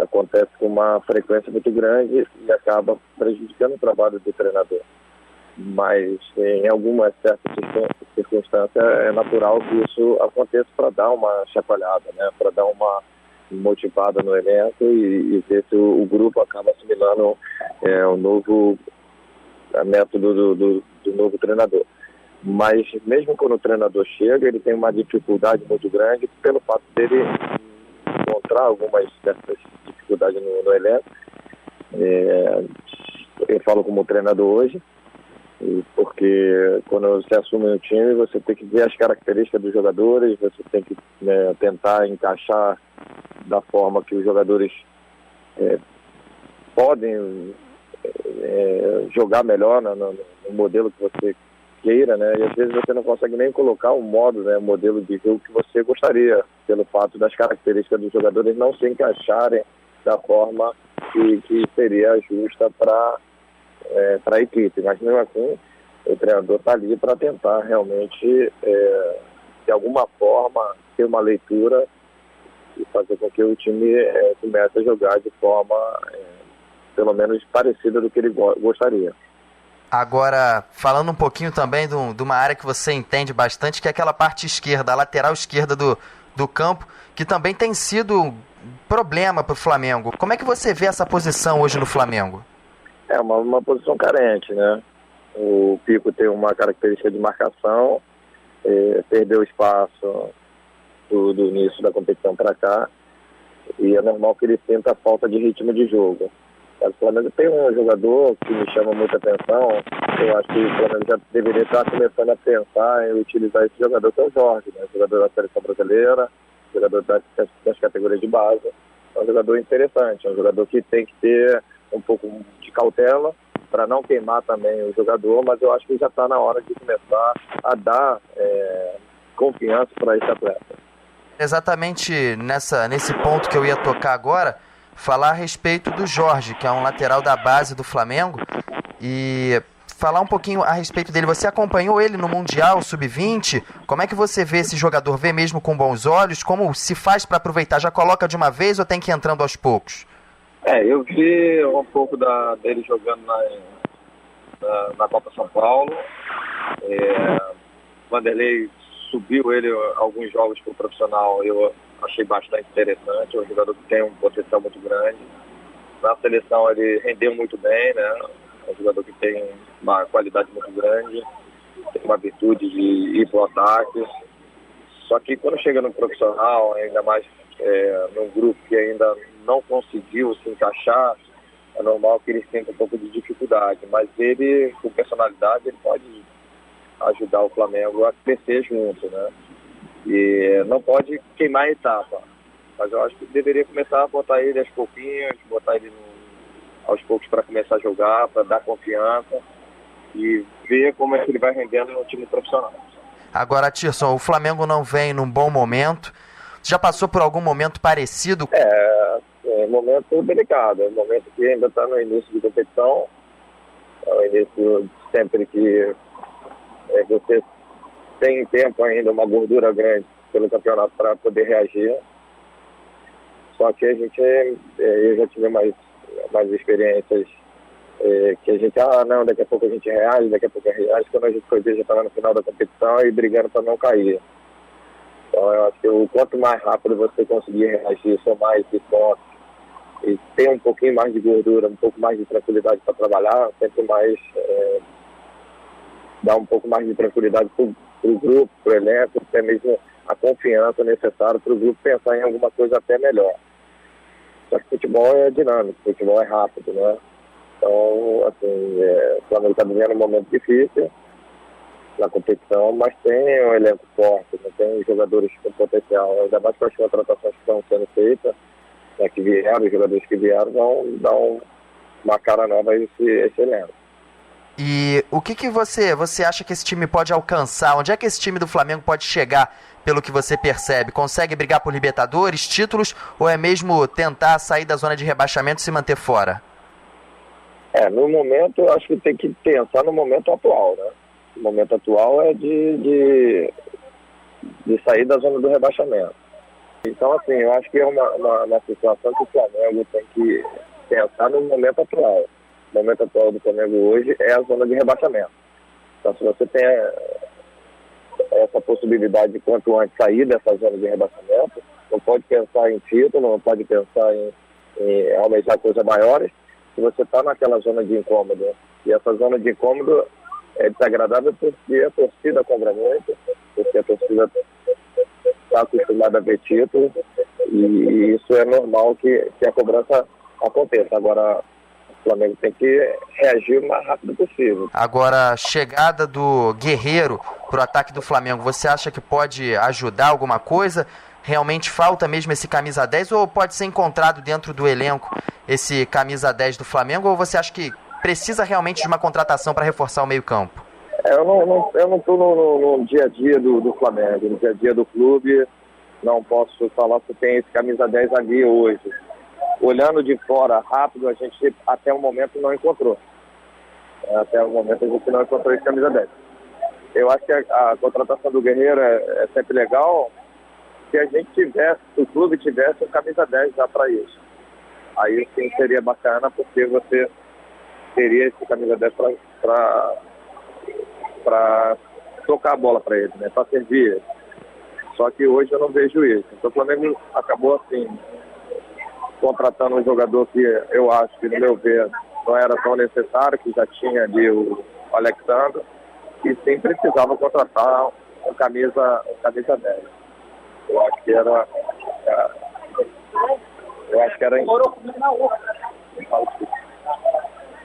acontece com uma frequência muito grande e acaba prejudicando o trabalho do treinador. Mas em algumas certas circunstâncias é natural que isso aconteça para dar uma chacoalhada, né? Para dar uma motivada no elenco e ver se o grupo acaba assimilando o novo método do novo treinador. Mas mesmo quando o treinador chega, ele tem uma dificuldade muito grande pelo fato dele encontrar algumas certas dificuldades no elenco. Eu falo como treinador hoje, porque quando você assume um time, você tem que ver as características dos jogadores, você tem que tentar encaixar da forma que os jogadores podem jogar melhor no modelo que você queira, né? E às vezes você não consegue nem colocar um modo, né, um modelo de jogo que você gostaria, pelo fato das características dos jogadores não se encaixarem da forma que seria justa para a equipe. Mas mesmo assim, o treinador está ali para tentar realmente, de alguma forma, ter uma leitura e fazer com que o time comece a jogar de forma, pelo menos, parecida do que ele gostaria. Agora, falando um pouquinho também de uma área que você entende bastante, que é aquela parte esquerda, a lateral esquerda do campo, que também tem sido problema para o Flamengo. Como é que você vê essa posição hoje no Flamengo? É uma posição carente, né? O Pico tem uma característica de marcação, perdeu espaço do início da competição para cá, e é normal que ele sinta a falta de ritmo de jogo. O Flamengo tem um jogador que me chama muita atenção. Eu acho que o Flamengo já deveria estar começando a pensar em utilizar esse jogador, que é o Jorge, né? Jogador da Seleção Brasileira, jogador das categorias de base. É um jogador interessante, é um jogador que tem que ter um pouco de cautela para não queimar também o jogador, mas eu acho que já está na hora de começar a dar confiança para esse atleta. Exatamente nesse ponto que eu ia tocar agora, falar a respeito do Jorge, que é um lateral da base do Flamengo, e falar um pouquinho a respeito dele. Você acompanhou ele no Mundial Sub-20? Como é que você vê esse jogador? Vê mesmo com bons olhos? Como se faz para aproveitar? Já coloca de uma vez ou tem que ir entrando aos poucos? Eu vi um pouco dele jogando na Copa São Paulo. Vanderlei subiu ele alguns jogos para o profissional, eu achei bastante interessante. É um jogador que tem um potencial muito grande. Na seleção ele rendeu muito bem, né? É um jogador que tem uma qualidade muito grande, tem uma virtude de ir para o ataque. Só que quando chega no profissional, ainda mais num grupo que ainda não conseguiu se encaixar, é normal que ele sinta um pouco de dificuldade. Mas ele, com personalidade, ele pode ajudar o Flamengo a crescer junto, né? E não pode queimar a etapa. Mas eu acho que deveria começar a botar ele aos pouquinhos, botar ele aos poucos para começar a jogar, para dar confiança e ver como é que ele vai rendendo no time profissional. Agora, Tirson, o Flamengo não vem num bom momento. Já passou por algum momento parecido? É um momento delicado, é um momento que ainda está no início de competição, é o início sempre que você tem tempo ainda, uma gordura grande pelo campeonato para poder reagir. Só que eu já tive mais experiências que a gente, não, daqui a pouco a gente reage, quando a gente foi ver, já estava no final da competição e brigando para não cair. Então eu acho que quanto mais rápido você conseguir reagir, somar esse ponto e ter um pouquinho mais de gordura, um pouco mais de tranquilidade para trabalhar, sempre mais dar um pouco mais de tranquilidade para o grupo, para o elenco, até mesmo a confiança necessária para o grupo pensar em alguma coisa até melhor. Só que futebol é dinâmico, futebol é rápido, né? Então, assim, o Flamengo está vivendo um momento difícil na competição, mas tem um elenco forte, né? Tem jogadores com potencial, ainda mais com as contratações que estão sendo feitas, né, que vieram, os jogadores que vieram vão dar uma cara nova a esse elenco. E o que você acha que esse time pode alcançar? Onde é que esse time do Flamengo pode chegar, pelo que você percebe? Consegue brigar por Libertadores, títulos, ou é mesmo tentar sair da zona de rebaixamento e se manter fora? No momento, eu acho que tem que pensar no momento atual, né? O momento atual é de sair da zona do rebaixamento. Então, assim, eu acho que é uma situação que o Flamengo tem que pensar no momento atual. O momento atual do Flamengo hoje é a zona de rebaixamento. Então, se você tem essa possibilidade de quanto antes sair dessa zona de rebaixamento, não pode pensar em título, não pode pensar em almejar coisas maiores, se você está naquela zona de incômodo. E essa zona de incômodo é desagradável porque a torcida cobra muito, porque a torcida está acostumada a ver título, e isso é normal que a cobrança aconteça. Agora, o Flamengo tem que reagir o mais rápido possível. Agora, a chegada do Guerreiro para o ataque do Flamengo, você acha que pode ajudar alguma coisa? Realmente falta mesmo esse camisa 10, ou pode ser encontrado dentro do elenco esse camisa 10 do Flamengo, ou você acha que precisa realmente de uma contratação para reforçar o meio-campo? Eu não estou no dia a dia do Flamengo, no dia a dia do clube, não posso falar se tem esse camisa 10 ali hoje. Olhando de fora rápido, a gente até o momento não encontrou. Até o momento a gente não encontrou esse camisa 10. Eu acho que a contratação do Guerreiro é sempre legal, se a gente tivesse, se o clube tivesse um camisa 10 já para isso. Aí sim seria bacana, porque você teria esse camisa 10 para tocar a bola para ele, né? Para servir. Só que hoje eu não vejo isso. Então o Flamengo acabou assim contratando um jogador que eu acho que, no meu ver, não era tão necessário, que já tinha ali o Alexandre, e sim precisava contratar um camisa 10. Eu acho que era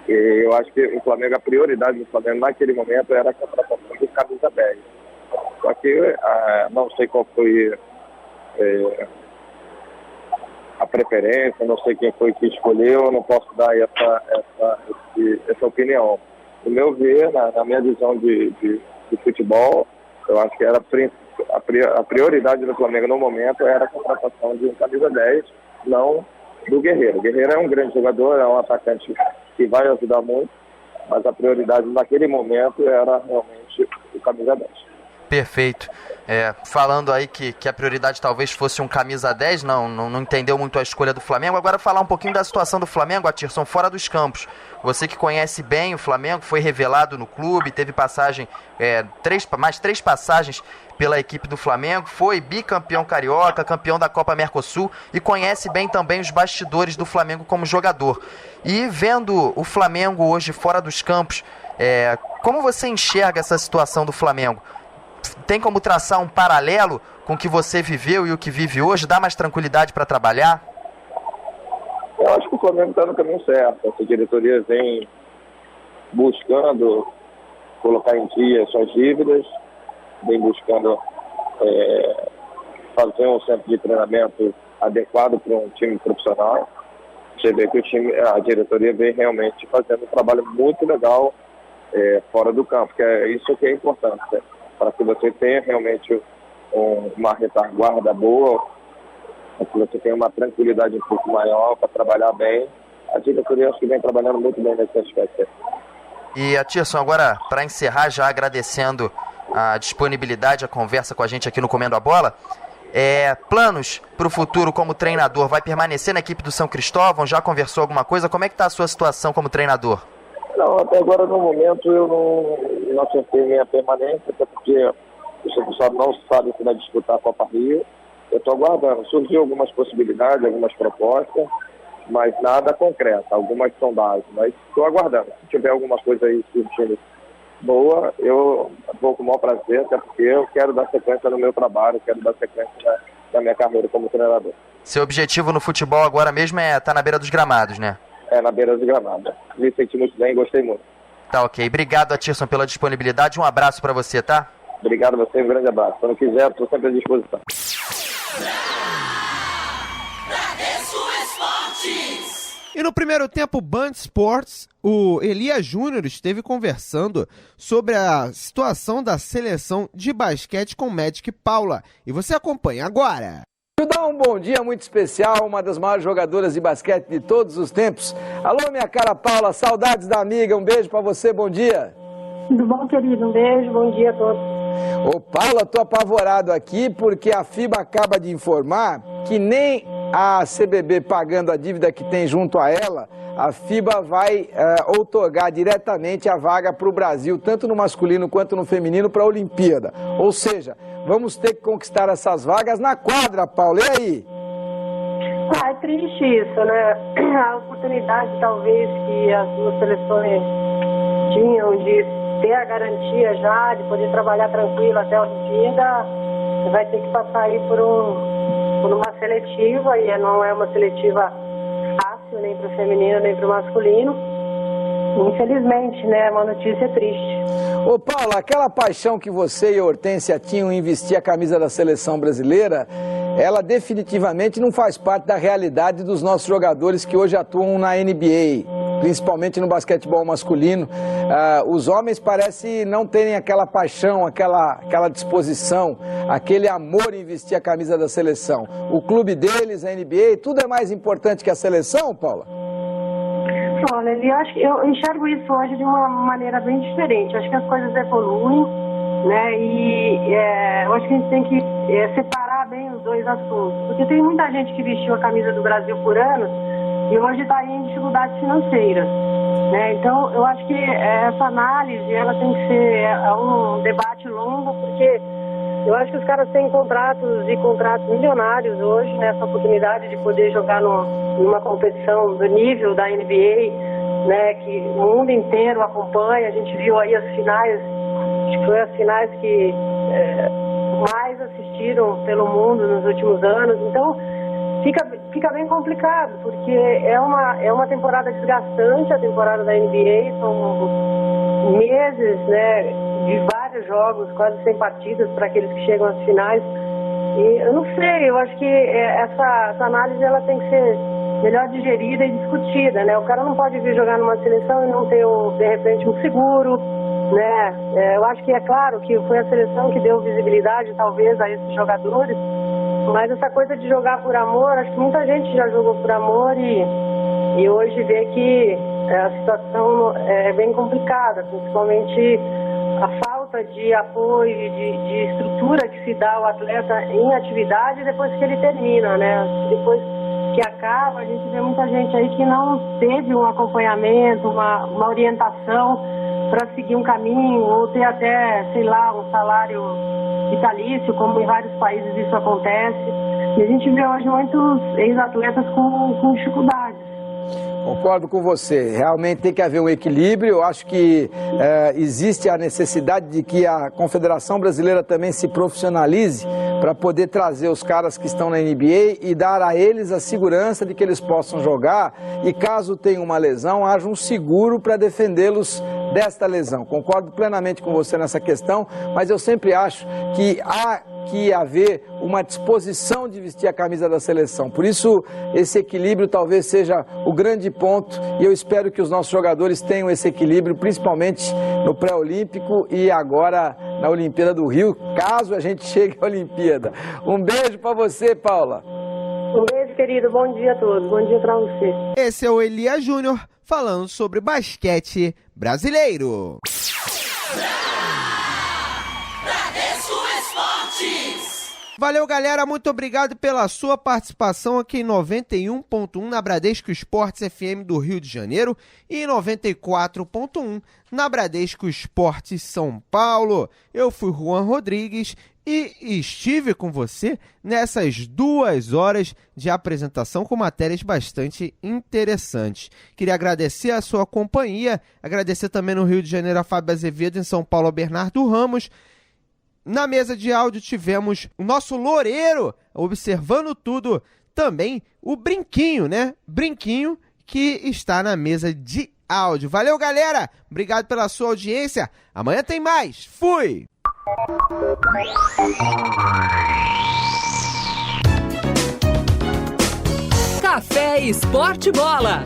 eu acho que o Flamengo, a prioridade do Flamengo naquele momento era a contratação do camisa 10. Só que não sei qual foi a preferência, não sei quem foi que escolheu, não posso dar essa opinião. No meu ver, na minha visão de futebol, eu acho que era a prioridade do Flamengo no momento era a contratação de um camisa 10, não do Guerreiro. O Guerreiro é um grande jogador, é um atacante que vai ajudar muito, mas a prioridade naquele momento era realmente o camisa 10. Perfeito. Falando aí que a prioridade talvez fosse um camisa 10, não entendeu muito a escolha do Flamengo. Agora falar um pouquinho da situação do Flamengo, Atirson, fora dos campos. Você que conhece bem o Flamengo, foi revelado no clube, teve passagem, mais três passagens pela equipe do Flamengo, foi bicampeão carioca, campeão da Copa Mercosul e conhece bem também os bastidores do Flamengo como jogador. E vendo o Flamengo hoje fora dos campos, como você enxerga essa situação do Flamengo? Tem como traçar um paralelo com o que você viveu e o que vive hoje? Dá mais tranquilidade para trabalhar? Eu acho que o Flamengo está no caminho certo. Essa diretoria vem buscando colocar em dia suas dívidas, vem buscando fazer um centro de treinamento adequado para um time profissional. Você vê que a diretoria vem realmente fazendo um trabalho muito legal fora do campo, que é isso que é importante, né? Para que você tenha realmente uma retaguarda boa, para que você tenha uma tranquilidade um pouco maior para trabalhar bem. A diretoria acho que vem trabalhando muito bem nesse aspecto. E, Atirson, agora, para encerrar, já agradecendo a disponibilidade, a conversa com a gente aqui no Comendo a Bola, planos para o futuro como treinador? Vai permanecer na equipe do São Cristóvão? Já conversou alguma coisa? Como é que está a sua situação como treinador? Não, até agora no momento eu não acertei minha permanência, até porque o Santos não sabe se vai disputar a Copa Rio. Eu estou aguardando. Surgiu algumas possibilidades, algumas propostas, mas nada concreto. Algumas sondagens, mas estou aguardando. Se tiver alguma coisa aí surgindo boa, eu vou com o maior prazer, até porque eu quero dar sequência no meu trabalho, quero dar sequência na minha carreira como treinador. Seu objetivo no futebol agora mesmo é estar na beira dos gramados, né? É, na beira dos gramados. Me senti muito bem, gostei muito. Tá ok. Obrigado, Atirson, pela disponibilidade. Um abraço para você, tá? Obrigado a você, um grande abraço. Quando quiser, estou sempre à disposição. E no primeiro tempo, Band Sports, o Elias Júnior esteve conversando sobre a situação da seleção de basquete com Magic Paula. E você acompanha agora. Deixa eu dar um bom dia muito especial, uma das maiores jogadoras de basquete de todos os tempos. Alô, minha cara Paula, saudades da amiga, um beijo pra você, bom dia. Tudo bom, querido? Um beijo, bom dia a todos. Ô, Paula, tô apavorado aqui porque a FIBA acaba de informar que nem a CBB pagando a dívida que tem junto a ela, a FIBA vai outorgar diretamente a vaga para o Brasil, tanto no masculino quanto no feminino, para a Olimpíada. Ou seja, vamos ter que conquistar essas vagas na quadra, Paulo. E aí? É triste isso, né? A oportunidade, talvez, que as duas seleções tinham de ter a garantia já, de poder trabalhar tranquilo até a Olimpíada, vai ter que passar aí por uma seletiva, e não é uma seletiva fácil, nem para o feminino, nem para o masculino. Infelizmente, né? Uma notícia triste. Ô, Paula, aquela paixão que você e a Hortência tinham em vestir a camisa da seleção brasileira, ela definitivamente não faz parte da realidade dos nossos jogadores que hoje atuam na NBA, principalmente no basquetebol masculino. Os homens parecem não terem aquela paixão, aquela disposição, aquele amor em vestir a camisa da seleção. O clube deles, a NBA, tudo é mais importante que a seleção, Paula? Olha, eu enxergo isso hoje de uma maneira bem diferente. Acho que as coisas evoluem, né? E eu acho que a gente tem que separar bem os dois assuntos. Porque tem muita gente que vestiu a camisa do Brasil por anos e hoje está em dificuldades financeiras, né? Então, eu acho que essa análise ela tem que ser um debate longo, porque eu acho que os caras têm contratos milionários hoje, né? Essa oportunidade de poder jogar numa competição do nível da NBA, né? Que o mundo inteiro acompanha. A gente viu aí as finais, acho que foi as finais que mais assistiram pelo mundo nos últimos anos. Então, fica bem complicado, porque é uma temporada desgastante, a temporada da NBA, são meses, né, de vários jogos, quase 100 partidas para aqueles que chegam às finais. E eu não sei, eu acho que essa análise ela tem que ser melhor digerida e discutida, né? O cara não pode vir jogar numa seleção e não ter, de repente, um seguro, né? Eu acho que é claro que foi a seleção que deu visibilidade, talvez, a esses jogadores, mas essa coisa de jogar por amor, acho que muita gente já jogou por amor e hoje vê que a situação é bem complicada, principalmente a falta de apoio, de estrutura que se dá ao atleta em atividade depois que ele termina, né? Depois que acaba, a gente vê muita gente aí que não teve um acompanhamento, uma orientação para seguir um caminho ou ter até, sei lá, um salário vitalício, como em vários países isso acontece. E a gente vê hoje muitos ex-atletas com dificuldades. Concordo com você, realmente tem que haver um equilíbrio. Eu acho que existe a necessidade de que a Confederação Brasileira também se profissionalize para poder trazer os caras que estão na NBA e dar a eles a segurança de que eles possam jogar e caso tenha uma lesão, haja um seguro para defendê-los desta lesão. Concordo plenamente com você nessa questão, mas eu sempre acho que há que haver uma disposição de vestir a camisa da seleção. Por isso, esse equilíbrio talvez seja o grande ponto e eu espero que os nossos jogadores tenham esse equilíbrio, principalmente no pré-olímpico e agora na Olimpíada do Rio, caso a gente chegue à Olimpíada. Um beijo para você, Paula. Um beijo, querido. Bom dia a todos. Bom dia para você. Esse é o Elias Júnior falando sobre basquete brasileiro. Valeu, galera, muito obrigado pela sua participação aqui em 91.1 na Bradesco Esportes FM do Rio de Janeiro e 94.1 na Bradesco Esportes São Paulo. Eu fui Juan Rodrigues e estive com você nessas 2 horas de apresentação com matérias bastante interessantes. Queria agradecer a sua companhia, agradecer também no Rio de Janeiro a Fábio Azevedo, em São Paulo a Bernardo Ramos. Na mesa de áudio tivemos o nosso Loureiro observando tudo, também o Brinquinho, né? Brinquinho que está na mesa de áudio. Valeu, galera! Obrigado pela sua audiência. Amanhã tem mais. Fui! Café Esporte Bola.